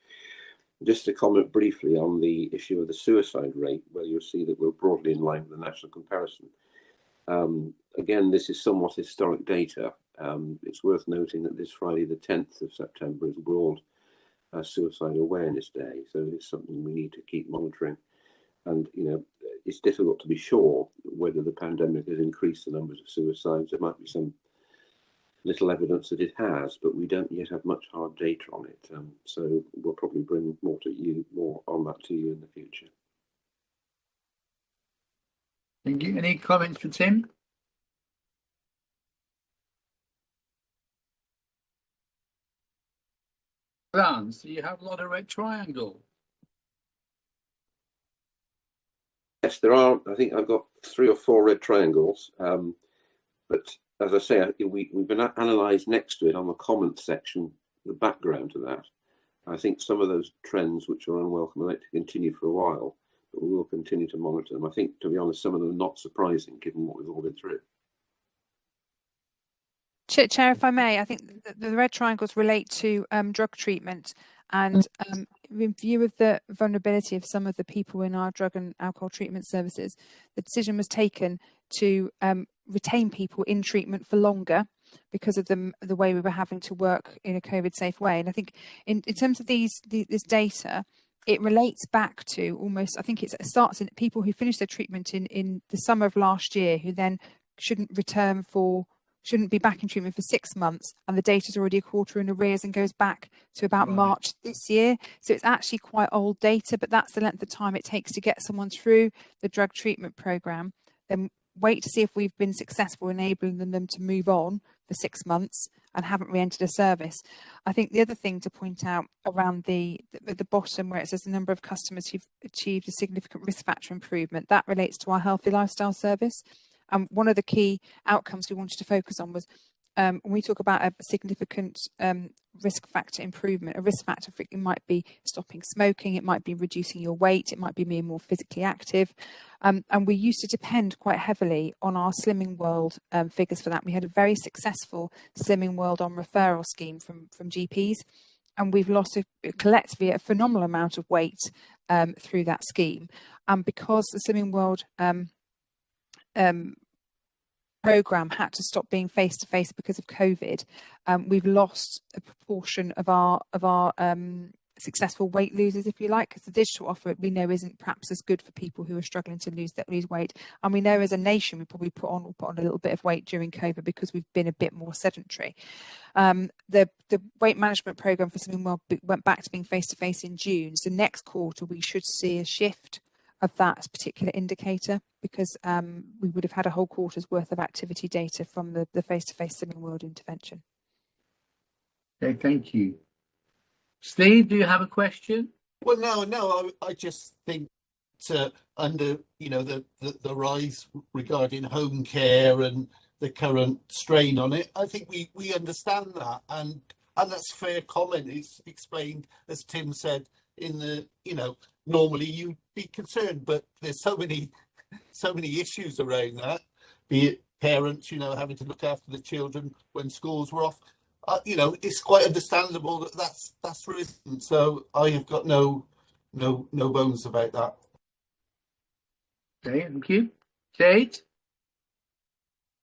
Just to comment briefly on the issue of the suicide rate, where you'll see that we're broadly in line with the national comparison. Again, this is somewhat historic data. It's worth noting that this Friday, the 10th of September, is World Suicide Awareness Day. So it's something we need to keep monitoring. And, you know, it's difficult to be sure whether the pandemic has increased the numbers of suicides. There might be some little evidence that it has, but we don't yet have much hard data on it. So we'll probably bring more on that to you in the future. Thank you. Any comments for Tim? Lance, do you have a lot of red triangle? Yes, there are. I think I've got 3 or 4 red triangles. But as I say, we've been analysed next to it on the comments section, the background to that. I think some of those trends which are unwelcome are likely to continue for a while, but we will continue to monitor them. I think, to be honest, some of them are not surprising given what we've all been through. Chair, if I may, I think the red triangles relate to drug treatment, and in view of the vulnerability of some of the people in our drug and alcohol treatment services, the decision was taken to retain people in treatment for longer because of the way we were having to work in a COVID safe way. And I think in terms of this data, it relates back to almost, I think it starts in people who finished their treatment in the summer of last year, who then shouldn't be back in treatment for 6 months, and the data is already a quarter in arrears and goes back to about March this year. So it's actually quite old data, but that's the length of time it takes to get someone through the drug treatment program, then wait to see if we've been successful enabling them to move on for 6 months and haven't re-entered a service. I think the other thing to point out around the bottom, where it says the number of customers who've achieved a significant risk factor improvement, that relates to our healthy lifestyle service. One of the key outcomes we wanted to focus on was when we talk about a significant risk factor improvement. A risk factor for it might be stopping smoking, it might be reducing your weight, it might be being more physically active. And we used to depend quite heavily on our Slimming World figures for that. We had a very successful Slimming World on referral scheme from GPs, and we've lost collectively a phenomenal amount of weight through that scheme. And because the Slimming World program had to stop being face to face because of COVID, we've lost a proportion of our successful weight losers, if you like, because the digital offer we know isn't perhaps as good for people who are struggling to lose weight. And we know as a nation we probably put on a little bit of weight during COVID because we've been a bit more sedentary. The weight management program for Slimming World went back to being face to face in June. So next quarter we should see a shift of that particular indicator, because we would have had a whole quarter's worth of activity data from the face-to-face Slimming World intervention. Okay, thank you. Steve, do you have a question? Well, no, I just think under, you know, the rise regarding home care and the current strain on it, I think we understand that, and that's fair comment. It's explained, as Tim said, in the, you know, normally you'd be concerned, but there's so many issues around that, be it parents, you know, having to look after the children when schools were off. You know, it's quite understandable that that's risen. So I have got no bones about that. Okay, thank you. Kate?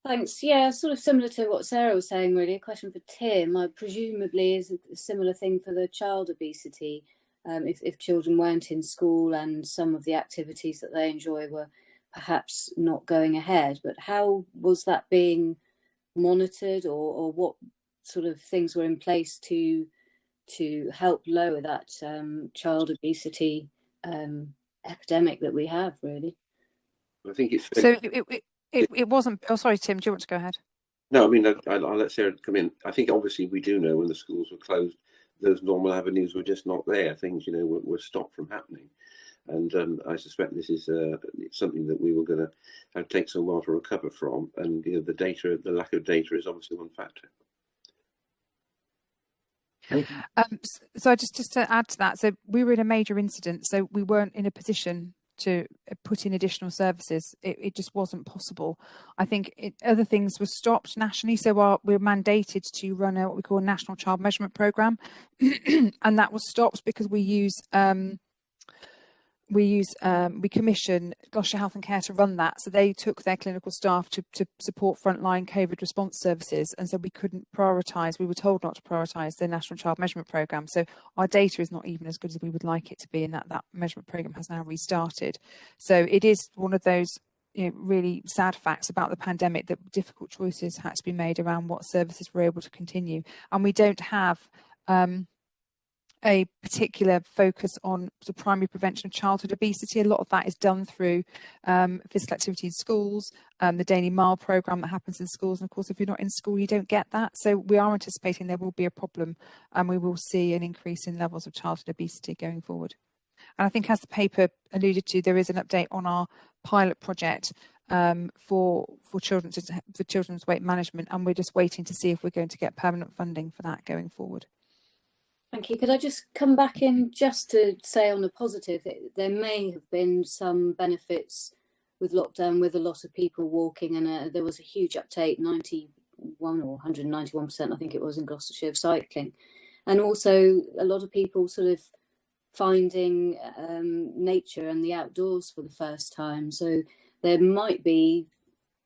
Thanks. Yeah, sort of similar to what Sarah was saying, really. A question for Tim. Presumably is a similar thing for the child obesity. If children weren't in school and some of the activities that they enjoy were perhaps not going ahead, but how was that being monitored, or what sort of things were in place to help lower that child obesity epidemic that we have, really? I think it's So it wasn't. Oh, sorry, Tim. Do you want to go ahead? no. I mean, I'll let Sarah come in. I think obviously we do know when the schools were closed, those normal avenues were just not there. Things, you know, were stopped from happening, and I suspect this is something that we were going to take some while to recover from. And you know, the lack of data is obviously one factor. So just to add to that, so we were in a major incident, so we weren't in a position to put in additional services. It just wasn't possible. I think other things were stopped nationally. So we're mandated to run what we call a national child measurement program, and that was stopped because we commission Gloucestershire Health and Care to run that. So they took their clinical staff to support frontline COVID response services. And so we couldn't prioritise, we were told not to prioritise the National Child Measurement Programme. So our data is not even as good as we would like it to be, and that measurement programme has now restarted. So it is one of those, you know, really sad facts about the pandemic, that difficult choices had to be made around what services were able to continue. And we don't have a particular focus on the primary prevention of childhood obesity. A lot of that is done through physical activity in schools, the Daily Mile programme that happens in schools. And of course, if you're not in school, you don't get that. So we are anticipating there will be a problem, and we will see an increase in levels of childhood obesity going forward. And I think, as the paper alluded to, there is an update on our pilot project for children's weight management, and we're just waiting to see if we're going to get permanent funding for that going forward. Thank you. Could I just come back in just to say, on a positive, there may have been some benefits with lockdown, with a lot of people walking, and there was a huge uptake, 91 or 191%, I think it was, in Gloucestershire, of cycling. And also a lot of people sort of finding nature and the outdoors for the first time. So there might be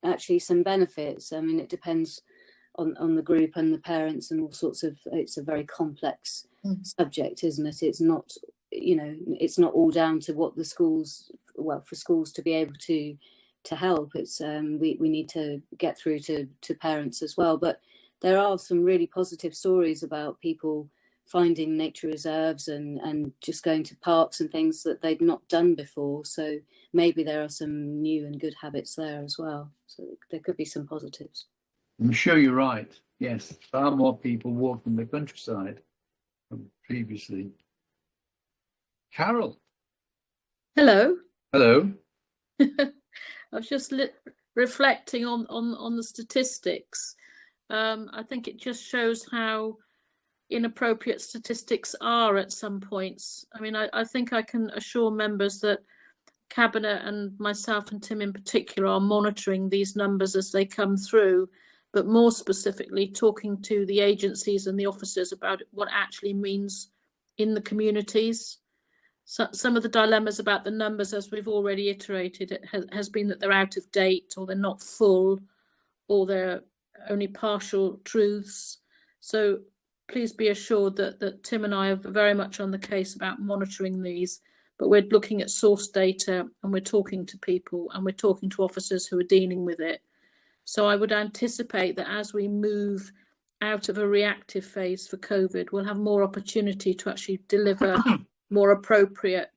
actually some benefits. I mean, it depends on the group and the parents and all sorts of, it's a very complex subject, isn't it? It's not, you know, it's not all down to what the schools, well, for schools to be able to help. It's we need to get through to parents as well. But there are some really positive stories about people finding nature reserves and just going to parks and things that they'd not done before. So maybe there are some new and good habits there as well. So there could be some positives. I'm sure you're right. Yes, far more people walking the countryside than previously. Carol. Hello. Hello. I was just reflecting on the statistics. I think it just shows how inappropriate statistics are at some points. I mean, I think I can assure members that Cabinet and myself and Tim in particular are monitoring these numbers as they come through, but more specifically talking to the agencies and the officers about what it actually means in the communities. So some of the dilemmas about the numbers, as we've already iterated, it has been that they're out of date, or they're not full, or they're only partial truths. So please be assured that Tim and I are very much on the case about monitoring these, but we're looking at source data, and we're talking to people, and we're talking to officers who are dealing with it. So I would anticipate that as we move out of a reactive phase for COVID, we'll have more opportunity to actually deliver more appropriate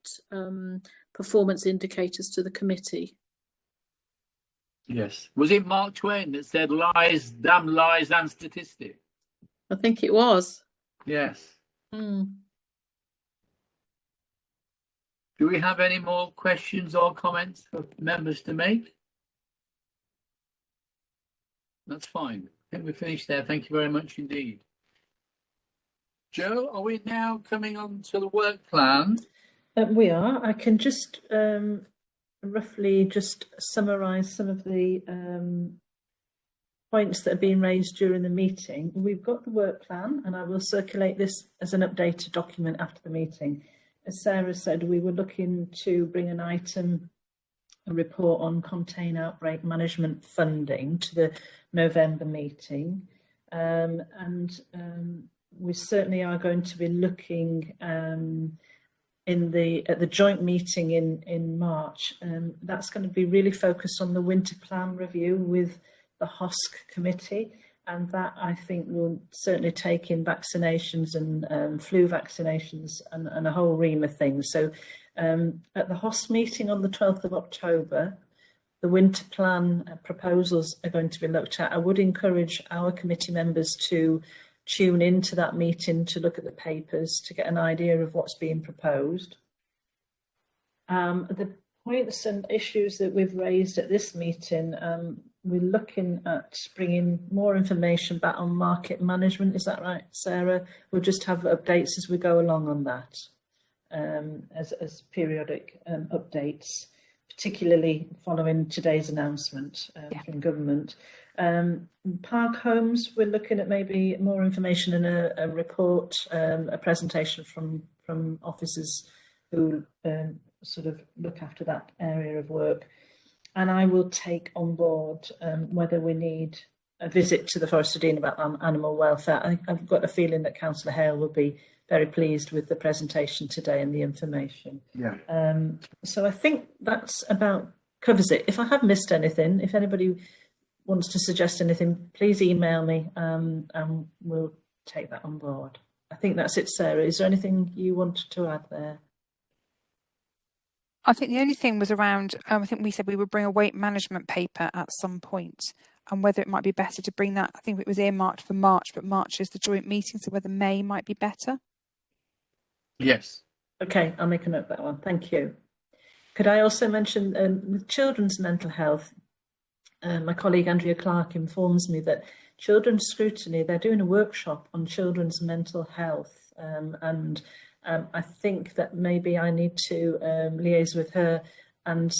performance indicators to the committee. Yes. Was it Mark Twain that said lies, damn lies and statistics? I think it was. Yes. Do we have any more questions or comments for members to make? That's fine. I think we're finished there. Thank you very much indeed. Joe, are we now coming on to the work plan? We are. I can just roughly just summarise some of the points that have been raised during the meeting. We've got the work plan, and I will circulate this as an updated document after the meeting. As Sarah said, we were looking to bring an item, a report on contain outbreak management funding to the November meeting. We certainly are going to be looking at the joint meeting in March. That's going to be really focused on the winter plan review with the HOSC committee, and that I think will certainly take in vaccinations and flu vaccinations and a whole ream of things. So at the HOSC meeting on the 12th of October, the winter plan proposals are going to be looked at. I would encourage our committee members to tune into that meeting to look at the papers to get an idea of what's being proposed. The points and issues that we've raised at this meeting, we're looking at bringing more information back on market management. Is that right, Sarah? We'll just have updates as we go along on that, as periodic updates, particularly following today's announcement from government. Park homes, we're looking at maybe more information in a report, a presentation from officers who sort of look after that area of work. And I will take on board whether we need a visit to the Forest of Dean about animal welfare. I've got a feeling that Councillor Hale will be very pleased with the presentation today and the information. Yeah. So I think that's about covers it. If I have missed anything, if anybody wants to suggest anything, please email me and we'll take that on board. I think that's it, Sarah. Is there anything you wanted to add there? I think the only thing was around, I think we said we would bring a weight management paper at some point, and whether it might be better to bring that. I think it was earmarked for March, but March is the joint meeting, so whether May might be better. Yes. Okay, I'll make a note of that one. Thank you. Could I also mention with children's mental health, my colleague Andrea Clark informs me that Children's Scrutiny, they're doing a workshop on children's mental health, and I think that maybe I need to liaise with her and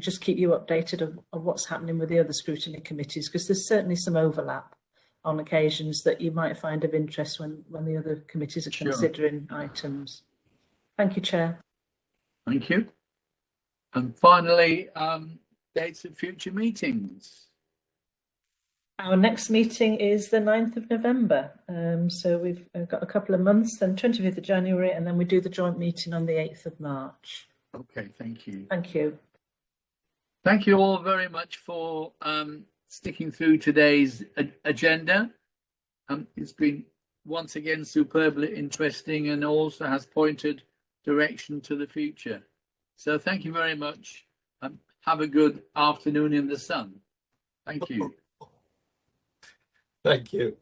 just keep you updated of what's happening with the other scrutiny committees, because there's certainly some overlap on occasions that you might find of interest when the other committees are considering items. Thank you, Chair. Thank you. And finally, dates of future meetings. Our next meeting is the 9th of November. So we've got a couple of months, then 25th of January, and then we do the joint meeting on the 8th of March. Okay, thank you. Thank you. Thank you all very much for sticking through today's agenda. It's been once again superbly interesting and also has pointed direction to the future. So thank you very much. Have a good afternoon in the sun. Thank you. Thank you.